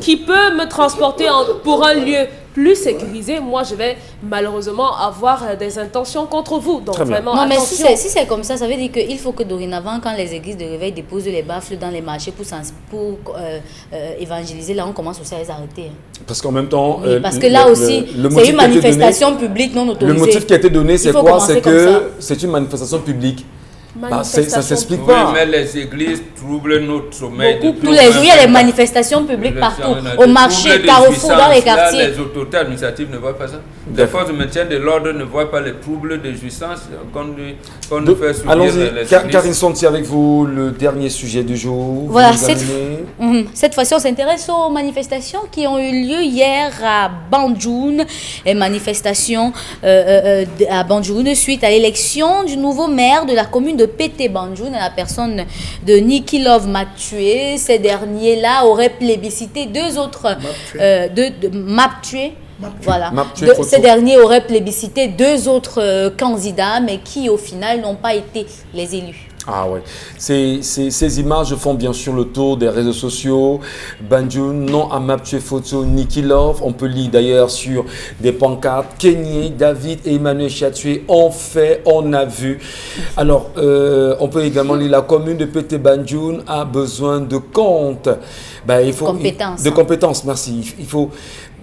qui peut me transporter pour un lieu plus sécurisé. Moi, je vais malheureusement avoir des intentions contre vous. Donc, vraiment, non, attention. mais si c'est comme ça veut dire qu'il faut que dorénavant, quand les églises de réveil déposent les baffles dans les marchés pour évangéliser, là, on commence aussi à les arrêter. Parce qu'en même temps... Oui, parce que là aussi, c'est une manifestation publique non autorisée. Le motif qui a été donné, c'est quoi? C'est que c'est une manifestation publique. Ça ne s'explique pas. Oui, mais les églises troublent notre sommeil. Tous les jours, il y a des manifestations publiques partout. Au marché, Carrefour, dans les quartiers. Là, les autorités administratives ne voient pas ça. Les forces de maintien de l'ordre ne voient pas les troubles de jouissance qu'on nous fait subir. Allons-y, Karine Sonti avec vous, le dernier sujet du jour. Voilà, cette fois-ci, on s'intéresse aux manifestations qui ont eu lieu hier à Banjoun. Et manifestations à Banjoun suite à l'élection du nouveau maire de la commune de Pété Banjoun, la personne de Niki Love Maptué. Ces derniers-là auraient plébiscité deux autres Maptué. Voilà. Ces derniers auraient plébiscité deux autres candidats, mais qui au final n'ont pas été les élus. Ah ouais, ces images font bien sûr le tour des réseaux sociaux. Banjoun, non à Maptué photo Niki Love. On peut lire d'ailleurs sur des pancartes Kenny, David et Emmanuel Chatoué ont fait, on a vu. Alors, on peut également lire la commune de Pété Banjoun a besoin de comptes. Il faut de compétences, merci. Il faut.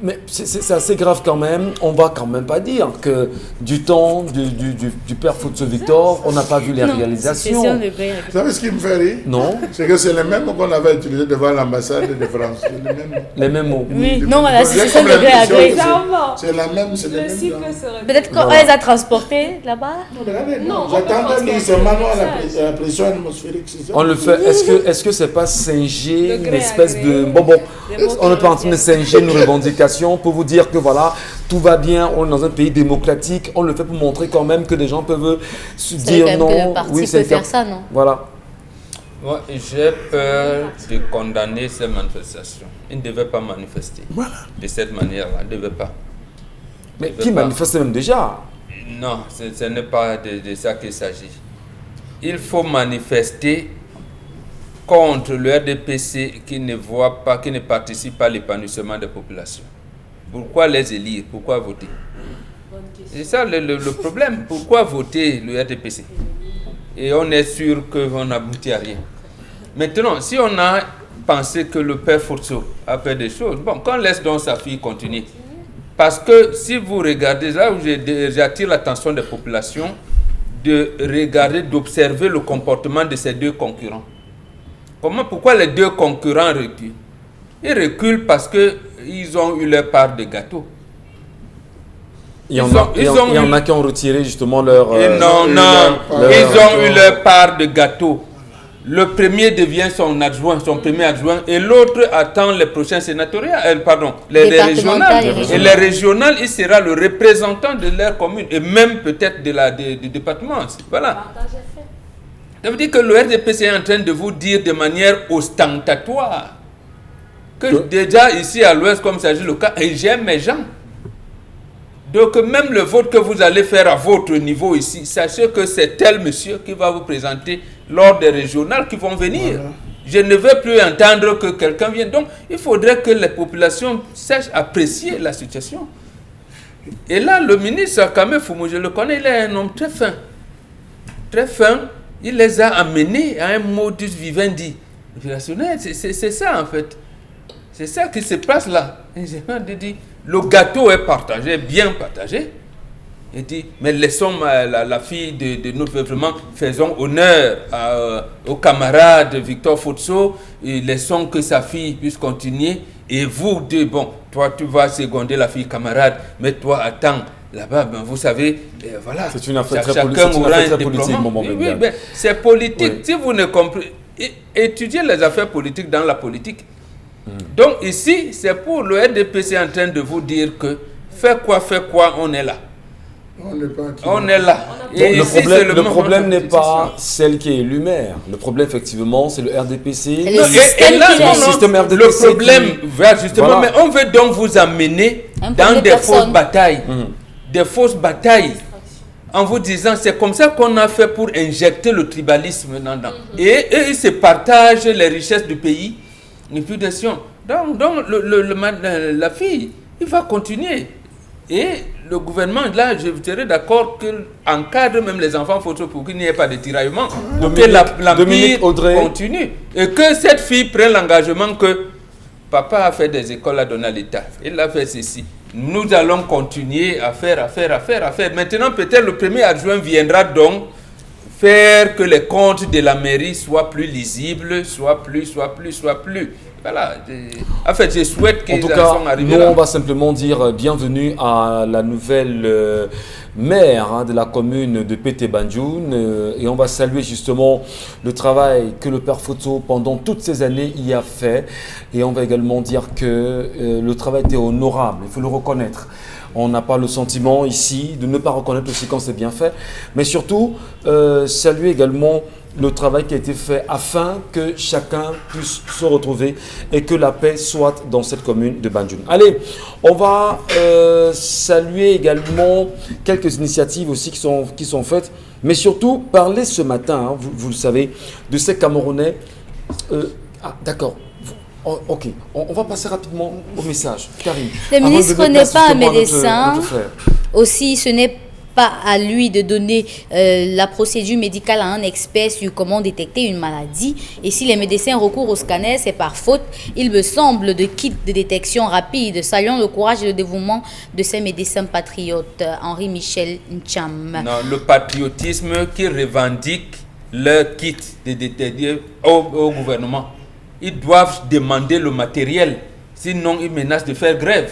Mais c'est assez grave quand même. On va quand même pas dire que du temps du père Foutso Victor, on n'a pas vu les réalisations. Vous savez ce qui me fait rire? Non. C'est que c'est les mêmes qu'on avait utilisés devant l'ambassade de France. Les mêmes mots. Oui, non, voilà, c'est ça le gré à gré. C'est la même, c'est les mêmes. Peut-être qu'on les a transportés là-bas? Non, j'attendais lire seulement à la pression atmosphérique, c'est ça? On le fait. Est-ce que c'est pas singer une espèce de... Bon, on n'est pas en train de singer nos revendications pour vous dire que voilà, tout va bien, on est dans un pays démocratique, on le fait pour montrer quand même que des gens peuvent se dire non. Que le parti peut faire ça, non? Voilà. Moi, j'ai peur de condamner ces manifestations. Ils ne devaient pas manifester. Voilà. De cette manière-là, ils ne devaient pas. Mais qui manifeste même déjà? Non, ce n'est pas de ça qu'il s'agit. Il faut manifester contre le RDPC qui ne voit pas, qui ne participe pas à l'épanouissement des populations. Pourquoi les élire? Pourquoi voter? C'est ça le problème. Pourquoi voter le RDPC? et on est sûr qu'on n'aboutit à rien. Maintenant, si on a pensé que le père Forceau a fait des choses, bon, qu'on laisse donc sa fille continuer. Parce que si vous regardez, là où j'attire l'attention des populations, de regarder, d'observer le comportement de ces deux concurrents. Pourquoi les deux concurrents reculent? Ils reculent parce qu'ils ont eu leur part de gâteau. Il y en a qui ont retiré justement leur... ils ont eu leur part de gâteau. Le premier devient son premier adjoint, et l'autre attend les prochains sénatoriales, les régionales. Et les régionales, il sera le représentant de leur commune, et même peut-être du département. Voilà. Ça veut dire que le RDPC est en train de vous dire de manière ostentatoire que déjà ici à l'ouest, comme ça c'est le cas, j'aime mes gens. Donc même le vote que vous allez faire à votre niveau ici, sachez que c'est tel monsieur qui va vous présenter lors des régionales qui vont venir. Voilà. Je ne veux plus entendre que quelqu'un vienne. Donc il faudrait que les populations sachent apprécier la situation. Et là, le ministre Kame Fumu, je le connais, il est un homme très fin. Très fin. Il les a amenés à un modus vivendi. C'est ça en fait. C'est ça qui se passe là. Le gâteau est partagé, bien partagé. Il dit, mais laissons la fille de notre gouvernement, faisons honneur au camarade Victor Forceau, et laissons que sa fille puisse continuer. Et vous deux, bon, toi tu vas seconder la fille camarade, mais toi attends. Là-bas, ben, vous savez, voilà. C'est une affaire très politique, mon bon. Oui, ben, c'est politique. Oui. Si vous ne comprenez, étudiez les affaires politiques dans la politique. Donc ici, c'est pour le RDPC en train de vous dire que fais quoi, on est là. On est là. Et le problème n'est pas celle qui est élue maire. Le problème, effectivement, c'est le RDPC. Le système RDPC. Le problème, justement, mais on veut donc vous amener dans des fausses batailles. Des fausses batailles. En vous disant, c'est comme ça qu'on a fait pour injecter le tribalisme dedans. Et ils se partagent les richesses du pays. Donc la fille, il va continuer. Et le gouvernement, là, je serais d'accord qu'il encadre même les enfants photos pour qu'il n'y ait pas de tiraillement. Pour que l'empire continue. Et que cette fille prenne l'engagement que papa a fait des écoles à donner à l'État. Il a fait ceci. Nous allons continuer à faire. Maintenant, peut-être le premier adjoint viendra donc faire que les comptes de la mairie soient plus lisibles, soient plus. Voilà. En fait, je souhaite qu'ils en arrivent là. Nous, on va simplement dire bienvenue à la nouvelle maire de la commune de Pété Bandjoun, et on va saluer justement le travail que le père Forceau pendant toutes ces années y a fait, et on va également dire que le travail était honorable, il faut le reconnaître. On n'a pas le sentiment ici de ne pas reconnaître aussi quand c'est bien fait, mais surtout saluer également le travail qui a été fait afin que chacun puisse se retrouver et que la paix soit dans cette commune de Bandjoun. Allez, on va saluer également quelques initiatives aussi qui sont faites, mais surtout parler ce matin, hein, vous le savez, de ces Camerounais. D'accord. Ok, on va passer rapidement au message. Karim. Le ministre n'est pas un médecin. Aussi, ce n'est pas à lui de donner la procédure médicale à un expert sur comment détecter une maladie. Et si les médecins recourent au scanner, c'est par faute, il me semble, de kits de détection rapide. Saluons le courage et le dévouement de ces médecins patriotes. Henri-Michel Ncham. Non, le patriotisme qui revendique leur kit de détection au gouvernement. Ils doivent demander le matériel, sinon ils menacent de faire grève.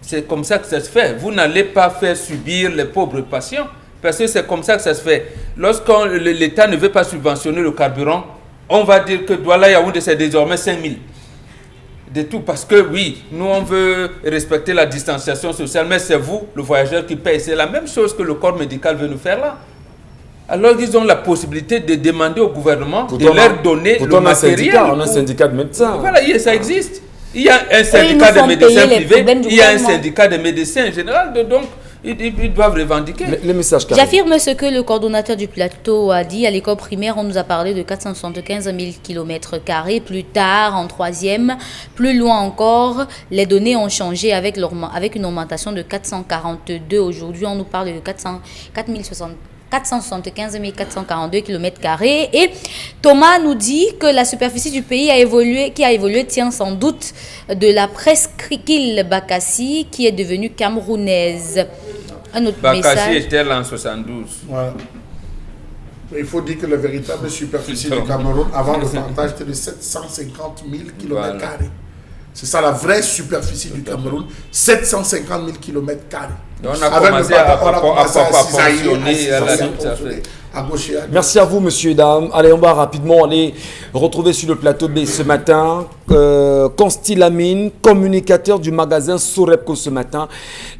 C'est comme ça que ça se fait. Vous n'allez pas faire subir les pauvres patients, parce que c'est comme ça que ça se fait. Lorsque l'État ne veut pas subventionner le carburant, on va dire que Douala Yaoundé, c'est désormais 5 000. De tout, parce que oui, nous on veut respecter la distanciation sociale, mais c'est vous, le voyageur, qui paye. C'est la même chose que le corps médical veut nous faire là. Alors ils ont la possibilité de demander au gouvernement de leur donner le matériel. On a un syndicat de médecins. Voilà, ça existe. Il y a un syndicat de médecins privés, il y a un syndicat de médecins en général, donc ils doivent revendiquer. Les messages. J'affirme ce que le coordonnateur du plateau a dit. À l'école primaire, on nous a parlé de 475 000 km². Plus tard, en troisième, plus loin encore, les données ont changé avec une augmentation de 442. Aujourd'hui, on nous parle de 4060 475 442 km². Et Thomas nous dit que la superficie du pays a évolué, tient sans doute de la presqu'île Bakassi qui est devenue camerounaise. Un autre Bakassi message. était là en 72. Voilà. Il faut dire que la véritable superficie du Cameroun avant le partage était de 750 000 km². Voilà. C'est ça la vraie superficie du Cameroun, 750 000 km². Donc on a commencé à portionner à la limite, ça fait. À gauche et à droite. Merci à vous, monsieur et dames. Allez, on va rapidement aller retrouver sur le plateau B ce matin Consti Lamine, communicateur du magasin Sorepco ce matin.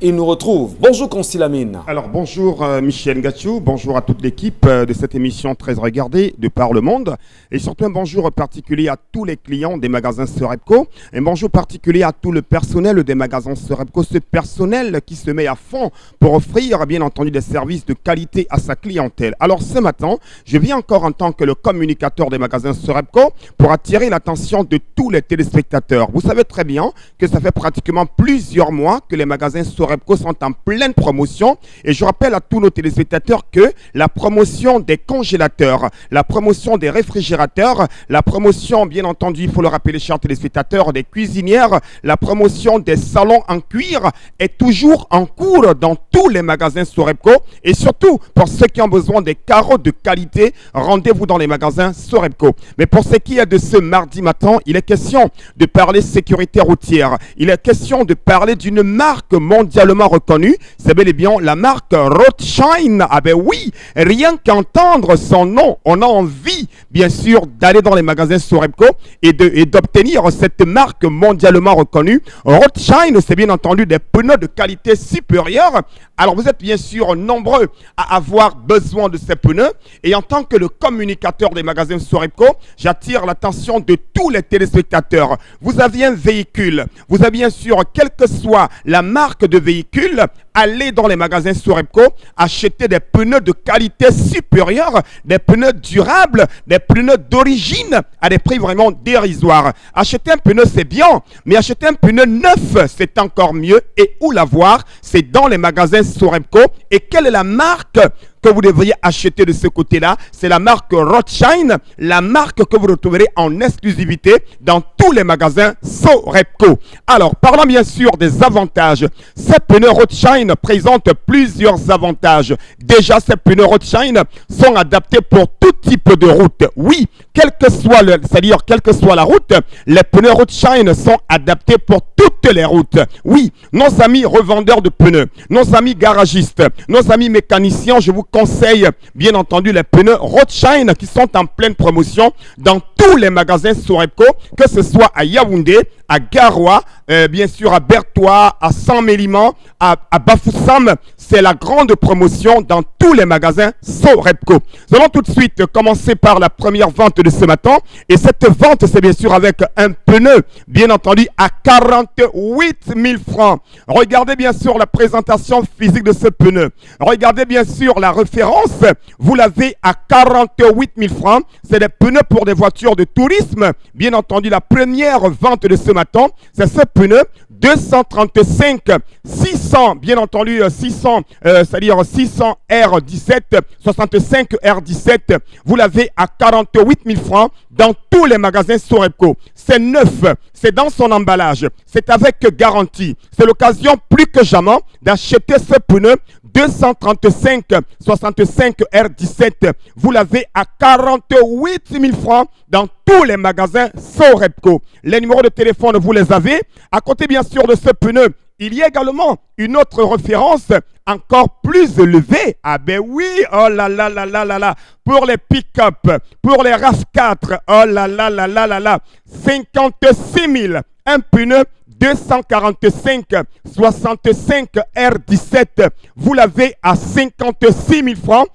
Il nous retrouve. Bonjour Consti Lamine. Alors bonjour Michel Ngachou, bonjour à toute l'équipe de cette émission très regardée de par le monde. Et surtout un bonjour particulier à tous les clients des magasins Sorepco. Un bonjour particulier à tout le personnel des magasins Sorepco. Ce personnel qui se met à fond pour offrir bien entendu des services de qualité à sa clientèle. Alors ce matin, je viens encore en tant que le communicateur des magasins Sorepco pour attirer l'attention de tous les téléspectateurs. Vous savez très bien que ça fait pratiquement plusieurs mois que les magasins Sorepco sont en pleine promotion et je rappelle à tous nos téléspectateurs que la promotion des congélateurs, la promotion des réfrigérateurs, la promotion bien entendu, il faut le rappeler chers téléspectateurs, des cuisinières, la promotion des salons en cuir est toujours en cours dans tous les magasins Sorepco et surtout pour ceux qui ont besoin des carreaux de qualité, rendez-vous dans les magasins Sorepco. Mais pour ce qui est de ce mardi matin, il est question de parler sécurité routière. Il est question de parler d'une marque mondialement reconnue. C'est bel et bien la marque Rothschild. Ah ben oui, rien qu'entendre son nom, on a envie bien sûr d'aller dans les magasins Sorepco et d'obtenir cette marque mondialement reconnue. Rothschild, c'est bien entendu des pneus de qualité supérieure. Alors vous êtes bien sûr nombreux à avoir besoin de ces pneus et en tant que le communicateur des magasins Sorepco, j'attire l'attention de tous les téléspectateurs. Vous avez un véhicule, vous avez bien sûr, quelle que soit la marque de véhicule, allez dans les magasins Sorepco, achetez des pneus de qualité supérieure, des pneus durables, des pneus d'origine à des prix vraiment dérisoires. Acheter un pneu c'est bien, mais acheter un pneu neuf c'est encore mieux. Et où l'avoir? C'est dans les magasins Sorepco. Et quelle est la marque que vous devriez acheter de ce côté-là? C'est la marque Rothschild, la marque que vous retrouverez en exclusivité dans tous les magasins Sorepco. Alors, parlons bien sûr des avantages. Ces pneus Rothschild présentent plusieurs avantages. Déjà, ces pneus Rothschild sont adaptés pour tout type de route. Oui, quelle que soit la route, les pneus Rothschild sont adaptés pour toutes les routes. Oui, nos amis revendeurs de pneus, nos amis garagistes, nos amis mécaniciens, je vous conseille bien entendu les pneus Rothschild qui sont en pleine promotion dans tous les magasins Sorepco, que ce soit à Yaoundé, à Garoua, bien sûr à Bertois, à Saint-Méliman, à Bafoussam. C'est la grande promotion dans tous les magasins Sorepco. Nous allons tout de suite commencer par la première vente de ce matin. Et cette vente, c'est bien sûr avec un pneu, bien entendu, à 48 000 francs. Regardez bien sûr la présentation physique de ce pneu. Regardez bien sûr la référence. Vous l'avez à 48 000 francs. C'est des pneus pour des voitures de tourisme. Bien entendu, la première vente de ce matin, c'est ce pneu 235 600, bien entendu 600, c'est-à-dire 600 R17, 65 R17. Vous l'avez à 48 000 francs dans tous les magasins Sorepco. C'est neuf, c'est dans son emballage, c'est avec garantie. C'est l'occasion plus que jamais d'acheter ce pneu 235 65 R17. Vous l'avez à 48 000 francs dans tous les magasins Sorepco. Les numéros de téléphone, vous les avez. À côté, bien sûr, de ce pneu, il y a également une autre référence encore plus élevée. Ah ben oui, oh là là là là là là. Pour les pick-up, pour les RAV4, oh là là là là là là. 56 000. Un pneu 245 65 R17. Vous l'avez à 56 000 francs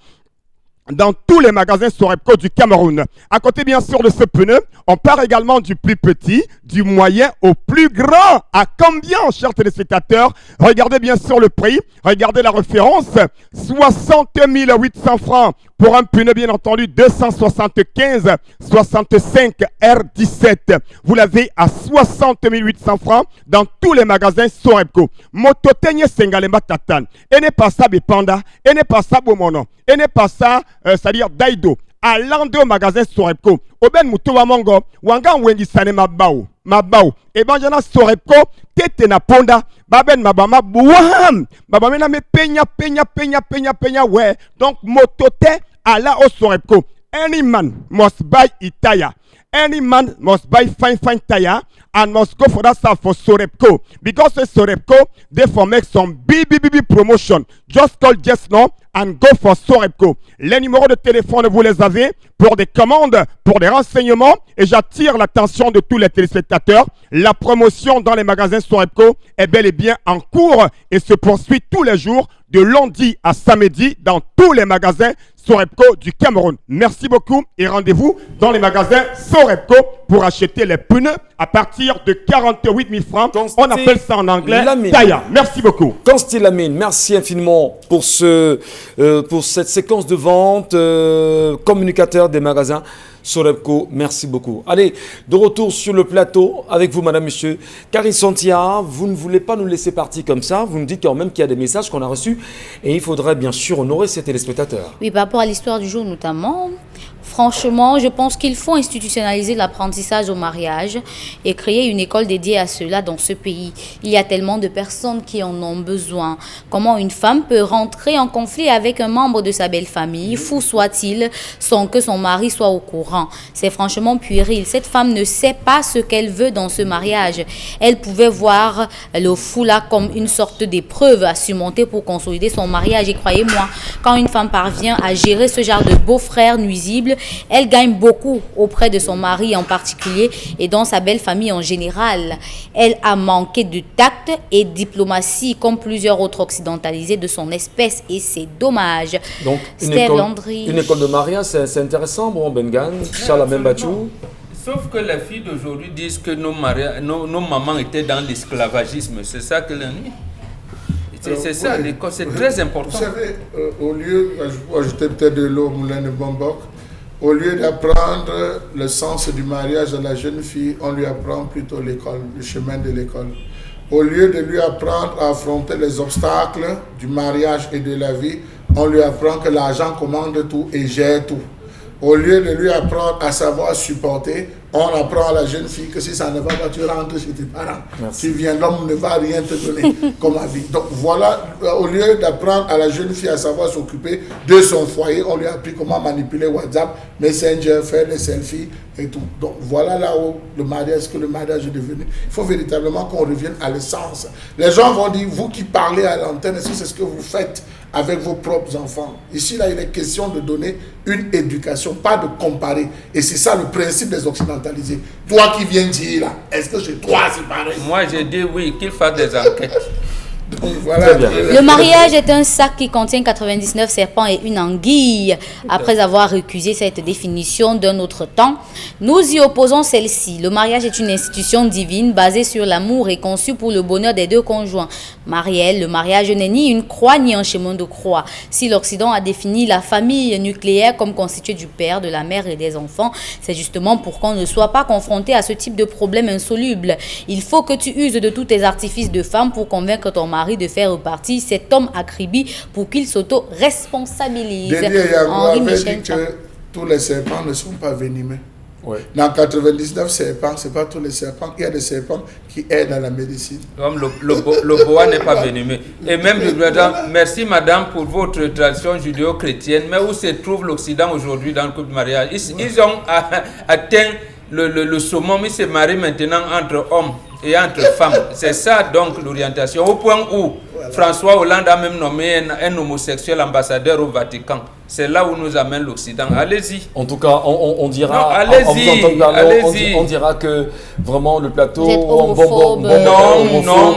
dans tous les magasins Sorepco du Cameroun. À côté bien sûr de ce pneu, on part également du plus petit, du moyen au plus grand. À combien, chers téléspectateurs? Regardez bien sûr le prix, regardez la référence, 60 800 francs pour un pneu bien entendu 275 65 R17. Vous l'avez à 60 800 francs dans tous les magasins Sorepco. Mototenye Sengalemba Tatan. Et n'est pas ça Bepanda, et n'est pas ça Bomono, et n'est pas ça, c'est-à-dire Daido. Allant au magasin Sorepco. Oben Mutuwa Mongo, Wanga Wengi Sane Mabao. Et ben jana Sorepco, tete na ponda, baben mabama bouham. Babamena me penya, ouais. Donc motote ala au Sorepco. Any man must buy Itaya. Any man must buy fine tire and must go for that stuff for Sorepco. Because Sorepco, they for make some big promotion. Just call just now and go for Sorepco. Les numéros de téléphone, vous les avez pour des commandes, pour des renseignements. Et j'attire l'attention de tous les téléspectateurs. La promotion dans les magasins Sorepco est bel et bien en cours et se poursuit tous les jours de lundi à samedi dans tous les magasins Sorepco du Cameroun. Merci beaucoup et rendez-vous dans les magasins Sorepco pour acheter les pneus à partir de 48 000 francs. On appelle ça en anglais Taya. Merci beaucoup. Consti Lamine, merci infiniment pour cette séquence de vente, communicateur des magasins Sorepco, merci beaucoup. Allez, de retour sur le plateau avec vous, madame, monsieur. Carrie Santia, vous ne voulez pas nous laisser partir comme ça. Vous nous dites quand même qu'il y a des messages qu'on a reçus et il faudrait bien sûr honorer ces téléspectateurs. Oui, par rapport à l'histoire du jour notamment, franchement, je pense qu'il faut institutionnaliser l'apprentissage au mariage et créer une école dédiée à cela dans ce pays. Il y a tellement de personnes qui en ont besoin. Comment une femme peut rentrer en conflit avec un membre de sa belle famille, fou soit-il, sans que son mari soit au courant? C'est franchement puéril. Cette femme ne sait pas ce qu'elle veut dans ce mariage. Elle pouvait voir le fou là comme une sorte d'épreuve à surmonter pour consolider son mariage. Et croyez-moi, quand une femme parvient à gérer ce genre de beau-frère nuisible, elle gagne beaucoup auprès de son mari en particulier et dans sa belle famille en général. Elle a manqué de tact et diplomatie comme plusieurs autres occidentalisés de son espèce et c'est dommage. Donc, une école de mariage, c'est intéressant, bon, Bengan, Charles Bachou. Sauf que les filles d'aujourd'hui disent que nos mamans étaient dans l'esclavagisme. C'est ça que l'on dit. C'est ça, l'école, c'est très important. Vous savez, au lieu, je vais ajouter peut-être de l'eau au moulin de Bombok, au lieu d'apprendre le sens du mariage à la jeune fille, on lui apprend plutôt l'école, le chemin de l'école. Au lieu de lui apprendre à affronter les obstacles du mariage et de la vie, on lui apprend que l'argent commande tout et gère tout. Au lieu de lui apprendre à savoir supporter, on apprend à la jeune fille que si ça ne va pas, tu rentres chez tes parents. Merci. Tu viens, l'homme ne va rien te donner comme avis. Donc voilà, au lieu d'apprendre à la jeune fille à savoir s'occuper de son foyer, on lui a appris comment manipuler WhatsApp, Messenger, faire des selfies et tout. Donc voilà là où le mariage, ce que le mariage est devenu. Il faut véritablement qu'on revienne à l'essence. Les gens vont dire, vous qui parlez à l'antenne, est-ce que c'est ce que vous faites avec vos propres enfants? Ici, là, il est question de donner une éducation, pas de comparer. Et c'est ça le principe des occidentalisés. Toi qui viens dire là, est-ce que chez toi c'est pareil? Moi, j'ai dit oui, qu'il fasse des enquêtes. Donc, voilà. Le mariage est un sac qui contient 99 serpents et une anguille. Après avoir récusé cette définition d'un autre temps, nous y opposons celle-ci. Le mariage est une institution divine basée sur l'amour et conçue pour le bonheur des deux conjoints. Marielle, le mariage n'est ni une croix ni un chemin de croix. Si l'Occident a défini la famille nucléaire comme constituée du père, de la mère et des enfants, c'est justement pour qu'on ne soit pas confronté à ce type de problème insoluble. Il faut que tu uses de tous tes artifices de femme pour convaincre ton mari de faire partie cet homme acribi pour qu'il s'auto-responsabilise. Henri Michel dit que tous les serpents ne sont pas venimeux. Ouais. Dans 99 serpents, ce n'est pas tous les serpents. Il y a des serpents qui aident dans la médecine. Comme le boa n'est pas venimeux. Et même, merci madame pour votre tradition judéo-chrétienne, mais où se trouve l'Occident aujourd'hui dans le couple de mariage? Ils ont atteint le summum, ils se marient maintenant entre hommes et entre femmes. C'est ça donc l'orientation. Au point où François Hollande a même nommé un homosexuel ambassadeur au Vatican. C'est là où nous amène l'Occident. Allez-y. En tout cas, on dira. Non, allez-y. On dira que vraiment le plateau. Non,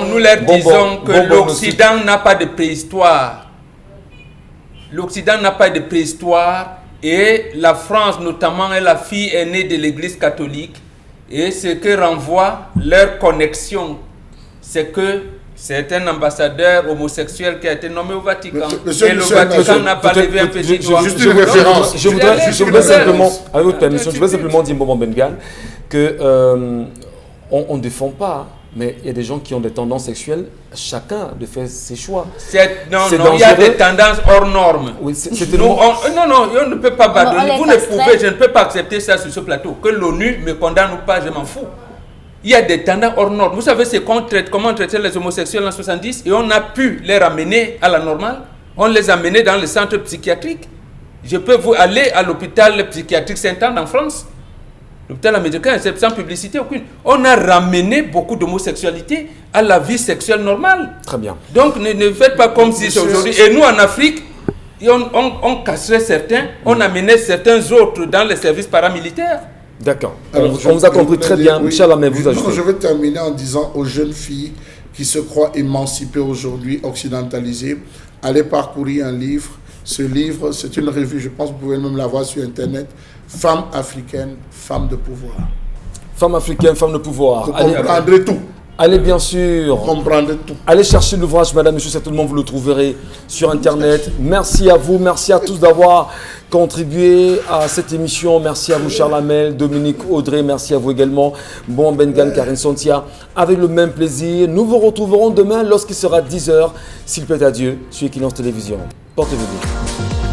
nous leur disons que l'Occident n'a pas de préhistoire. L'Occident n'a pas de préhistoire. Et la France, notamment, est la fille aînée de l'Église catholique. Et ce que renvoie leur connexion, c'est que c'est un ambassadeur homosexuel qui a été nommé au Vatican. Monsieur et le Vatican n'a pas levé un petit doigt. Juste une référence. Je voudrais simplement, avec votre permission, je voudrais simplement dire, Boban Bengal, que on ne défend pas, mais il y a des gens qui ont des tendances sexuelles, chacun de faire ses choix. Non, il y a des tendances hors normes. Oui, non, on ne peut pas pardonner. Vous ne pouvez, je ne peux pas accepter ça sur ce plateau. Que l'ONU me condamne ou pas, je m'en fous. Il y a des tendances hors normes. Vous savez comment on traitait les homosexuels en 70 et on a pu les ramener à la normale. On les a menés dans les centres psychiatriques. Je peux vous aller à l'hôpital psychiatrique Sainte-Anne en France. L'hôpital américain, c'est sans publicité aucune. On a ramené beaucoup d'homosexualité à la vie sexuelle normale. Très bien. Donc ne faites pas comme si c'est aujourd'hui. Et nous en Afrique, on casserait certains, on amenait certains autres dans les services paramilitaires. D'accord. On vous a compris très bien. Oui. Inch'Allah, mais vous ajoutez. Je vais terminer en disant aux jeunes filles qui se croient émancipées aujourd'hui, occidentalisées, allez parcourir un livre. Ce livre, c'est une revue, je pense que vous pouvez même la voir sur Internet. Femmes africaines, femmes de pouvoir. Femmes africaines, femmes de pouvoir. Vous comprendrez tout. Allez bien sûr. Vous comprendrez tout. Allez chercher l'ouvrage, madame, monsieur, certainement vous le trouverez sur Internet. Merci à vous, merci à tous d'avoir contribué à cette émission. Merci à vous, Charles Hamel, Dominique Audrey, merci à vous également, Bon Bengan, Karine Sontia. Avec le même plaisir, nous vous retrouverons demain lorsqu'il sera 10h, s'il plaît à Dieu, sur Equinox Télévision. Portez-vous bien.